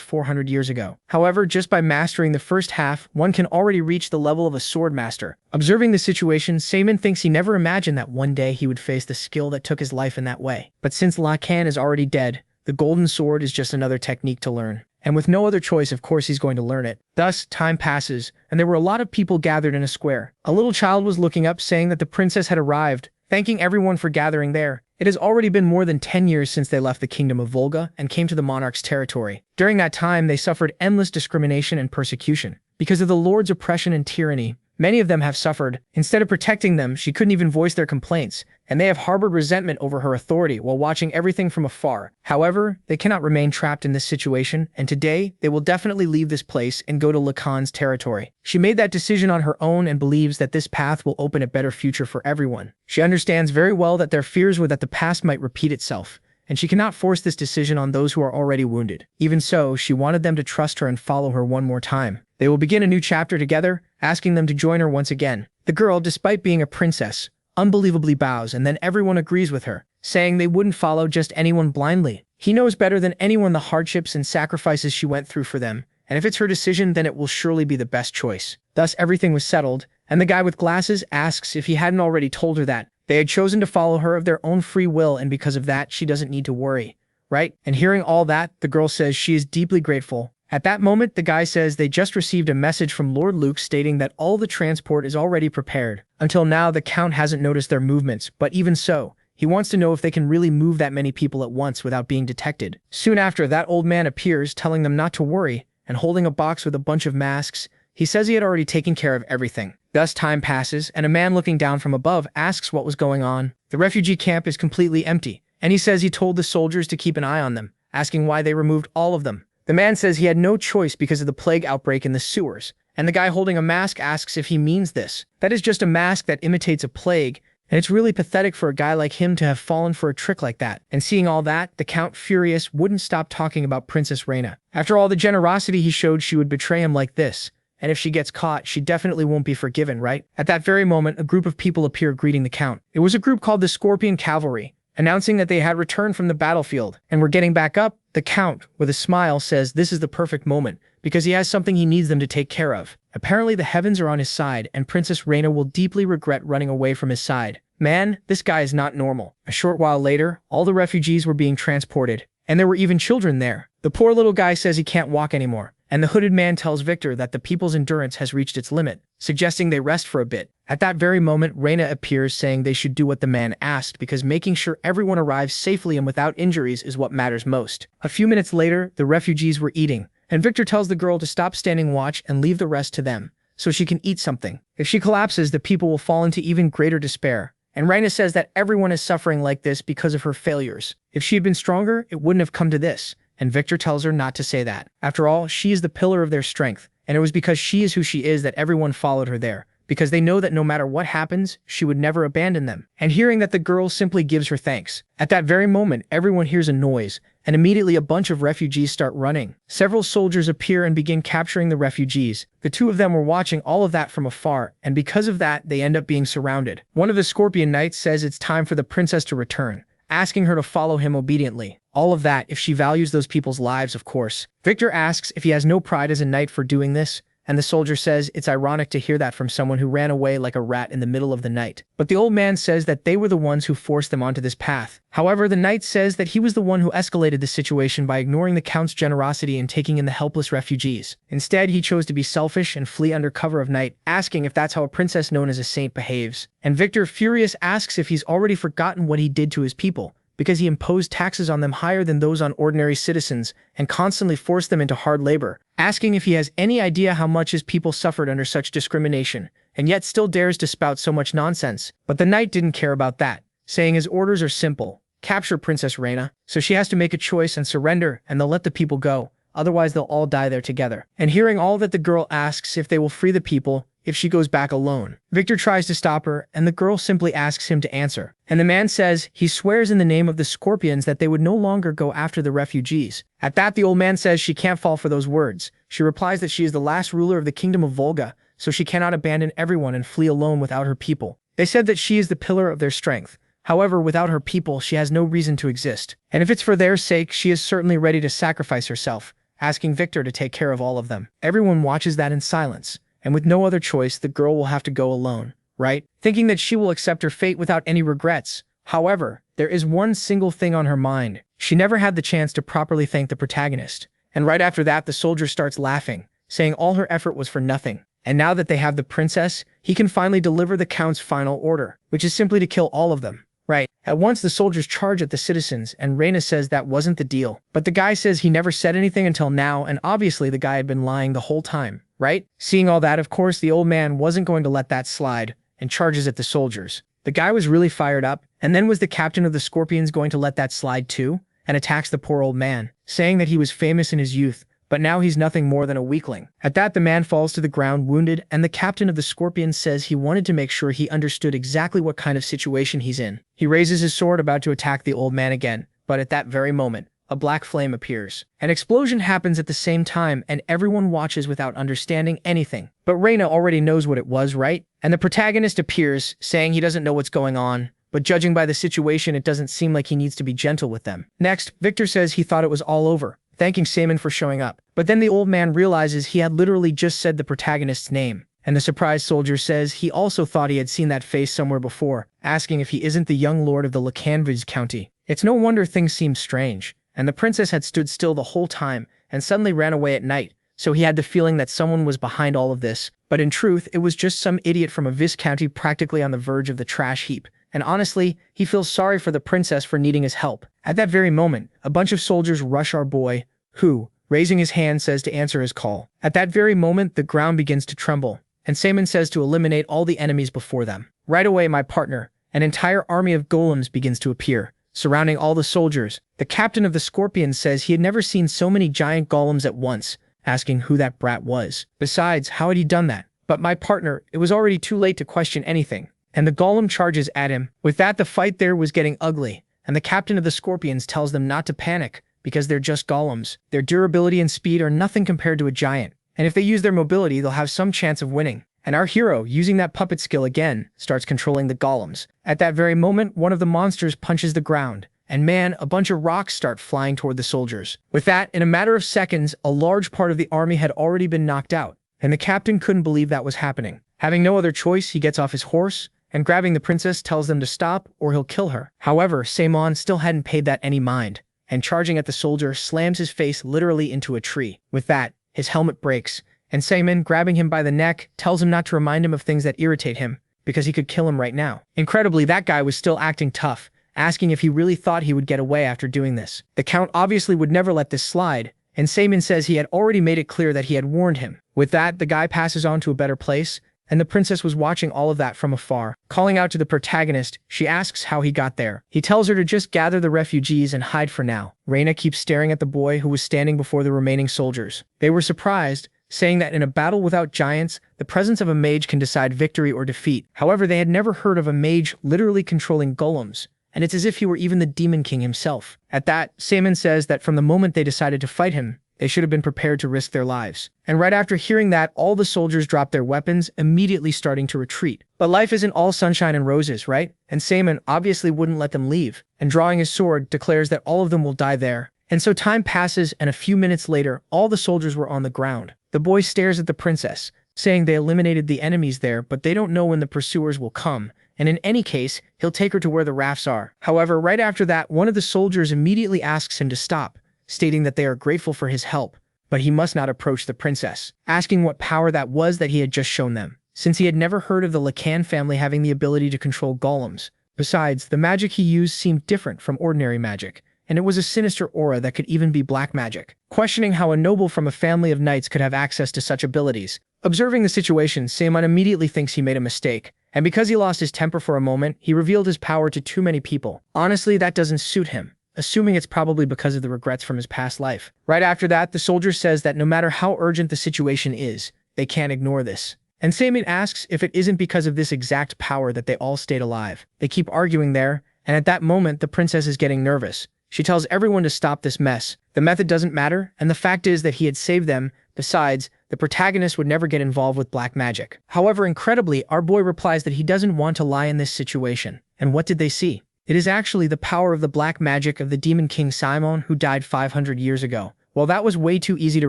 S1: 400 years ago. However, just by mastering the first half, one can already reach the level of a sword master. Observing the situation, Saemon thinks he never imagined that one day he would face the skill that took his life in that way. But since Lacan is already dead, the golden sword is just another technique to learn. And with no other choice, of course he's going to learn it. Thus, time passes, and there were a lot of people gathered in a square. A little child was looking up saying that the princess had arrived, thanking everyone for gathering there. It has already been more than 10 years since they left the kingdom of Volga and came to the monarch's territory. During that time, they suffered endless discrimination and persecution. Because of the lord's oppression and tyranny, many of them have suffered. Instead of protecting them, she couldn't even voice their complaints, and they have harbored resentment over her authority while watching everything from afar. However, they cannot remain trapped in this situation, and today, they will definitely leave this place and go to Lacan's territory. She made that decision on her own and believes that this path will open a better future for everyone. She understands very well that their fears were that the past might repeat itself, and she cannot force this decision on those who are already wounded. Even so, she wanted them to trust her and follow her one more time. They will begin a new chapter together, asking them to join her once again. The girl, despite being a princess, unbelievably bows, and then everyone agrees with her, saying they wouldn't follow just anyone blindly. He knows better than anyone the hardships and sacrifices she went through for them, and if it's her decision, then it will surely be the best choice. Thus, everything was settled, and the guy with glasses asks if he hadn't already told her that they had chosen to follow her of their own free will, and because of that, she doesn't need to worry, right? And hearing all that, the girl says she is deeply grateful. At that moment, the guy says they just received a message from Lord Luke stating that all the transport is already prepared. Until now, the Count hasn't noticed their movements, but even so, he wants to know if they can really move that many people at once without being detected. Soon after, that old man appears, telling them not to worry, and holding a box with a bunch of masks. He says he had already taken care of everything. Thus, time passes, and a man looking down from above asks what was going on. The refugee camp is completely empty, and he says he told the soldiers to keep an eye on them, asking why they removed all of them. The man says he had no choice because of the plague outbreak in the sewers, and the guy holding a mask asks if he means this. That is just a mask that imitates a plague, and it's really pathetic for a guy like him to have fallen for a trick like that. And seeing all that, the Count, furious, wouldn't stop talking about Princess Reina. After all the generosity he showed, she would betray him like this, and if she gets caught, she definitely won't be forgiven, right? At that very moment, a group of people appear greeting the Count. It was a group called the Scorpion Cavalry, announcing that they had returned from the battlefield and were getting back up. The Count, with a smile, says this is the perfect moment because he has something he needs them to take care of. Apparently, the heavens are on his side, and Princess Reina will deeply regret running away from his side. Man, this guy is not normal. A short while later, all the refugees were being transported, and there were even children there. The poor little guy says he can't walk anymore, and the hooded man tells Victor that the people's endurance has reached its limit, suggesting they rest for a bit. At that very moment, Reina appears, saying they should do what the man asked because making sure everyone arrives safely and without injuries is what matters most. A few minutes later, the refugees were eating, and Victor tells the girl to stop standing watch and leave the rest to them, so she can eat something. If she collapses, the people will fall into even greater despair. And Reina says that everyone is suffering like this because of her failures. If she had been stronger, it wouldn't have come to this. And Victor tells her not to say that. After all, she is the pillar of their strength, and it was because she is who she is that everyone followed her there, because they know that no matter what happens, she would never abandon them. And hearing that, the girl simply gives her thanks. At that very moment, everyone hears a noise, and immediately a bunch of refugees start running. Several soldiers appear and begin capturing the refugees. The two of them were watching all of that from afar, and because of that, they end up being surrounded. One of the Scorpion Knights says it's time for the princess to return, asking her to follow him obediently. All of that if she values those people's lives, of course. Victor asks if he has no pride as a knight for doing this, and the soldier says it's ironic to hear that from someone who ran away like a rat in the middle of the night. But the old man says that they were the ones who forced them onto this path. However, the knight says that he was the one who escalated the situation by ignoring the Count's generosity and taking in the helpless refugees. Instead, he chose to be selfish and flee under cover of night, asking if that's how a princess known as a saint behaves. And Victor, furious, asks if he's already forgotten what he did to his people, because he imposed taxes on them higher than those on ordinary citizens and constantly forced them into hard labor, asking if he has any idea how much his people suffered under such discrimination, and yet still dares to spout so much nonsense. But the knight didn't care about that, saying his orders are simple: capture Princess Reina, so she has to make a choice and surrender, and they'll let the people go. Otherwise, they'll all die there together. And hearing all that, the girl asks if they will free the people, if she goes back alone. Victor tries to stop her, and the girl simply asks him to answer. And the man says he swears in the name of the Scorpions that they would no longer go after the refugees. At that, the old man says she can't fall for those words. She replies that she is the last ruler of the kingdom of Volga, so she cannot abandon everyone and flee alone without her people. They said that she is the pillar of their strength. However, without her people, she has no reason to exist. And if it's for their sake, she is certainly ready to sacrifice herself, asking Victor to take care of all of them. Everyone watches that in silence, and with no other choice, the girl will have to go alone, right? Thinking that she will accept her fate without any regrets. However, there is one single thing on her mind. She never had the chance to properly thank the protagonist. And right after that, the soldier starts laughing, saying all her effort was for nothing. And now that they have the princess, he can finally deliver the Count's final order, which is simply to kill all of them. Right. At once the soldiers charge at the citizens, and Reina says that wasn't the deal. But the guy says he never said anything until now, and obviously the guy had been lying the whole time, right? Seeing all that, of course, the old man wasn't going to let that slide, and charges at the soldiers. The guy was really fired up, and then was the captain of the Scorpions going to let that slide too? And attacks the poor old man, saying that he was famous in his youth, but now he's nothing more than a weakling. At that, the man falls to the ground wounded, and the captain of the Scorpions says he wanted to make sure he understood exactly what kind of situation he's in. He raises his sword about to attack the old man again, but at that very moment, a black flame appears. An explosion happens at the same time, and everyone watches without understanding anything. But Reina already knows what it was, right? And the protagonist appears, saying he doesn't know what's going on, but judging by the situation, it doesn't seem like he needs to be gentle with them. Next, Victor says he thought it was all over, thanking Simon for showing up. But then the old man realizes he had literally just said the protagonist's name. And the surprised soldier says he also thought he had seen that face somewhere before, asking if he isn't the young lord of the Lacanviz county. It's no wonder things seem strange. And the princess had stood still the whole time and suddenly ran away at night, so he had the feeling that someone was behind all of this. But in truth, it was just some idiot from a Viz county practically on the verge of the trash heap. And honestly, he feels sorry for the princess for needing his help. At that very moment, a bunch of soldiers rush our boy, who, raising his hand, says to answer his call. At that very moment, the ground begins to tremble, and Simon says to eliminate all the enemies before them. Right away, my partner, an entire army of golems begins to appear, surrounding all the soldiers. The captain of the Scorpions says he had never seen so many giant golems at once, asking who that brat was. Besides, how had he done that? But my partner, it was already too late to question anything, and the golem charges at him. With that, the fight there was getting ugly, and the captain of the Scorpions tells them not to panic, because they're just golems. Their durability and speed are nothing compared to a giant, and if they use their mobility, they'll have some chance of winning. And our hero, using that puppet skill again, starts controlling the golems. At that very moment, one of the monsters punches the ground, and man, a bunch of rocks start flying toward the soldiers. With that, in a matter of seconds, a large part of the army had already been knocked out, and the captain couldn't believe that was happening. Having no other choice, he gets off his horse, and grabbing the princess tells them to stop or he'll kill her. However, Simon still hadn't paid that any mind, and charging at the soldier, slams his face literally into a tree. With that, his helmet breaks, and Simon, grabbing him by the neck, tells him not to remind him of things that irritate him, because he could kill him right now. Incredibly, that guy was still acting tough, asking if he really thought he would get away after doing this. The Count obviously would never let this slide, and Simon says he had already made it clear that he had warned him. With that, the guy passes on to a better place, and the princess was watching all of that from afar. Calling out to the protagonist, she asks how he got there. He tells her to just gather the refugees and hide for now. Reina keeps staring at the boy who was standing before the remaining soldiers. They were surprised, saying that in a battle without giants, the presence of a mage can decide victory or defeat. However, they had never heard of a mage literally controlling golems, and it's as if he were even the Demon King himself. At that, Simon says that from the moment they decided to fight him, they should have been prepared to risk their lives. And right after hearing that, all the soldiers drop their weapons, immediately starting to retreat. But life isn't all sunshine and roses, right? And Simon obviously wouldn't let them leave, and drawing his sword, declares that all of them will die there. And so time passes, and a few minutes later, all the soldiers were on the ground. The boy stares at the princess, saying they eliminated the enemies there, but they don't know when the pursuers will come, and in any case, he'll take her to where the rafts are. However, right after that, one of the soldiers immediately asks him to stop, stating that they are grateful for his help, but he must not approach the princess, asking what power that was that he had just shown them, since he had never heard of the Lacan family having the ability to control golems. Besides, the magic he used seemed different from ordinary magic, and it was a sinister aura that could even be black magic. Questioning how a noble from a family of knights could have access to such abilities. Observing the situation, Simon immediately thinks he made a mistake, and because he lost his temper for a moment, he revealed his power to too many people. Honestly, that doesn't suit him, assuming it's probably because of the regrets from his past life. Right after that, the soldier says that no matter how urgent the situation is, they can't ignore this, And Samin asks if it isn't because of this exact power that they all stayed alive. They keep arguing there, and at that moment, the princess is getting nervous. She tells everyone to stop this mess. The method doesn't matter, and the fact is that he had saved them. Besides, the protagonist would never get involved with black magic. However, incredibly, our boy replies that he doesn't want to lie in this situation. And what did they see? It is actually the power of the black magic of the Demon King Simon, who died 500 years ago. Well, that was way too easy to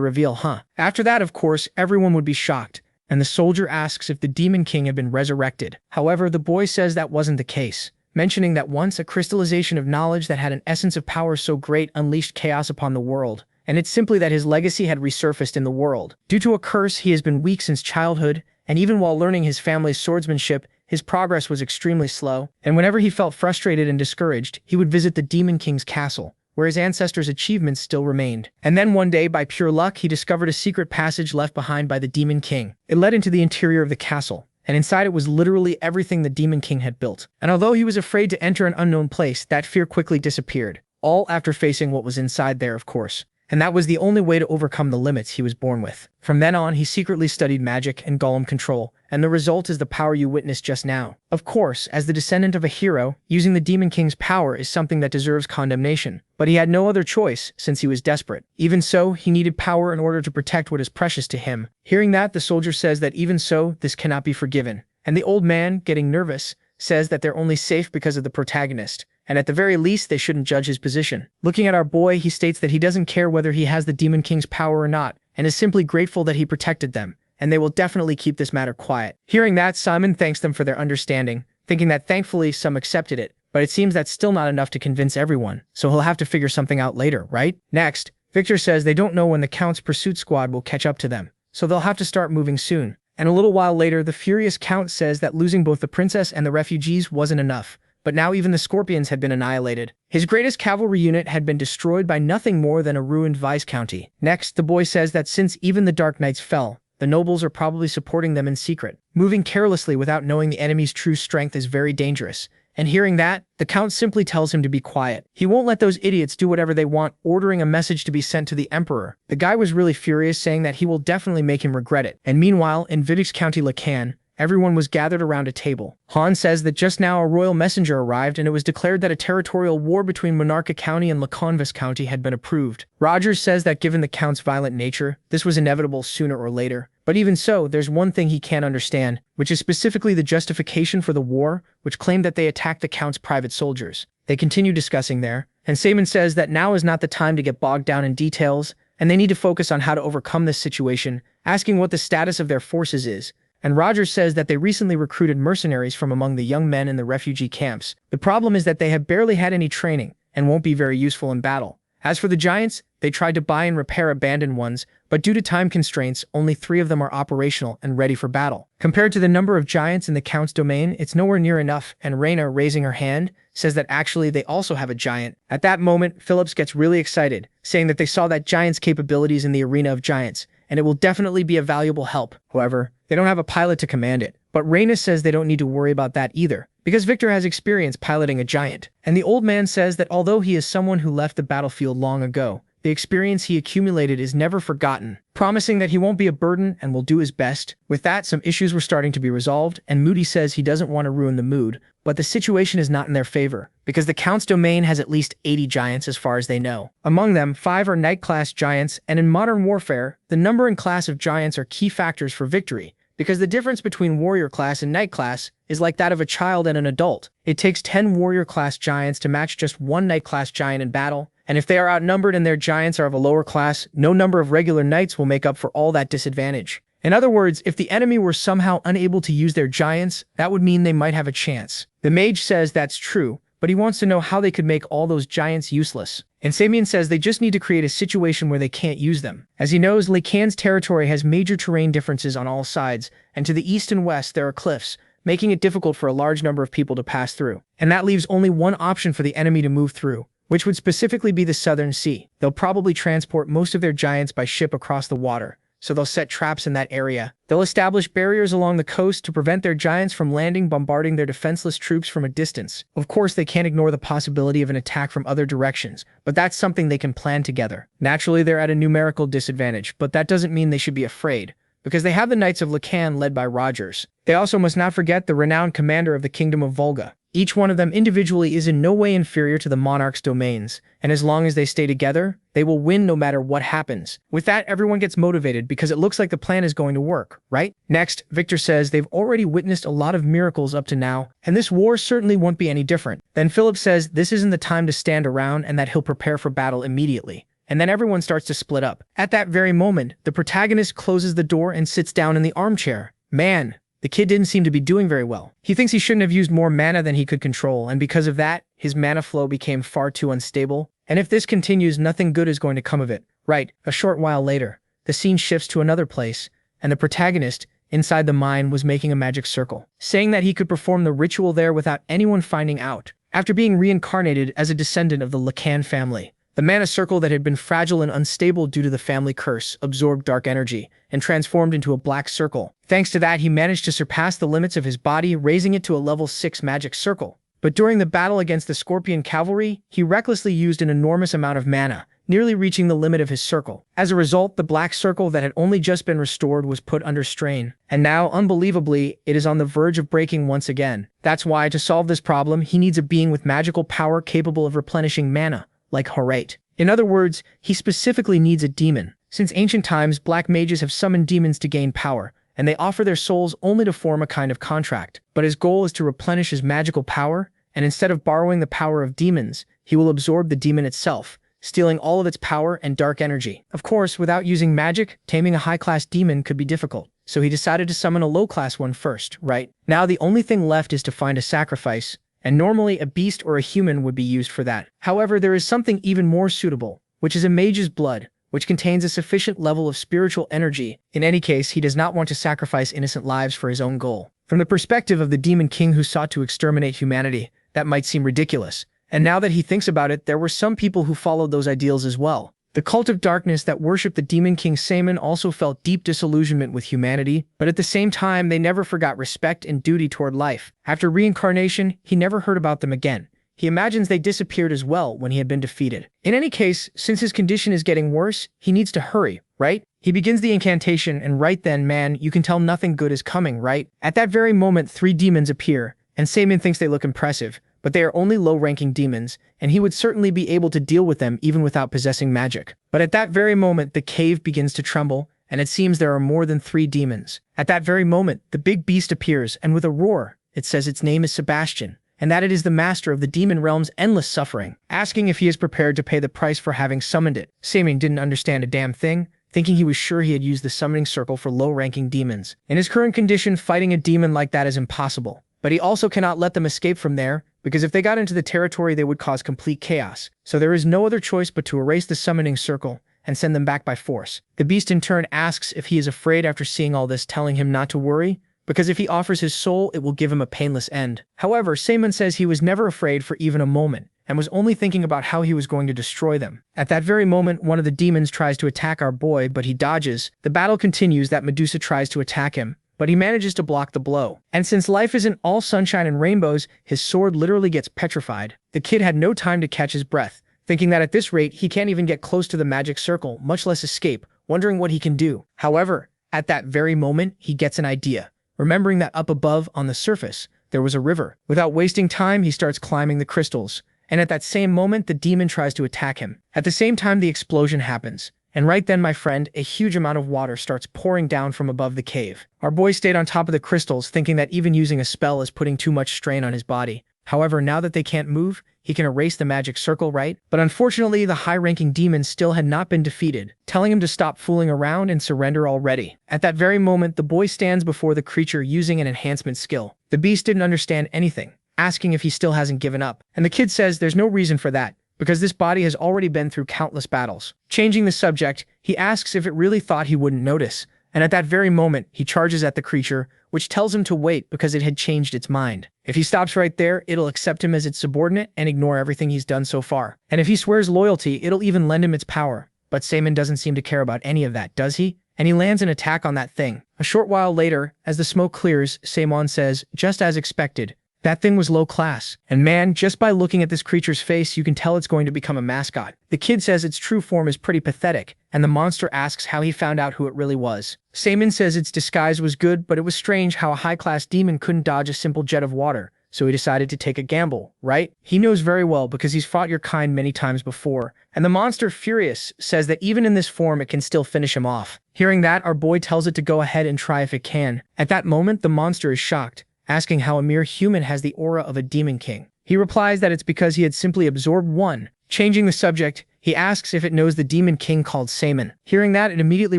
S1: reveal, huh? After that, of course, everyone would be shocked, and the soldier asks if the Demon King had been resurrected. However, the boy says that wasn't the case, mentioning that once a crystallization of knowledge that had an essence of power so great unleashed chaos upon the world, and it's simply that his legacy had resurfaced in the world. Due to a curse, he has been weak since childhood, and even while learning his family's swordsmanship, his progress was extremely slow, and whenever he felt frustrated and discouraged, he would visit the Demon King's castle, where his ancestors' achievements still remained. And then one day, by pure luck, he discovered a secret passage left behind by the Demon King. It led into the interior of the castle, and inside it was literally everything the Demon King had built. And although he was afraid to enter an unknown place, that fear quickly disappeared, all after facing what was inside there, of course. And that was the only way to overcome the limits he was born with. From then on, he secretly studied magic and golem control, and the result is the power you witnessed just now. Of course, as the descendant of a hero, using the Demon King's power is something that deserves condemnation. But he had no other choice, since he was desperate. Even so, he needed power in order to protect what is precious to him. Hearing that, the soldier says that even so, this cannot be forgiven. And the old man, getting nervous, says that they're only safe because of the protagonist, and at the very least, they shouldn't judge his position. Looking at our boy, he states that he doesn't care whether he has the Demon King's power or not, and is simply grateful that he protected them, and they will definitely keep this matter quiet. Hearing that, Simon thanks them for their understanding, thinking that thankfully some accepted it, but it seems that's still not enough to convince everyone, so he'll have to figure something out later, right? Next, Victor says they don't know when the Count's pursuit squad will catch up to them, so they'll have to start moving soon. And a little while later, the furious Count says that losing both the princess and the refugees wasn't enough, but now even the scorpions had been annihilated. His greatest cavalry unit had been destroyed by nothing more than a ruined Viscounty. Next, the boy says that since even the Dark Knights fell, the nobles are probably supporting them in secret. Moving carelessly without knowing the enemy's true strength is very dangerous. And hearing that, the Count simply tells him to be quiet. He won't let those idiots do whatever they want, ordering a message to be sent to the Emperor. The guy was really furious, saying that he will definitely make him regret it. And meanwhile, in Vidix County Lacan, everyone was gathered around a table. Han says that just now a royal messenger arrived and it was declared that a territorial war between Monarcha County and Lacanvis County had been approved. Rogers says that given the Count's violent nature, this was inevitable sooner or later. But even so, there's one thing he can't understand, which is specifically the justification for the war, which claimed that they attacked the Count's private soldiers. They continue discussing there, and Saman says that now is not the time to get bogged down in details, and they need to focus on how to overcome this situation, asking what the status of their forces is. And Rogers says that they recently recruited mercenaries from among the young men in the refugee camps. The problem is that they have barely had any training, and won't be very useful in battle. As for the giants, they tried to buy and repair abandoned ones, but due to time constraints, only 3 of them are operational and ready for battle. Compared to the number of giants in the Count's domain, it's nowhere near enough, and Reyna, raising her hand, says that actually they also have a giant. At that moment, Phillips gets really excited, saying that they saw that giant's capabilities in the arena of giants, and it will definitely be a valuable help. However, they don't have a pilot to command it. But Reyna says they don't need to worry about that either, because Victor has experience piloting a giant. And the old man says that although he is someone who left the battlefield long ago, the experience he accumulated is never forgotten, promising that he won't be a burden and will do his best. With that, some issues were starting to be resolved, and Moody says he doesn't want to ruin the mood, but the situation is not in their favor, because the Count's domain has at least 80 giants as far as they know. Among them, 5 are Knight-class giants, and in modern warfare, the number and class of giants are key factors for victory, because the difference between warrior class and knight class is like that of a child and an adult. It takes 10 warrior class giants to match just 1 knight class giant in battle, and if they are outnumbered and their giants are of a lower class, no number of regular knights will make up for all that disadvantage. In other words, if the enemy were somehow unable to use their giants, that would mean they might have a chance. The mage says that's true, but he wants to know how they could make all those giants useless. And Samian says they just need to create a situation where they can't use them. As he knows, Lacan's territory has major terrain differences on all sides, and to the east and west there are cliffs, making it difficult for a large number of people to pass through. And that leaves only one option for the enemy to move through, which would specifically be the Southern Sea. They'll probably transport most of their giants by ship across the water, so they'll set traps in that area. They'll establish barriers along the coast to prevent their giants from landing, bombarding their defenseless troops from a distance. Of course, they can't ignore the possibility of an attack from other directions, but that's something they can plan together. Naturally, they're at a numerical disadvantage, but that doesn't mean they should be afraid, because they have the Knights of Lacan led by Rogers. They also must not forget the renowned commander of the Kingdom of Volga. Each one of them individually is in no way inferior to the monarch's domains, and as long as they stay together, they will win no matter what happens. With that, everyone gets motivated because it looks like the plan is going to work, right? Next, Victor says they've already witnessed a lot of miracles up to now, and this war certainly won't be any different. Then Philip says this isn't the time to stand around and that he'll prepare for battle immediately. And then everyone starts to split up. At that very moment, the protagonist closes the door and sits down in the armchair. Man, the kid didn't seem to be doing very well. He thinks he shouldn't have used more mana than he could control, and because of that, his mana flow became far too unstable. And if this continues, nothing good is going to come of it. Right, a short while later, the scene shifts to another place, and the protagonist, inside the mine, was making a magic circle, saying that he could perform the ritual there without anyone finding out. After being reincarnated as a descendant of the Lacan family, the mana circle that had been fragile and unstable due to the family curse absorbed dark energy and transformed into a black circle. Thanks to that, he managed to surpass the limits of his body, raising it to a level 6 magic circle. But during the battle against the Scorpion Cavalry, he recklessly used an enormous amount of mana, nearly reaching the limit of his circle. As a result, the black circle that had only just been restored was put under strain, and now, unbelievably, it is on the verge of breaking once again. That's why, to solve this problem, he needs a being with magical power capable of replenishing mana, like Horate. In other words, he specifically needs a demon. Since ancient times, black mages have summoned demons to gain power, and they offer their souls only to form a kind of contract. But his goal is to replenish his magical power, and instead of borrowing the power of demons, he will absorb the demon itself, stealing all of its power and dark energy. Of course, without using magic, taming a high-class demon could be difficult, so he decided to summon a low-class one first, right? Now the only thing left is to find a sacrifice, and normally a beast or a human would be used for that. However, there is something even more suitable, which is a mage's blood, which contains a sufficient level of spiritual energy. In any case, he does not want to sacrifice innocent lives for his own goal. From the perspective of the demon king who sought to exterminate humanity, that might seem ridiculous. And now that he thinks about it, there were some people who followed those ideals as well. The cult of darkness that worshipped the demon king Saman also felt deep disillusionment with humanity, but at the same time, they never forgot respect and duty toward life. After reincarnation, he never heard about them again. He imagines they disappeared as well when he had been defeated. In any case, since his condition is getting worse, he needs to hurry, right? He begins the incantation, and right then, man, you can tell nothing good is coming, right? At that very moment, 3 demons appear, and Saman thinks they look impressive, but they are only low-ranking demons, and he would certainly be able to deal with them even without possessing magic. But at that very moment, the cave begins to tremble, and it seems there are more than 3 demons. At that very moment, the big beast appears, and with a roar, it says its name is Sebastian, and that it is the master of the demon realm's endless suffering, asking if he is prepared to pay the price for having summoned it. Saman didn't understand a damn thing, thinking he was sure he had used the summoning circle for low-ranking demons. In his current condition, fighting a demon like that is impossible. But he also cannot let them escape from there, because if they got into the territory, they would cause complete chaos. So there is no other choice but to erase the summoning circle and send them back by force. The beast in turn asks if he is afraid after seeing all this, telling him not to worry, because if he offers his soul, it will give him a painless end. However, Saman says he was never afraid for even a moment, and was only thinking about how he was going to destroy them. At that very moment, one of the demons tries to attack our boy, but he dodges. The battle continues that Medusa tries to attack him, but he manages to block the blow. And since life isn't all sunshine and rainbows, his sword literally gets petrified. The kid had no time to catch his breath, thinking that at this rate, he can't even get close to the magic circle, much less escape, wondering what he can do. However, at that very moment, he gets an idea, remembering that up above, on the surface, there was a river. Without wasting time, he starts climbing the crystals, and at that same moment, the demon tries to attack him. At the same time, the explosion happens. And right then, my friend, a huge amount of water starts pouring down from above the cave. Our boy stayed on top of the crystals, thinking that even using a spell is putting too much strain on his body. However, now that they can't move, he can erase the magic circle, right? But unfortunately, the high-ranking demon still had not been defeated, telling him to stop fooling around and surrender already. At that very moment, the boy stands before the creature using an enhancement skill. The beast didn't understand anything, asking if he still hasn't given up. And the kid says there's no reason for that, because this body has already been through countless battles. Changing the subject, he asks if it really thought he wouldn't notice, and at that very moment, he charges at the creature, which tells him to wait because it had changed its mind. If he stops right there, it'll accept him as its subordinate and ignore everything he's done so far. And if he swears loyalty, it'll even lend him its power. But Saman doesn't seem to care about any of that, does he? And he lands an attack on that thing. A short while later, as the smoke clears, Saman says, just as expected, That thing was low class. And man, just by looking at this creature's face, you can tell it's going to become a mascot. The kid says its true form is pretty pathetic, and the monster asks how he found out who it really was. Seimin says its disguise was good, but it was strange how a high-class demon couldn't dodge a simple jet of water. So he decided to take a gamble, right? He knows very well because he's fought your kind many times before. And the monster, furious, says that even in this form it can still finish him off. Hearing that, our boy tells it to go ahead and try if it can. At that moment, the monster is shocked, asking how a mere human has the aura of a demon king. He replies that it's because he had simply absorbed one. Changing the subject, he asks if it knows the demon king called Seimin. Hearing that, it immediately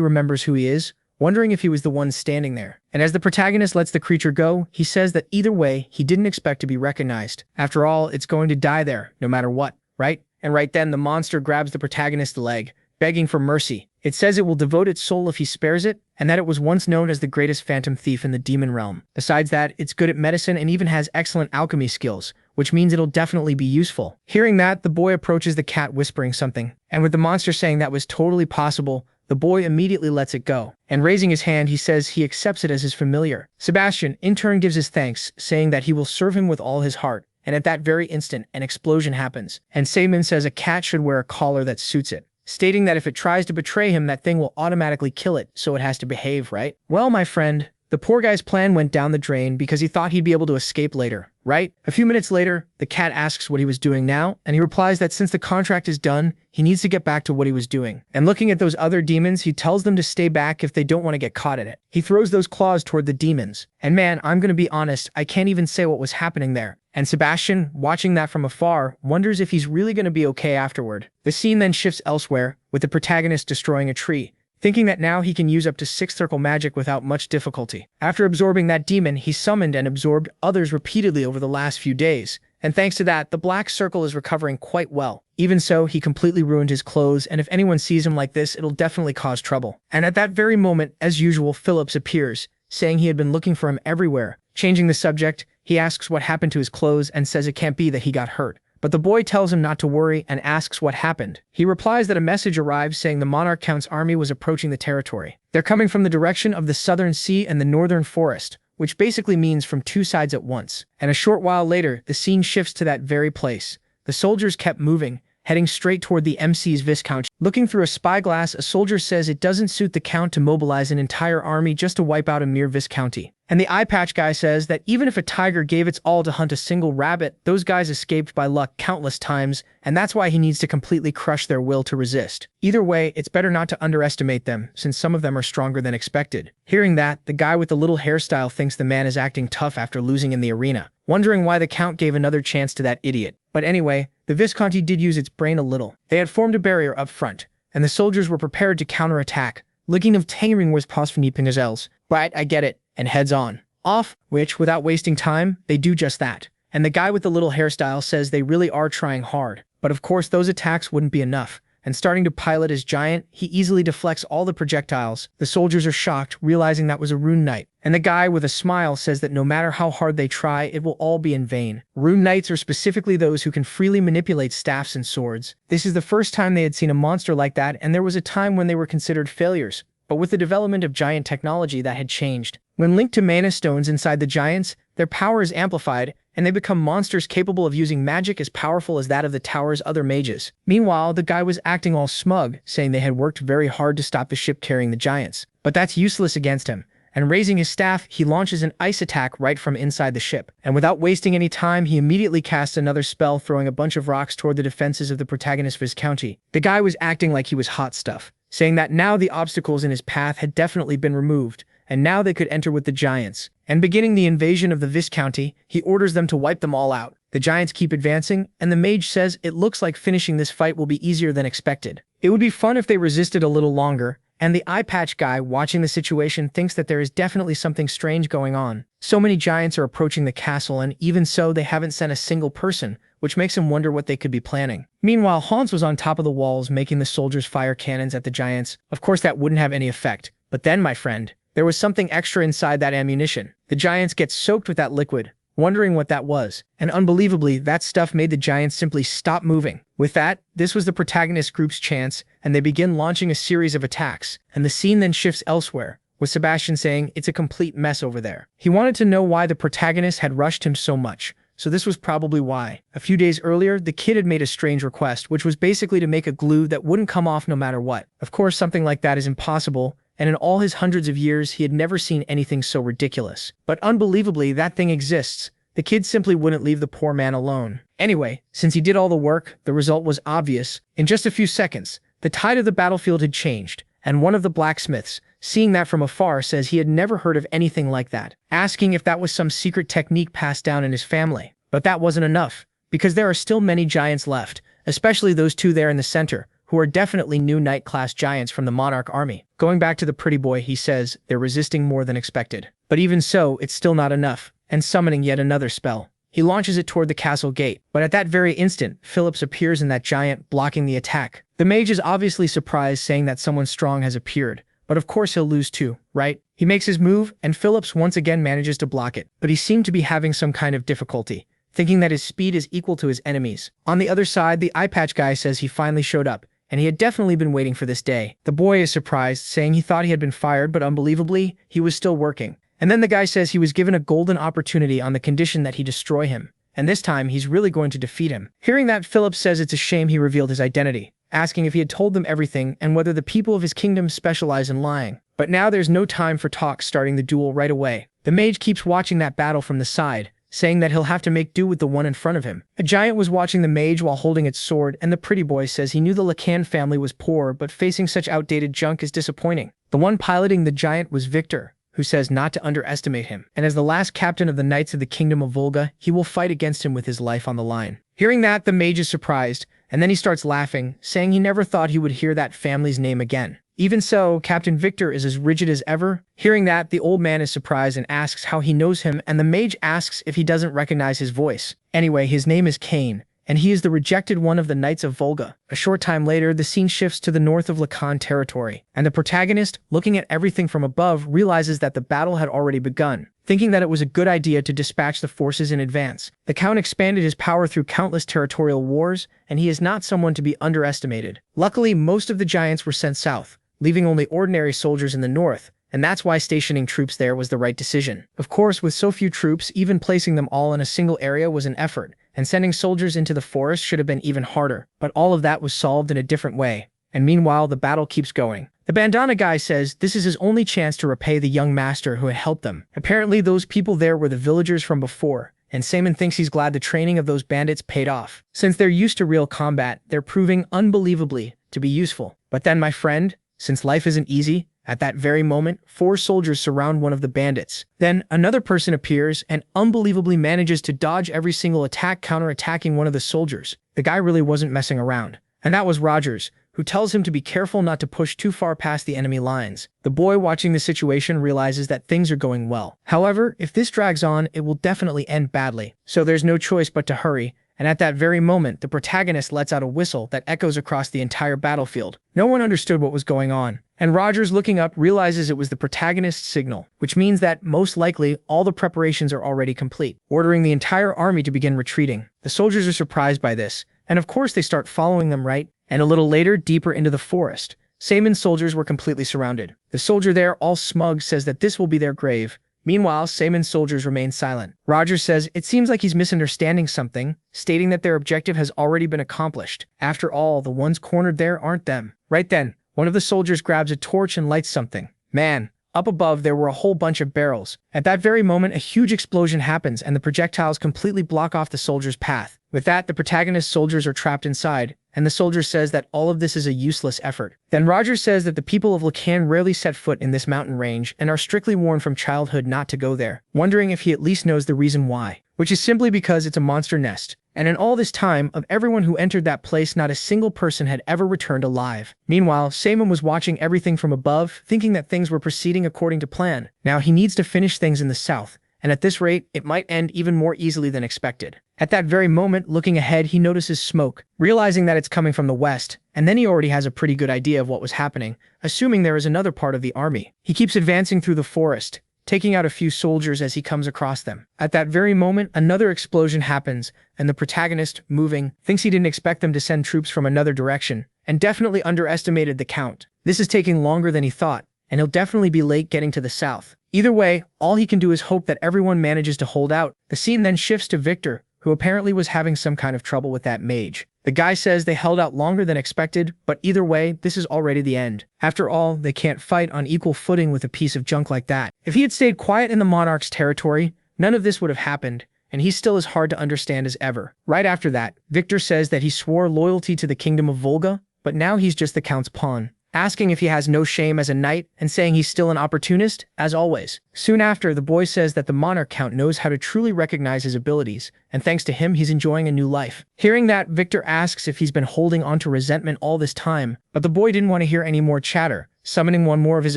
S1: remembers who he is, wondering if he was the one standing there. And as the protagonist lets the creature go, he says that either way, he didn't expect to be recognized. After all, it's going to die there, no matter what, right? And right then, the monster grabs the protagonist's leg, begging for mercy. It says it will devote its soul if he spares it, and that it was once known as the greatest phantom thief in the demon realm. Besides that, it's good at medicine and even has excellent alchemy skills, which means it'll definitely be useful. Hearing that, the boy approaches the cat whispering something, and with the monster saying that was totally possible, the boy immediately lets it go. And raising his hand, he says he accepts it as his familiar. Sebastian, in turn, gives his thanks, saying that he will serve him with all his heart. And at that very instant, an explosion happens. And Seimin says a cat should wear a collar that suits it, stating that if it tries to betray him, that thing will automatically kill it, so it has to behave, right? Well, my friend, the poor guy's plan went down the drain because he thought he'd be able to escape later, right? A few minutes later, the cat asks what he was doing now, and he replies that since the contract is done, he needs to get back to what he was doing. And looking at those other demons, he tells them to stay back if they don't want to get caught in it. He throws those claws toward the demons. And man, I'm gonna be honest, I can't even say what was happening there. And Sebastian, watching that from afar, wonders if he's really gonna be okay afterward. The scene then shifts elsewhere, with the protagonist destroying a tree, thinking that now he can use up to 6 circle magic without much difficulty. After absorbing that demon, he summoned and absorbed others repeatedly over the last few days, and thanks to that, the black circle is recovering quite well. Even so, he completely ruined his clothes, and if anyone sees him like this, it'll definitely cause trouble. And at that very moment, as usual, Phillips appears, saying he had been looking for him everywhere. Changing the subject, he asks what happened to his clothes and says it can't be that he got hurt. But the boy tells him not to worry and asks what happened. He replies that a message arrived saying the Monarch Count's army was approaching the territory. They're coming from the direction of the southern sea and the northern forest, which basically means from 2 sides at once. And a short while later, the scene shifts to that very place. The soldiers kept moving, heading straight toward the MC's Viscount. Looking through a spyglass, a soldier says it doesn't suit the Count to mobilize an entire army just to wipe out a mere Viscounty. And the eye patch guy says that even if a tiger gave its all to hunt a single rabbit, those guys escaped by luck countless times, and that's why he needs to completely crush their will to resist. Either way, it's better not to underestimate them, since some of them are stronger than expected. Hearing that, the guy with the little hairstyle thinks the man is acting tough after losing in the arena, wondering why the Count gave another chance to that idiot. But anyway, the Visconti did use its brain a little. They had formed a barrier up front, and the soldiers were prepared to counterattack, looking of tangering was posfnipinazels. Right, I get it, and heads on. Off, which, without wasting time, they do just that. And the guy with the little hairstyle says they really are trying hard. But of course those attacks wouldn't be enough. And starting to pilot his giant, he easily deflects all the projectiles. The soldiers are shocked, realizing that was a rune knight. And the guy with a smile says that no matter how hard they try, it will all be in vain. Rune knights are specifically those who can freely manipulate staffs and swords. This is the first time they had seen a monster like that, and there was a time when they were considered failures. But with the development of giant technology, that had changed. When linked to mana stones inside the giants, their power is amplified, and they become monsters capable of using magic as powerful as that of the tower's other mages. Meanwhile, the guy was acting all smug, saying they had worked very hard to stop the ship carrying the giants. But that's useless against him. And raising his staff, he launches an ice attack right from inside the ship. And without wasting any time, he immediately casts another spell, throwing a bunch of rocks toward the defenses of the protagonist Viscounty. The guy was acting like he was hot stuff, saying that now the obstacles in his path had definitely been removed, and now they could enter with the giants. And beginning the invasion of the Viscounty, he orders them to wipe them all out. The giants keep advancing, and the mage says it looks like finishing this fight will be easier than expected. It would be fun if they resisted a little longer, and the eye patch guy watching the situation thinks that there is definitely something strange going on. So many giants are approaching the castle, and even so, they haven't sent a single person, which makes him wonder what they could be planning. Meanwhile, Hans was on top of the walls making the soldiers fire cannons at the giants. Of course, that wouldn't have any effect. But then, my friend, there was something extra inside that ammunition. The giants get soaked with that liquid, wondering what that was. And unbelievably, that stuff made the giants simply stop moving. With that, this was the protagonist group's chance, and they begin launching a series of attacks. And the scene then shifts elsewhere, with Sebastian saying it's a complete mess over there. He wanted to know why the protagonist had rushed him so much, so this was probably why. A few days earlier, the kid had made a strange request, which was basically to make a glue that wouldn't come off no matter what. Of course, something like that is impossible, and in all his hundreds of years, he had never seen anything so ridiculous. But unbelievably, that thing exists. The kid simply wouldn't leave the poor man alone. Anyway, since he did all the work, the result was obvious. In just a few seconds, the tide of the battlefield had changed, and one of the blacksmiths, seeing that from afar, says he had never heard of anything like that, asking if that was some secret technique passed down in his family. But that wasn't enough, because there are still many giants left, especially those two there in the center, who are definitely new knight-class giants from the Monarch army. Going back to the pretty boy, he says they're resisting more than expected. But even so, it's still not enough, and summoning yet another spell. He launches it toward the castle gate, but at that very instant, Phillips appears in that giant, blocking the attack. The mage is obviously surprised, saying that someone strong has appeared, but of course he'll lose too, right? He makes his move, and Phillips once again manages to block it, but he seemed to be having some kind of difficulty, thinking that his speed is equal to his enemies. On the other side, the eye patch guy says he finally showed up, and he had definitely been waiting for this day. The boy is surprised, saying he thought he had been fired, but unbelievably, he was still working. And then the guy says he was given a golden opportunity on the condition that he destroy him, and this time he's really going to defeat him. Hearing that, Phillips says it's a shame he revealed his identity, asking if he had told them everything and whether the people of his kingdom specialize in lying. But now there's no time for talk, starting the duel right away. The mage keeps watching that battle from the side, saying that he'll have to make do with the one in front of him. A giant was watching the mage while holding its sword, and the pretty boy says he knew the Lacan family was poor, but facing such outdated junk is disappointing. The one piloting the giant was Victor, who says not to underestimate him, and as the last captain of the Knights of the Kingdom of Volga, he will fight against him with his life on the line. Hearing that, the mage is surprised, and then he starts laughing, saying he never thought he would hear that family's name again. Even so, Captain Victor is as rigid as ever. Hearing that, the old man is surprised and asks how he knows him, and the mage asks if he doesn't recognize his voice. Anyway, his name is Cain, and he is the rejected one of the Knights of Volga. A short time later, the scene shifts to the north of Lacan territory, and the protagonist, looking at everything from above, realizes that the battle had already begun. Thinking that it was a good idea to dispatch the forces in advance, the Count expanded his power through countless territorial wars, and he is not someone to be underestimated. Luckily, most of the giants were sent south, leaving only ordinary soldiers in the north, and that's why stationing troops there was the right decision. Of course, with so few troops, even placing them all in a single area was an effort, and sending soldiers into the forest should have been even harder. But all of that was solved in a different way, and meanwhile the battle keeps going. The bandana guy says this is his only chance to repay the young master who had helped them. Apparently those people there were the villagers from before, and Simon thinks he's glad the training of those bandits paid off. Since they're used to real combat, they're proving unbelievably to be useful. But then, my friend, since life isn't easy, at that very moment, 4 soldiers surround one of the bandits. Then, another person appears and unbelievably manages to dodge every single attack, counter-attacking one of the soldiers. The guy really wasn't messing around. And that was Rogers, who tells him to be careful not to push too far past the enemy lines. The boy watching the situation realizes that things are going well. However, if this drags on, it will definitely end badly. So there's no choice but to hurry. And at that very moment, the protagonist lets out a whistle that echoes across the entire battlefield. No one understood what was going on, and Rogers, looking up, realizes it was the protagonist's signal, which means that, most likely, all the preparations are already complete, ordering the entire army to begin retreating. The soldiers are surprised by this, and of course they start following them, right? And a little later, deeper into the forest, Saman's soldiers were completely surrounded. The soldier there, all smug, says that this will be their grave. Meanwhile, Saman's soldiers remain silent. Rogers says it seems like he's misunderstanding something, stating that their objective has already been accomplished. After all, the ones cornered there aren't them. Right then, one of the soldiers grabs a torch and lights something. Man, up above there were a whole bunch of barrels. At that very moment, a huge explosion happens and the projectiles completely block off the soldier's path. With that, the protagonist's soldiers are trapped inside, and the soldier says that all of this is a useless effort. Then Rogers says that the people of Lacan rarely set foot in this mountain range and are strictly warned from childhood not to go there, wondering if he at least knows the reason why, which is simply because it's a monster nest. And in all this time, of everyone who entered that place, not a single person had ever returned alive. Meanwhile, Saman was watching everything from above, thinking that things were proceeding according to plan. Now he needs to finish things in the south, and at this rate, it might end even more easily than expected. At that very moment, looking ahead, he notices smoke, realizing that it's coming from the west, and then he already has a pretty good idea of what was happening, assuming there is another part of the army. He keeps advancing through the forest, taking out a few soldiers as he comes across them. At that very moment, another explosion happens, and the protagonist, moving, thinks he didn't expect them to send troops from another direction, and definitely underestimated the count. This is taking longer than he thought, and he'll definitely be late getting to the south. Either way, all he can do is hope that everyone manages to hold out. The scene then shifts to Victor, who apparently was having some kind of trouble with that mage. The guy says they held out longer than expected, but either way, this is already the end. After all, they can't fight on equal footing with a piece of junk like that. If he had stayed quiet in the monarch's territory, none of this would have happened, and he's still as hard to understand as ever. Right after that, Victor says that he swore loyalty to the kingdom of Volga, but now he's just the count's pawn, asking if he has no shame as a knight and saying he's still an opportunist, as always. Soon after, the boy says that the monarch count knows how to truly recognize his abilities, and thanks to him, he's enjoying a new life. Hearing that, Victor asks if he's been holding on to resentment all this time, but the boy didn't want to hear any more chatter. Summoning one more of his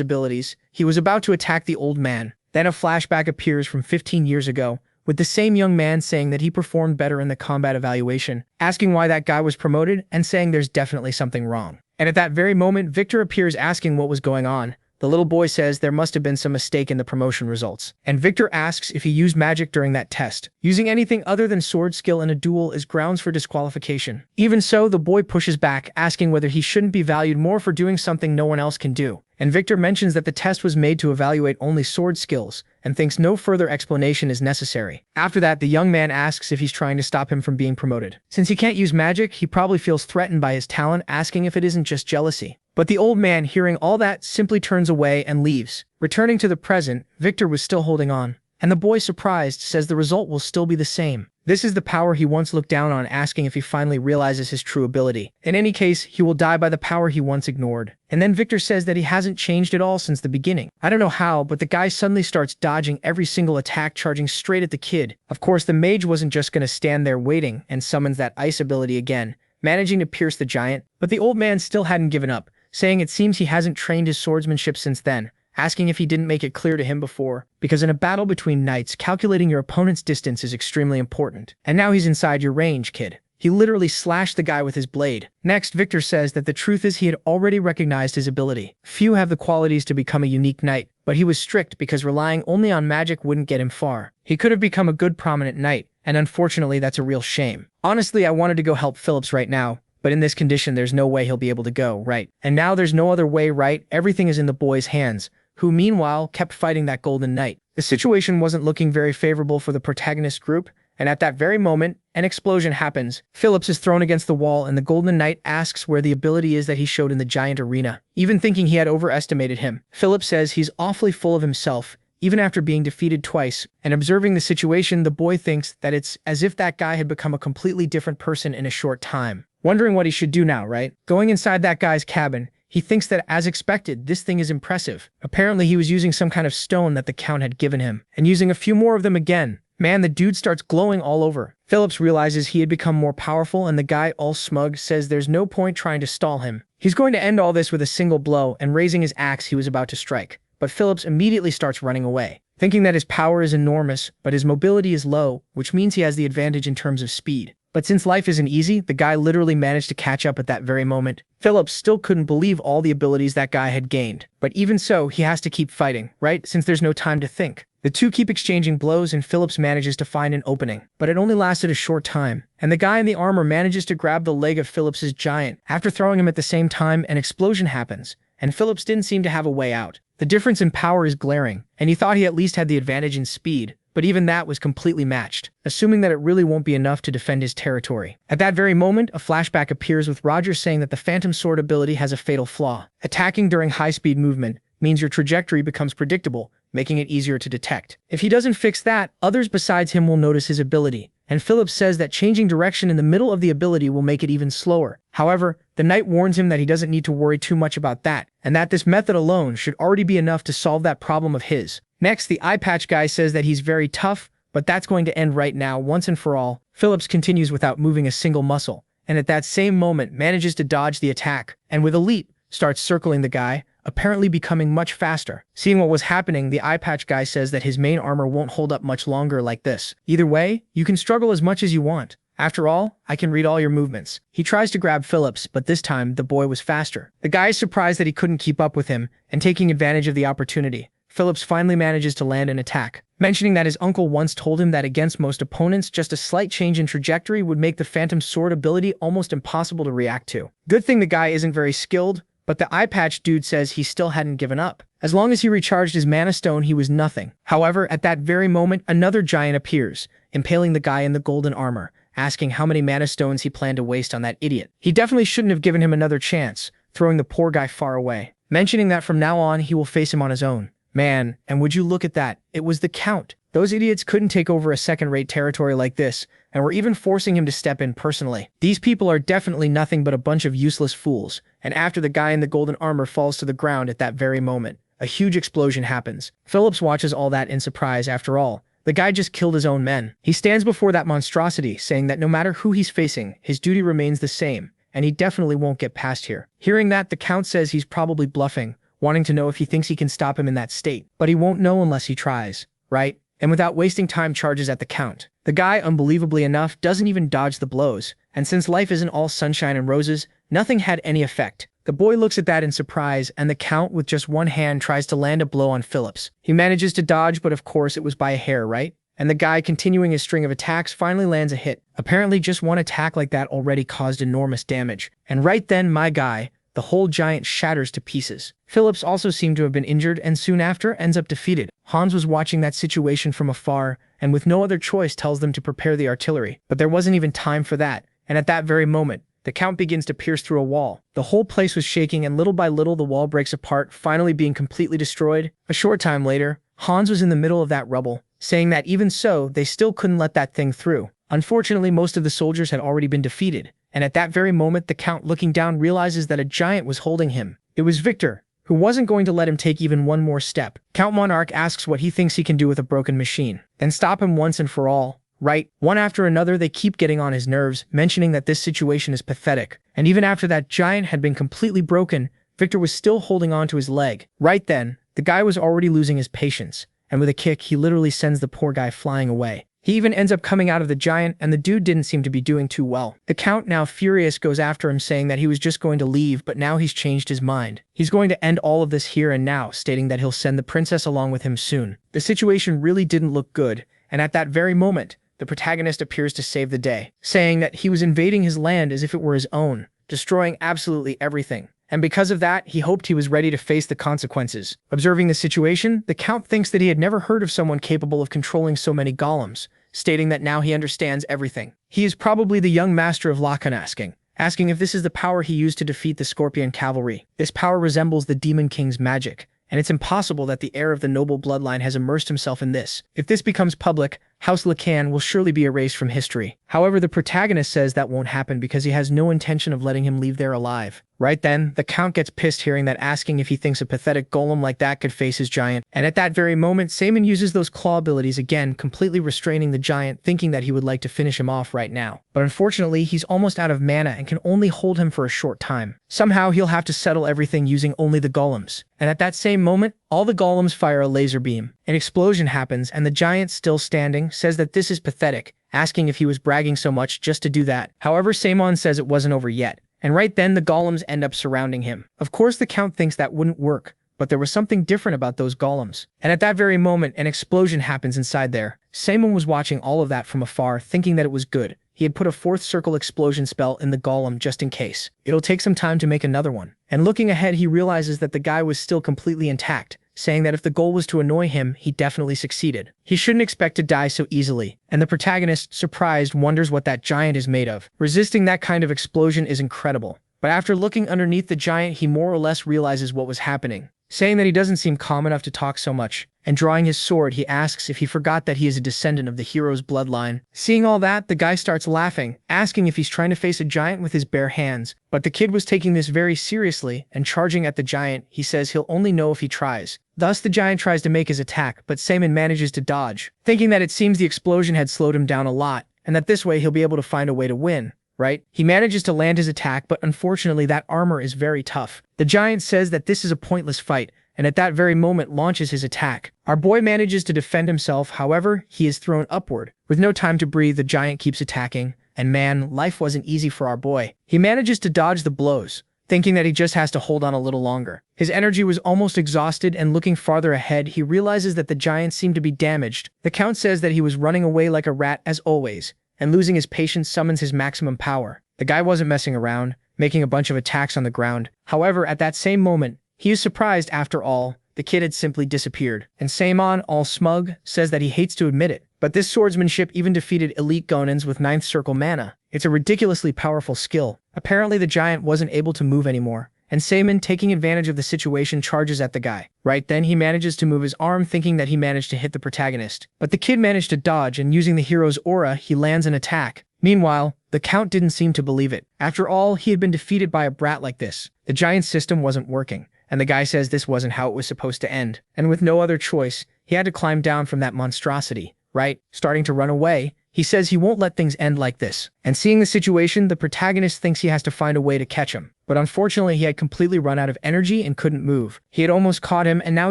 S1: abilities, he was about to attack the old man. Then a flashback appears from 15 years ago, with the same young man saying that he performed better in the combat evaluation, asking why that guy was promoted and saying there's definitely something wrong. And at that very moment, Victor appears asking what was going on. The little boy says there must have been some mistake in the promotion results. And Victor asks if he used magic during that test. Using anything other than sword skill in a duel is grounds for disqualification. Even so, the boy pushes back, asking whether he shouldn't be valued more for doing something no one else can do. And Victor mentions that the test was made to evaluate only sword skills, and thinks no further explanation is necessary. After that, the young man asks if he's trying to stop him from being promoted. Since he can't use magic, he probably feels threatened by his talent, asking if it isn't just jealousy. But the old man, hearing all that, simply turns away and leaves. Returning to the present, Victor was still holding on, and the boy, surprised, says the result will still be the same. This is the power he once looked down on, asking if he finally realizes his true ability. In any case, he will die by the power he once ignored. And then Victor says that he hasn't changed at all since the beginning. I don't know how, but the guy suddenly starts dodging every single attack, charging straight at the kid. Of course, the mage wasn't just going to stand there waiting, and summons that ice ability again, managing to pierce the giant. But the old man still hadn't given up, saying it seems he hasn't trained his swordsmanship since then, asking if he didn't make it clear to him before, because in a battle between knights, calculating your opponent's distance is extremely important. And now he's inside your range, kid. He literally slashed the guy with his blade. Next, Victor says that the truth is he had already recognized his ability. Few have the qualities to become a unique knight, but he was strict because relying only on magic wouldn't get him far. He could have become a good prominent knight, and unfortunately that's a real shame. Honestly, I wanted to go help Phillips right now, but in this condition there's no way he'll be able to go, right? And now there's no other way, right? Everything is in the boy's hands, who meanwhile kept fighting that golden knight. The situation wasn't looking very favorable for the protagonist group, and at that very moment, an explosion happens. Phillips is thrown against the wall, and the golden knight asks where the ability is that he showed in the giant arena, even thinking he had overestimated him. Phillips says he's awfully full of himself, even after being defeated twice, and observing the situation, the boy thinks that it's as if that guy had become a completely different person in a short time. Wondering what he should do now, right? Going inside that guy's cabin, he thinks that, as expected, this thing is impressive. Apparently he was using some kind of stone that the count had given him, and using a few more of them again. Man, the dude starts glowing all over. Phillips realizes he had become more powerful, and the guy, all smug, says there's no point trying to stall him. He's going to end all this with a single blow, and raising his axe he was about to strike. But Phillips immediately starts running away, thinking that his power is enormous, but his mobility is low, which means he has the advantage in terms of speed. But since life isn't easy, the guy literally managed to catch up at that very moment. Phillips still couldn't believe all the abilities that guy had gained. But even so, he has to keep fighting, right? Since there's no time to think. The two keep exchanging blows, and Phillips manages to find an opening. But it only lasted a short time, and the guy in the armor manages to grab the leg of Phillips's giant. After throwing him at the same time, an explosion happens, and Phillips didn't seem to have a way out. The difference in power is glaring, and he thought he at least had the advantage in speed. But even that was completely matched, assuming that it really won't be enough to defend his territory. At that very moment, a flashback appears with Roger saying that the Phantom Sword ability has a fatal flaw. Attacking during high-speed movement means your trajectory becomes predictable, making it easier to detect. If he doesn't fix that, others besides him will notice his ability, and Phillips says that changing direction in the middle of the ability will make it even slower. However, the knight warns him that he doesn't need to worry too much about that, and that this method alone should already be enough to solve that problem of his. Next, the eye patch guy says that he's very tough, but that's going to end right now, once and for all. Phillips continues without moving a single muscle, and at that same moment manages to dodge the attack, and with a leap, starts circling the guy, apparently becoming much faster. Seeing what was happening, the eye patch guy says that his main armor won't hold up much longer like this. Either way, you can struggle as much as you want. After all, I can read all your movements. He tries to grab Phillips, but this time, the boy was faster. The guy is surprised that he couldn't keep up with him, and taking advantage of the opportunity, Phillips finally manages to land an attack, mentioning that his uncle once told him that against most opponents, just a slight change in trajectory would make the Phantom Sword ability almost impossible to react to. Good thing the guy isn't very skilled, but the eye patch dude says he still hadn't given up. As long as he recharged his mana stone, he was nothing. However, at that very moment, another giant appears, impaling the guy in the golden armor, asking how many mana stones he planned to waste on that idiot. He definitely shouldn't have given him another chance, throwing the poor guy far away, mentioning that from now on he will face him on his own. Man, and would you look at that, it was the Count. Those idiots couldn't take over a second-rate territory like this, and were even forcing him to step in personally. These people are definitely nothing but a bunch of useless fools, and after the guy in the golden armor falls to the ground at that very moment, a huge explosion happens. Phillips watches all that in surprise. After all, the guy just killed his own men. He stands before that monstrosity, saying that no matter who he's facing, his duty remains the same, and he definitely won't get past here. Hearing that, the Count says he's probably bluffing, wanting to know if he thinks he can stop him in that state. But he won't know unless he tries, right? And without wasting time, charges at the Count. The guy, unbelievably enough, doesn't even dodge the blows, and since life isn't all sunshine and roses, nothing had any effect. The boy looks at that in surprise, and the Count with just one hand tries to land a blow on Phillips. He manages to dodge, but of course it was by a hair, right? And the guy, continuing his string of attacks, finally lands a hit. Apparently just one attack like that already caused enormous damage. And right then, my guy, the whole giant shatters to pieces. Phillips also seemed to have been injured and soon after ends up defeated. Hans was watching that situation from afar and with no other choice tells them to prepare the artillery. But there wasn't even time for that, and at that very moment, the Count begins to pierce through a wall. The whole place was shaking and little by little the wall breaks apart, finally being completely destroyed. A short time later, Hans was in the middle of that rubble, saying that even so, they still couldn't let that thing through. Unfortunately, most of the soldiers had already been defeated, and at that very moment the Count, looking down, realizes that a giant was holding him. It was Victor, who wasn't going to let him take even one more step. Count Monarch asks what he thinks he can do with a broken machine, and stop him once and for all, right? One after another they keep getting on his nerves, mentioning that this situation is pathetic, and even after that giant had been completely broken, Victor was still holding on to his leg. Right then, the guy was already losing his patience, and with a kick he literally sends the poor guy flying away. He even ends up coming out of the giant, and the dude didn't seem to be doing too well. The Count, now furious, goes after him, saying that he was just going to leave, but now he's changed his mind. He's going to end all of this here and now, stating that he'll send the princess along with him soon. The situation really didn't look good, and at that very moment, the protagonist appears to save the day, saying that he was invading his land as if it were his own, destroying absolutely everything. And because of that, he hoped he was ready to face the consequences. Observing the situation, the Count thinks that he had never heard of someone capable of controlling so many golems, stating that now he understands everything. He is probably the young master of Lacan, asking if this is the power he used to defeat the Scorpion cavalry. This power resembles the Demon King's magic, and it's impossible that the heir of the noble bloodline has immersed himself in this. If this becomes public, House Lacan will surely be erased from history. However, the protagonist says that won't happen because he has no intention of letting him leave there alive. Right then, the Count gets pissed hearing that, asking if he thinks a pathetic golem like that could face his giant. And at that very moment, Simon uses those claw abilities again, completely restraining the giant, thinking that he would like to finish him off right now. But unfortunately, he's almost out of mana and can only hold him for a short time. Somehow, he'll have to settle everything using only the golems. And at that same moment, all the golems fire a laser beam. An explosion happens, and the giant, still standing, says that this is pathetic, asking if he was bragging so much just to do that. However, Simon says it wasn't over yet. And right then, the golems end up surrounding him. Of course, the Count thinks that wouldn't work, but there was something different about those golems. And at that very moment, an explosion happens inside there. Simon was watching all of that from afar, thinking that it was good. He had put a fourth circle explosion spell in the golem just in case. It'll take some time to make another one. And looking ahead, he realizes that the guy was still completely intact, saying that if the goal was to annoy him, he definitely succeeded. He shouldn't expect to die so easily. And the protagonist, surprised, wonders what that giant is made of. Resisting that kind of explosion is incredible. But after looking underneath the giant, he more or less realizes what was happening, saying that he doesn't seem calm enough to talk so much. And drawing his sword, he asks if he forgot that he is a descendant of the hero's bloodline. Seeing all that, the guy starts laughing, asking if he's trying to face a giant with his bare hands. But the kid was taking this very seriously, and charging at the giant, he says he'll only know if he tries. Thus, the giant tries to make his attack, but Simon manages to dodge, thinking that it seems the explosion had slowed him down a lot, and that this way he'll be able to find a way to win. Right? He manages to land his attack, but unfortunately that armor is very tough. The giant says that this is a pointless fight, and at that very moment launches his attack. Our boy manages to defend himself, however, he is thrown upward. With no time to breathe, the giant keeps attacking, and man, life wasn't easy for our boy. He manages to dodge the blows, thinking that he just has to hold on a little longer. His energy was almost exhausted, and looking farther ahead, he realizes that the giant seemed to be damaged. The Count says that he was running away like a rat as always, and losing his patience summons his maximum power. The guy wasn't messing around, making a bunch of attacks on the ground. However, at that same moment, he is surprised after all, the kid had simply disappeared. And Samon, all smug, says that he hates to admit it, but this swordsmanship even defeated elite Gonins with 9th circle mana. It's a ridiculously powerful skill. Apparently the giant wasn't able to move anymore, and Samon, taking advantage of the situation, charges at the guy. Right then, he manages to move his arm, thinking that he managed to hit the protagonist. But the kid managed to dodge, and using the hero's aura, he lands an attack. Meanwhile, the Count didn't seem to believe it. After all, he had been defeated by a brat like this. The giant's system wasn't working, and the guy says this wasn't how it was supposed to end. And with no other choice, he had to climb down from that monstrosity. Right? Starting to run away, he says he won't let things end like this. And seeing the situation, the protagonist thinks he has to find a way to catch him. But unfortunately, he had completely run out of energy and couldn't move. He had almost caught him, and now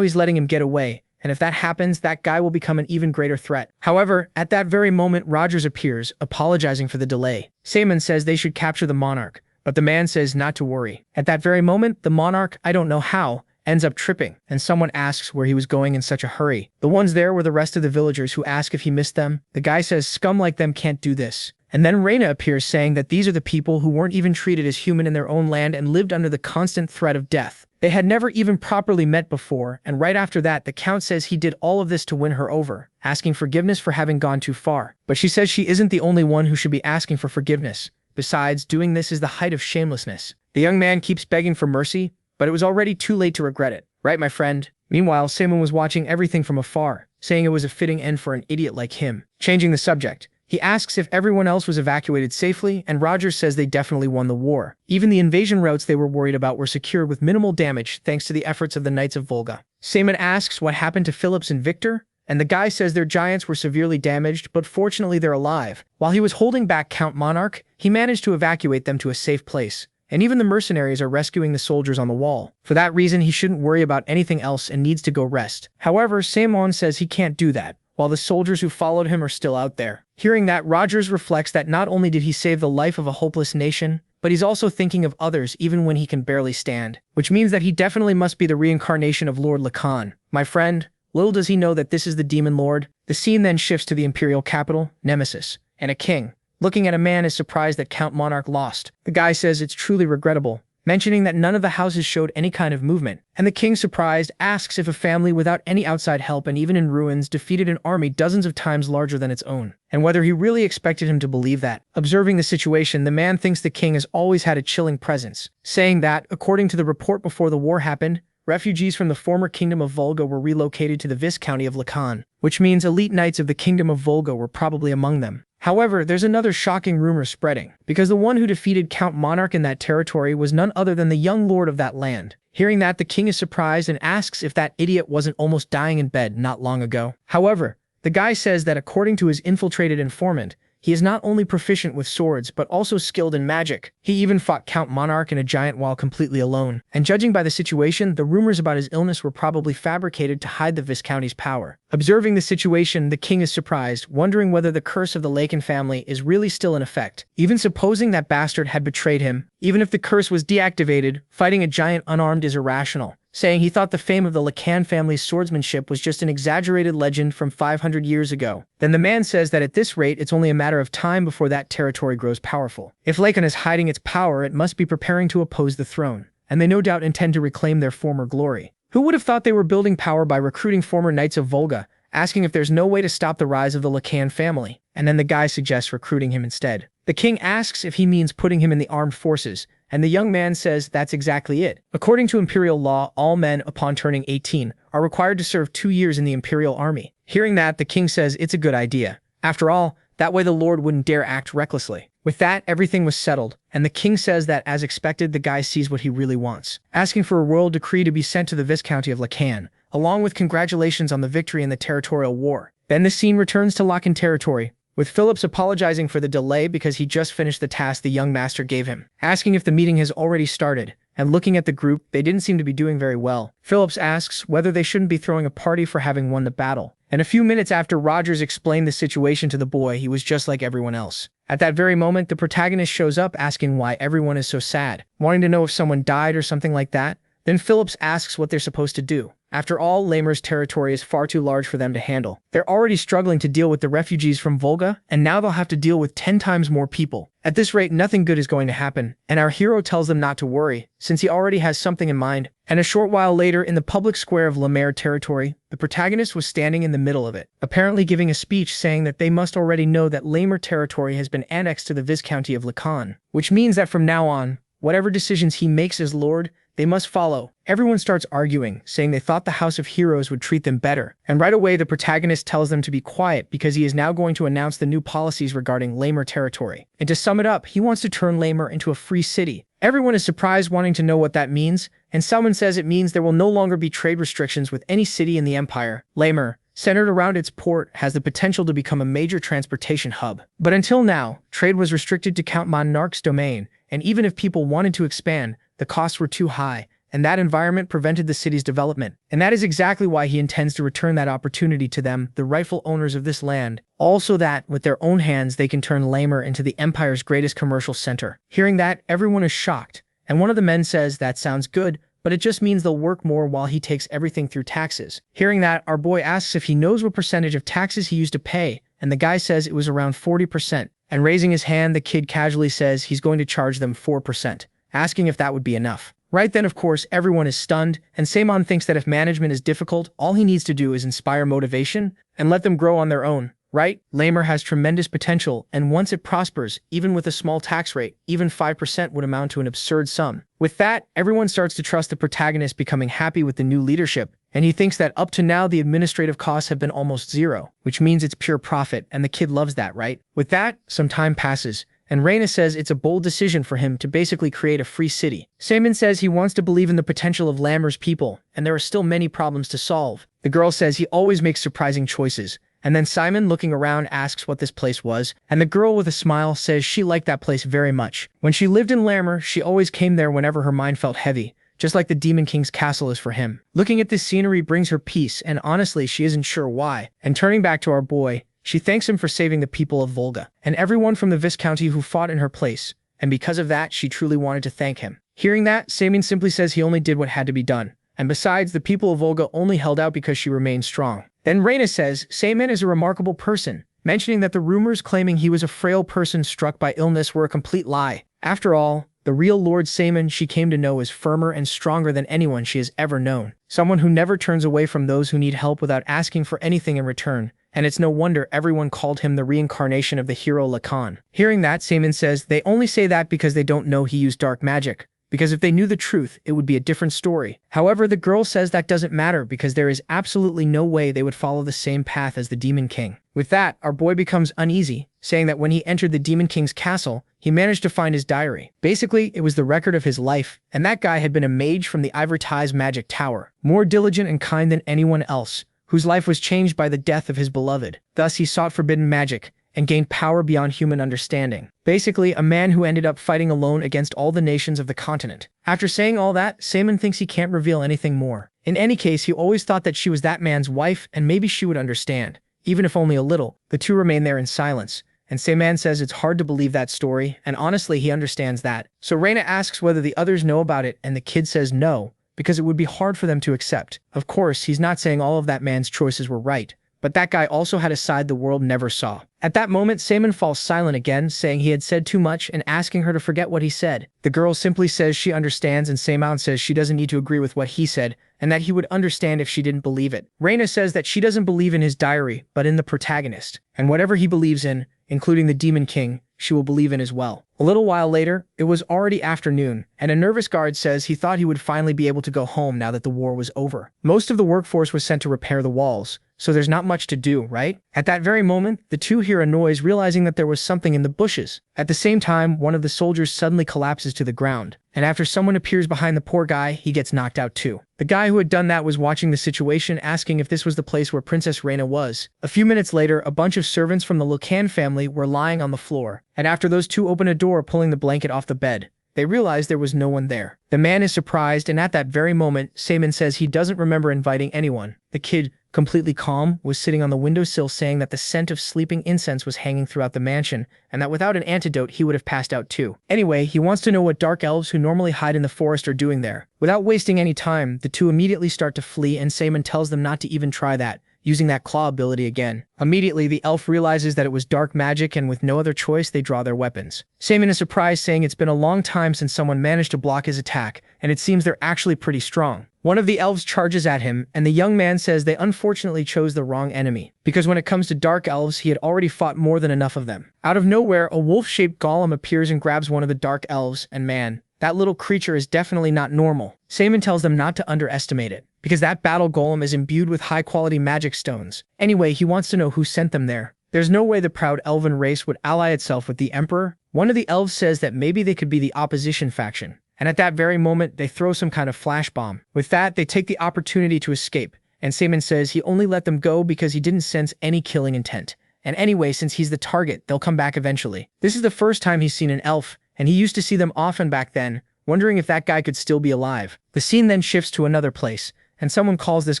S1: he's letting him get away. And if that happens, that guy will become an even greater threat. However, at that very moment, Rogers appears, apologizing for the delay. Samon says they should capture the monarch, but the man says not to worry. At that very moment, the monarch, I don't know how, ends up tripping, and someone asks where he was going in such a hurry. The ones there were the rest of the villagers, who ask if he missed them. The guy says scum like them can't do this. And then Reyna appears, saying that these are the people who weren't even treated as human in their own land and lived under the constant threat of death. They had never even properly met before, and right after that, the Count says he did all of this to win her over, asking forgiveness for having gone too far. But she says she isn't the only one who should be asking for forgiveness. Besides, doing this is the height of shamelessness. The young man keeps begging for mercy, but it was already too late to regret it. Right, my friend? Meanwhile, Samon was watching everything from afar, saying it was a fitting end for an idiot like him. Changing the subject, he asks if everyone else was evacuated safely, and Rogers says they definitely won the war. Even the invasion routes they were worried about were secured with minimal damage thanks to the efforts of the Knights of Volga. Samon asks what happened to Phillips and Victor, and the guy says their giants were severely damaged, but fortunately they're alive. While he was holding back Count Monarch, he managed to evacuate them to a safe place. And even the mercenaries are rescuing the soldiers on the wall. For that reason, he shouldn't worry about anything else and needs to go rest. However, Samon says he can't do that, while the soldiers who followed him are still out there. Hearing that, Rogers reflects that not only did he save the life of a hopeless nation, but he's also thinking of others even when he can barely stand. Which means that he definitely must be the reincarnation of Lord Lacan. My friend, little does he know that this is the Demon Lord. The scene then shifts to the imperial capital, Nemesis, and a king. Looking at a man is surprised that Count Monarch lost. The guy says it's truly regrettable, mentioning that none of the houses showed any kind of movement. And the king, surprised, asks if a family without any outside help and even in ruins defeated an army dozens of times larger than its own, and whether he really expected him to believe that. Observing the situation, the man thinks the king has always had a chilling presence, saying that, according to the report before the war happened, refugees from the former Kingdom of Volga were relocated to the Viscounty of Lacan, which means elite knights of the Kingdom of Volga were probably among them. However, there's another shocking rumor spreading, because the one who defeated Count Monarch in that territory was none other than the young lord of that land. Hearing that, the king is surprised and asks if that idiot wasn't almost dying in bed not long ago. However, the guy says that according to his infiltrated informant, he is not only proficient with swords, but also skilled in magic. He even fought Count Monarch and a giant while completely alone. And judging by the situation, the rumors about his illness were probably fabricated to hide the Viscounty's power. Observing the situation, the king is surprised, wondering whether the curse of the Lacan family is really still in effect. Even supposing that bastard had betrayed him, even if the curse was deactivated, fighting a giant unarmed is irrational, saying he thought the fame of the Lacan family's swordsmanship was just an exaggerated legend from 500 years ago. Then the man says that at this rate, it's only a matter of time before that territory grows powerful. If Lacan is hiding its power, it must be preparing to oppose the throne, and they no doubt intend to reclaim their former glory. Who would have thought they were building power by recruiting former Knights of Volga, asking if there's no way to stop the rise of the Lacan family, and then the guy suggests recruiting him instead. The king asks if he means putting him in the armed forces, and the young man says that's exactly it. According to imperial law, all men upon turning 18 are required to serve 2 years in the imperial army. Hearing that, the king says it's a good idea. After all, that way the lord wouldn't dare act recklessly. With that, everything was settled, and the king says that, as expected, the guy sees what he really wants, asking for a royal decree to be sent to the Viscounty of Lacan, along with congratulations on the victory in the Territorial War. Then the scene returns to Lacan territory, with Phillips apologizing for the delay because he just finished the task the young master gave him, asking if the meeting has already started, and looking at the group, they didn't seem to be doing very well. Phillips asks whether they shouldn't be throwing a party for having won the battle, and a few minutes after Rogers explained the situation to the boy, he was just like everyone else. At that very moment, the protagonist shows up asking why everyone is so sad, wanting to know if someone died or something like that, Then Phillips asks what they're supposed to do. After all, Lamer's territory is far too large for them to handle. They're already struggling to deal with the refugees from Volga, and now they'll have to deal with 10 times more people. At this rate, nothing good is going to happen, and our hero tells them not to worry, since he already has something in mind. And a short while later, in the public square of Lamer territory, the protagonist was standing in the middle of it, apparently giving a speech saying that they must already know that Lamer territory has been annexed to the Viscounty of Lacan, which means that from now on, whatever decisions he makes as Lord, they must follow. Everyone starts arguing, saying they thought the House of Heroes would treat them better. And right away, the protagonist tells them to be quiet because he is now going to announce the new policies regarding Lamer territory. And to sum it up, he wants to turn Lamer into a free city. Everyone is surprised, wanting to know what that means, and someone says it means there will no longer be trade restrictions with any city in the empire. Lamer, centered around its port, has the potential to become a major transportation hub. But until now, trade was restricted to Count Monarch's domain, and even if people wanted to expand, the costs were too high, and that environment prevented the city's development. And that is exactly why he intends to return that opportunity to them, the rightful owners of this land, also that, with their own hands, they can turn Lamer into the Empire's greatest commercial center. Hearing that, everyone is shocked, and one of the men says that sounds good, but it just means they'll work more while he takes everything through taxes. Hearing that, our boy asks if he knows what percentage of taxes he used to pay, and the guy says it was around 40%. And raising his hand, the kid casually says he's going to charge them 4%. Asking if that would be enough. Right then, of course, everyone is stunned, and Samon thinks that if management is difficult, all he needs to do is inspire motivation and let them grow on their own. Right? Lamer has tremendous potential, and once it prospers, even with a small tax rate, even 5% would amount to an absurd sum. With that, everyone starts to trust the protagonist, becoming happy with the new leadership, and he thinks that up to now the administrative costs have been almost zero, which means it's pure profit, and the kid loves that, right? With that, some time passes, and Reina says it's a bold decision for him to basically create a free city. Samon says he wants to believe in the potential of Lamer's people, and there are still many problems to solve. The girl says he always makes surprising choices, and then Simon, looking around, asks what this place was, and the girl with a smile says she liked that place very much. When she lived in Lamer, she always came there whenever her mind felt heavy, just like the Demon King's castle is for him. Looking at this scenery brings her peace, and honestly, she isn't sure why. And turning back to our boy, she thanks him for saving the people of Volga, and everyone from the Viscounty who fought in her place, and because of that, she truly wanted to thank him. Hearing that, Samon simply says he only did what had to be done, and besides, the people of Volga only held out because she remained strong. Then Reina says Samon is a remarkable person, mentioning that the rumors claiming he was a frail person struck by illness were a complete lie. After all, the real Lord Samon she came to know is firmer and stronger than anyone she has ever known. Someone who never turns away from those who need help without asking for anything in return. And it's no wonder everyone called him the reincarnation of the hero Lacan. Hearing that, Samon says they only say that because they don't know he used dark magic. Because if they knew the truth, it would be a different story. However, the girl says that doesn't matter because there is absolutely no way they would follow the same path as the Demon King. With that, our boy becomes uneasy, saying that when he entered the Demon King's castle, he managed to find his diary. Basically, it was the record of his life, and that guy had been a mage from the Ivory-Tie's magic tower, more diligent and kind than anyone else, whose life was changed by the death of his beloved. Thus, he sought forbidden magic, and gained power beyond human understanding. Basically, a man who ended up fighting alone against all the nations of the continent. After saying all that, Samon thinks he can't reveal anything more. In any case, he always thought that she was that man's wife, and maybe she would understand. Even if only a little, the two remain there in silence. And Samon says it's hard to believe that story, and honestly, he understands that. So Reina asks whether the others know about it, and the kid says no, because it would be hard for them to accept. Of course, he's not saying all of that man's choices were right, but that guy also had a side the world never saw. At that moment, Samon falls silent again, saying he had said too much and asking her to forget what he said. The girl simply says she understands, and Samon says she doesn't need to agree with what he said, and that he would understand if she didn't believe it. Reina says that she doesn't believe in his diary, but in the protagonist, and whatever he believes in, including the Demon King, she will believe in as well. A little while later, it was already afternoon, and a nervous guard says he thought he would finally be able to go home now that the war was over. Most of the workforce was sent to repair the walls, so there's not much to do, right? At that very moment, the two hear a noise, realizing that there was something in the bushes. At the same time, one of the soldiers suddenly collapses to the ground, and after someone appears behind the poor guy, he gets knocked out too. The guy who had done that was watching the situation, asking if this was the place where Princess Reina was. A few minutes later, a bunch of servants from the Lucan family were lying on the floor, and after those two open a door, pulling the blanket off the bed, they realized there was no one there. The man is surprised, and at that very moment, Samon says he doesn't remember inviting anyone. The kid, completely calm, was sitting on the windowsill saying that the scent of sleeping incense was hanging throughout the mansion, and that without an antidote he would have passed out too. Anyway, he wants to know what dark elves who normally hide in the forest are doing there. Without wasting any time, the two immediately start to flee, and Simon tells them not to even try that, using that claw ability again. Immediately, the elf realizes that it was dark magic, and with no other choice, they draw their weapons. Simon is surprised, saying it's been a long time since someone managed to block his attack, and it seems they're actually pretty strong. One of the elves charges at him, and the young man says they unfortunately chose the wrong enemy, because when it comes to dark elves, he had already fought more than enough of them. Out of nowhere, a wolf-shaped golem appears and grabs one of the dark elves, and man, that little creature is definitely not normal. Simon tells them not to underestimate it, because that battle golem is imbued with high-quality magic stones. Anyway, he wants to know who sent them there. There's no way the proud elven race would ally itself with the Emperor. One of the elves says that maybe they could be the opposition faction, and at that very moment, they throw some kind of flash bomb. With that, they take the opportunity to escape, and Simon says he only let them go because he didn't sense any killing intent. And anyway, since he's the target, they'll come back eventually. This is the first time he's seen an elf, and he used to see them often back then, wondering if that guy could still be alive. The scene then shifts to another place, and someone calls this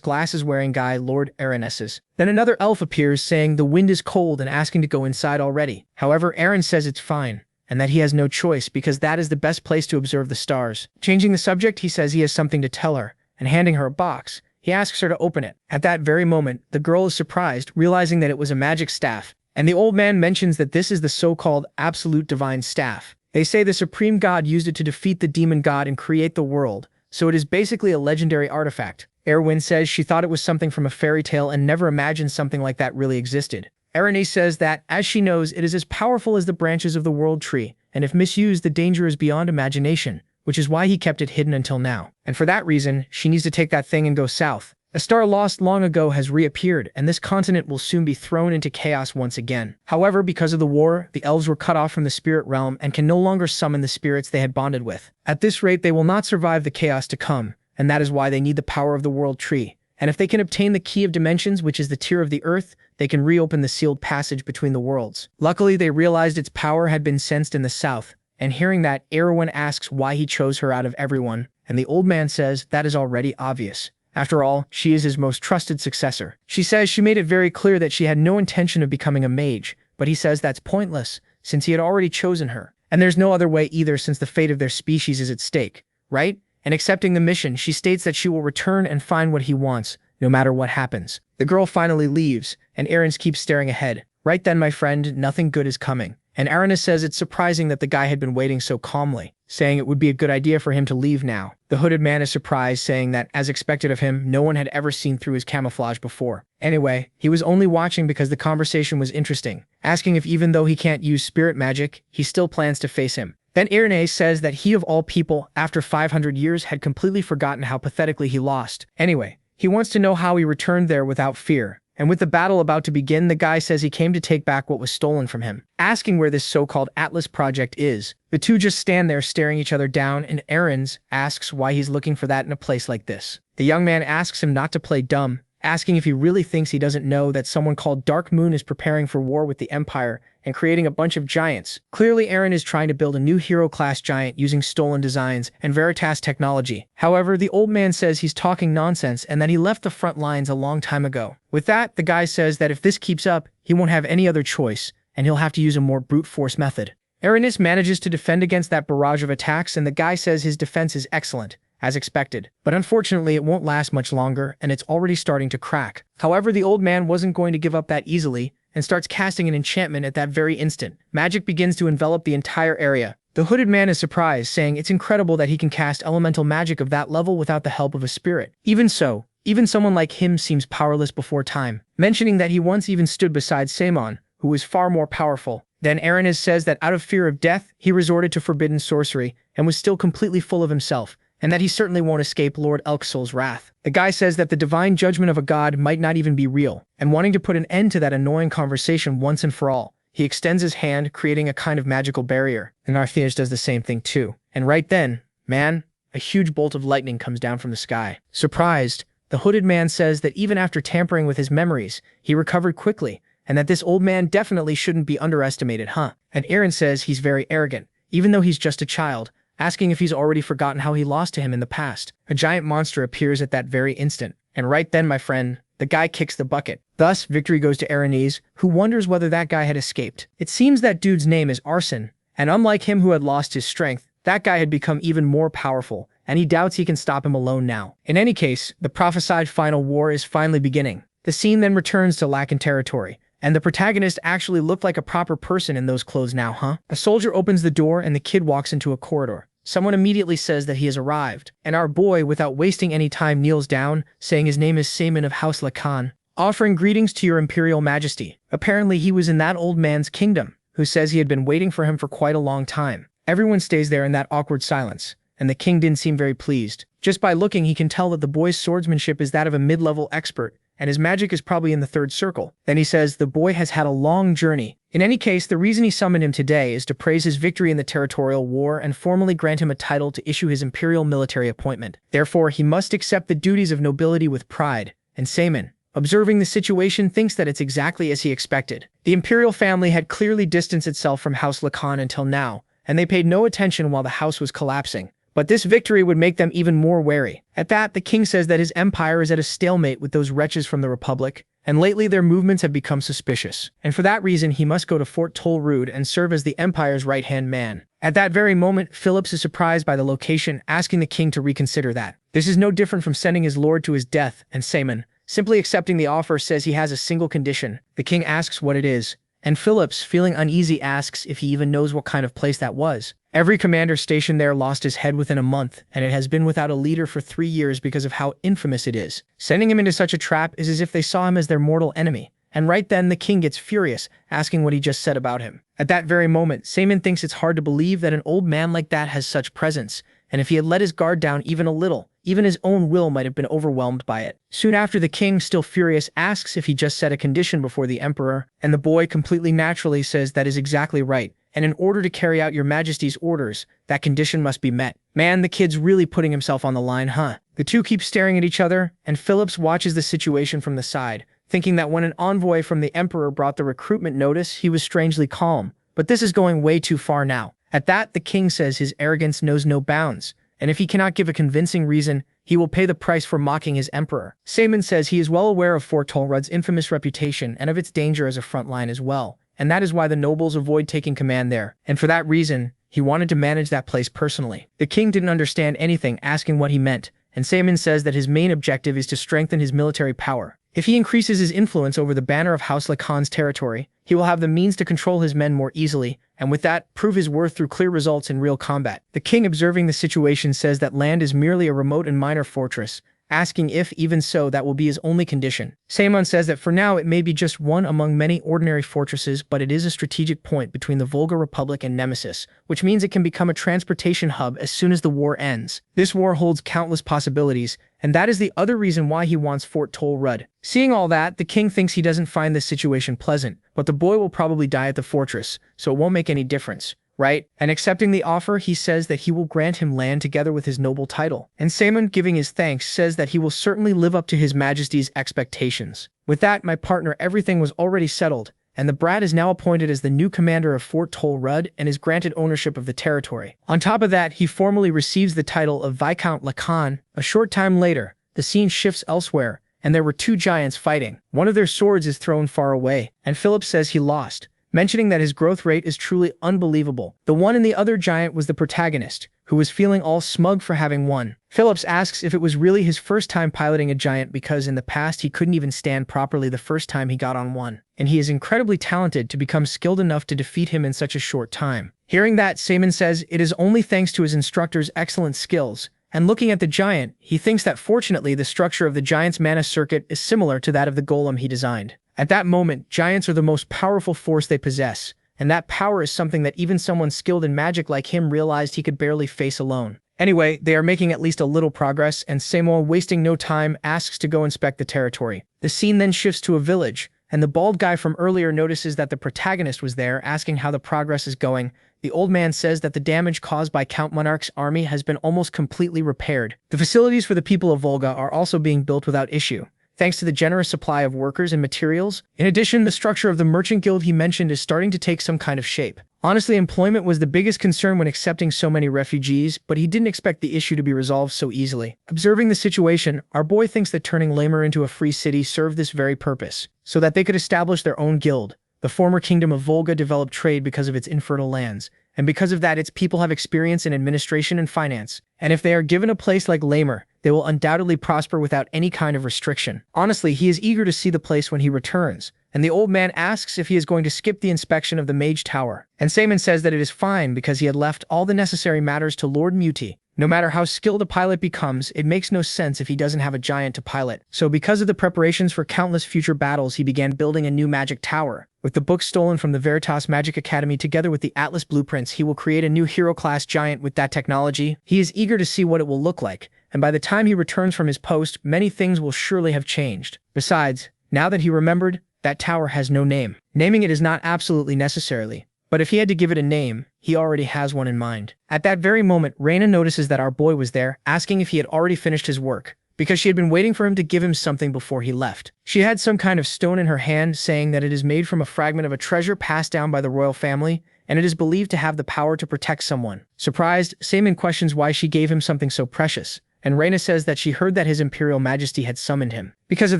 S1: glasses-wearing guy Lord Aranesses. Then another elf appears saying the wind is cold and asking to go inside already. However, Aaron says it's fine, and that he has no choice because that is the best place to observe the stars. Changing the subject, he says he has something to tell her, and handing her a box, he asks her to open it. At that very moment, the girl is surprised, realizing that it was a magic staff, and the old man mentions that this is the so-called absolute divine staff. They say the supreme god used it to defeat the demon god and create the world, so it is basically a legendary artifact. Erwin says she thought it was something from a fairy tale and never imagined something like that really existed. Erene says that, as she knows, it is as powerful as the branches of the world tree, and if misused, the danger is beyond imagination, which is why he kept it hidden until now. And for that reason, she needs to take that thing and go south. A star lost long ago has reappeared, and this continent will soon be thrown into chaos once again. However, because of the war, the elves were cut off from the spirit realm and can no longer summon the spirits they had bonded with. At this rate, they will not survive the chaos to come, and that is why they need the power of the world tree. And if they can obtain the key of dimensions, which is the tier of the earth, they can reopen the sealed passage between the worlds. Luckily, they realized its power had been sensed in the south, and hearing that, Erwin asks why he chose her out of everyone, and the old man says that is already obvious. After all, she is his most trusted successor. She says she made it very clear that she had no intention of becoming a mage, but he says that's pointless, since he had already chosen her. And there's no other way either, since the fate of their species is at stake, right? And accepting the mission, she states that she will return and find what he wants, no matter what happens. The girl finally leaves, and Aaron keeps staring ahead. Right then, my friend, nothing good is coming. And Arana says it's surprising that the guy had been waiting so calmly, saying it would be a good idea for him to leave now. The hooded man is surprised, saying that, as expected of him, no one had ever seen through his camouflage before. Anyway, he was only watching because the conversation was interesting, asking if even though he can't use spirit magic, he still plans to face him. Then Irene says that he of all people, after 500 years, had completely forgotten how pathetically he lost. Anyway, he wants to know how he returned there without fear. And with the battle about to begin, the guy says he came to take back what was stolen from him, asking where this so-called Atlas project is. The two just stand there staring each other down, and Aaron's asks why he's looking for that in a place like this. The young man asks him not to play dumb, asking if he really thinks he doesn't know that someone called Dark Moon is preparing for war with the Empire and creating a bunch of giants. Clearly, Aaron is trying to build a new hero-class giant using stolen designs and Veritas technology. However, the old man says he's talking nonsense and that he left the front lines a long time ago. With that, the guy says that if this keeps up, he won't have any other choice, and he'll have to use a more brute force method. Aranis manages to defend against that barrage of attacks, and the guy says his defense is excellent, as expected. But unfortunately, it won't last much longer, and it's already starting to crack. However, the old man wasn't going to give up that easily, and starts casting an enchantment at that very instant. Magic begins to envelop the entire area. The hooded man is surprised, saying it's incredible that he can cast elemental magic of that level without the help of a spirit. Even so, even someone like him seems powerless before time, mentioning that he once even stood beside Samon, who was far more powerful. Then Aranis says that out of fear of death, he resorted to forbidden sorcery, and was still completely full of himself, and that he certainly won't escape Lord Elksol's wrath. The guy says that the divine judgment of a god might not even be real, and wanting to put an end to that annoying conversation once and for all, he extends his hand, creating a kind of magical barrier. And Artheus does the same thing too. And right then, man, a huge bolt of lightning comes down from the sky. Surprised, the hooded man says that even after tampering with his memories, he recovered quickly, and that this old man definitely shouldn't be underestimated, huh? And Aaron says he's very arrogant, even though he's just a child, asking if he's already forgotten how he lost to him in the past. A giant monster appears at that very instant, and right then, my friend, the guy kicks the bucket. Thus, victory goes to Aranese, who wonders whether that guy had escaped. It seems that dude's name is Arson, and unlike him who had lost his strength, that guy had become even more powerful, and he doubts he can stop him alone now. In any case, the prophesied final war is finally beginning. The scene then returns to Lack and Territory, and the protagonist actually looked like a proper person in those clothes now, huh? A soldier opens the door and the kid walks into a corridor. Someone immediately says that he has arrived, and our boy, without wasting any time, kneels down, saying his name is Saman of House Lacan, offering greetings to your Imperial Majesty. Apparently he was in that old man's kingdom, who says he had been waiting for him for quite a long time. Everyone stays there in that awkward silence, and the king didn't seem very pleased. Just by looking, he can tell that the boy's swordsmanship is that of a mid-level expert, and his magic is probably in the third circle. Then he says the boy has had a long journey. In any case, the reason he summoned him today is to praise his victory in the Territorial War and formally grant him a title to issue his imperial military appointment. Therefore, he must accept the duties of nobility with pride, and Saman, observing the situation, thinks that it's exactly as he expected. The imperial family had clearly distanced itself from House Lacan until now, and they paid no attention while the house was collapsing. But this victory would make them even more wary. At that, the king says that his empire is at a stalemate with those wretches from the Republic, and lately their movements have become suspicious. And for that reason, he must go to Fort Tolrud and serve as the empire's right-hand man. At that very moment, Phillips is surprised by the location, asking the king to reconsider that. This is no different from sending his lord to his death, and Saman, simply accepting the offer, says he has a single condition. The king asks what it is, and Phillips, feeling uneasy, asks if he even knows what kind of place that was. Every commander stationed there lost his head within a month, and it has been without a leader for 3 years because of how infamous it is. Sending him into such a trap is as if they saw him as their mortal enemy. And right then, the king gets furious, asking what he just said about him. At that very moment, Saman thinks it's hard to believe that an old man like that has such presence, and if he had let his guard down even a little, even his own will might have been overwhelmed by it. Soon after, the king, still furious, asks if he just set a condition before the emperor, and the boy completely naturally says that is exactly right, and in order to carry out your majesty's orders, that condition must be met. Man, the kid's really putting himself on the line, huh? The two keep staring at each other, and Phillips watches the situation from the side, thinking that when an envoy from the emperor brought the recruitment notice, he was strangely calm. But this is going way too far now. At that, the king says his arrogance knows no bounds, and if he cannot give a convincing reason, he will pay the price for mocking his emperor. Saman says he is well aware of Fort Tolrud's infamous reputation and of its danger as a front line as well, and that is why the nobles avoid taking command there, and for that reason, he wanted to manage that place personally. The king didn't understand anything, asking what he meant, and Saman says that his main objective is to strengthen his military power. If he increases his influence over the banner of House Lacan's territory, he will have the means to control his men more easily, and with that, prove his worth through clear results in real combat. The king, observing the situation, says that land is merely a remote and minor fortress, asking if, even so, that will be his only condition. Saman says that for now it may be just one among many ordinary fortresses, but it is a strategic point between the Volga Republic and Nemesis, which means it can become a transportation hub as soon as the war ends. This war holds countless possibilities, and that is the other reason why he wants Fort Tolrud. Seeing all that, the king thinks he doesn't find this situation pleasant, but the boy will probably die at the fortress, so it won't make any difference, right? And accepting the offer, he says that he will grant him land together with his noble title. And Saman, giving his thanks, says that he will certainly live up to his majesty's expectations. With that, my partner, everything was already settled, and the brat is now appointed as the new commander of Fort Tolrud and is granted ownership of the territory. On top of that, he formally receives the title of Viscount Lacan. A short time later, the scene shifts elsewhere, and there were two giants fighting. One of their swords is thrown far away, and Philip says he lost, mentioning that his growth rate is truly unbelievable. The one in the other giant was the protagonist, who was feeling all smug for having won. Phillips asks if it was really his first time piloting a giant because in the past he couldn't even stand properly the first time he got on one, and he is incredibly talented to become skilled enough to defeat him in such a short time. Hearing that, Saman says it is only thanks to his instructor's excellent skills, and looking at the giant, he thinks that fortunately the structure of the giant's mana circuit is similar to that of the golem he designed. At that moment, giants are the most powerful force they possess, and that power is something that even someone skilled in magic like him realized he could barely face alone. Anyway, they are making at least a little progress, and Samuel, wasting no time, asks to go inspect the territory. The scene then shifts to a village, and the bald guy from earlier notices that the protagonist was there, asking how the progress is going. The old man says that the damage caused by Count Monarch's army has been almost completely repaired. The facilities for the people of Volga are also being built without issue, thanks to the generous supply of workers and materials. In addition, the structure of the merchant guild he mentioned is starting to take some kind of shape. Honestly, employment was the biggest concern when accepting so many refugees, but he didn't expect the issue to be resolved so easily. Observing the situation, our boy thinks that turning Lamer into a free city served this very purpose, so that they could establish their own guild. The former kingdom of Volga developed trade because of its infertile lands, and because of that its people have experience in administration and finance. And if they are given a place like Lamer, they will undoubtedly prosper without any kind of restriction. Honestly, he is eager to see the place when he returns, and the old man asks if he is going to skip the inspection of the Mage Tower. And Simon says that it is fine because he had left all the necessary matters to Lord Muti. No matter how skilled a pilot becomes, it makes no sense if he doesn't have a giant to pilot. So because of the preparations for countless future battles, he began building a new magic tower. With the books stolen from the Veritas Magic Academy together with the Atlas blueprints, he will create a new hero-class giant with that technology. He is eager to see what it will look like, and by the time he returns from his post, many things will surely have changed. Besides, now that he remembered, that tower has no name. Naming it is not absolutely necessarily, but if he had to give it a name, he already has one in mind. At that very moment, Reina notices that our boy was there, asking if he had already finished his work, because she had been waiting for him to give him something before he left. She had some kind of stone in her hand, saying that it is made from a fragment of a treasure passed down by the royal family, and it is believed to have the power to protect someone. Surprised, Simon questions why she gave him something so precious, and Reina says that she heard that His Imperial Majesty had summoned him. Because of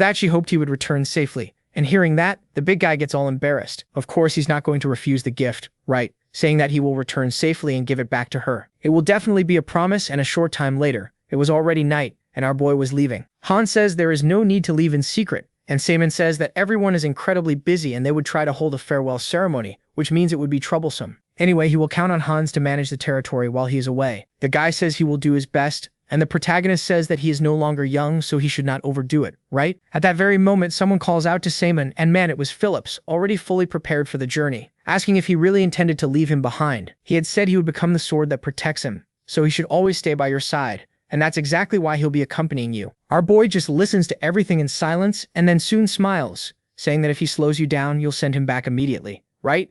S1: that, she hoped he would return safely. And hearing that, the big guy gets all embarrassed. Of course, he's not going to refuse the gift, right? Saying that he will return safely and give it back to her. It will definitely be a promise, and a short time later, it was already night, and our boy was leaving. Han says there is no need to leave in secret, and Simon says that everyone is incredibly busy and they would try to hold a farewell ceremony, which means it would be troublesome. Anyway, he will count on Hans to manage the territory while he is away. The guy says he will do his best, and the protagonist says that he is no longer young, so he should not overdo it, right? At that very moment, someone calls out to Simon, and man, it was Phillips, already fully prepared for the journey, asking if he really intended to leave him behind. He had said he would become the sword that protects him, so he should always stay by your side, and that's exactly why he'll be accompanying you. Our boy just listens to everything in silence, and then soon smiles, saying that if he slows you down, you'll send him back immediately, right?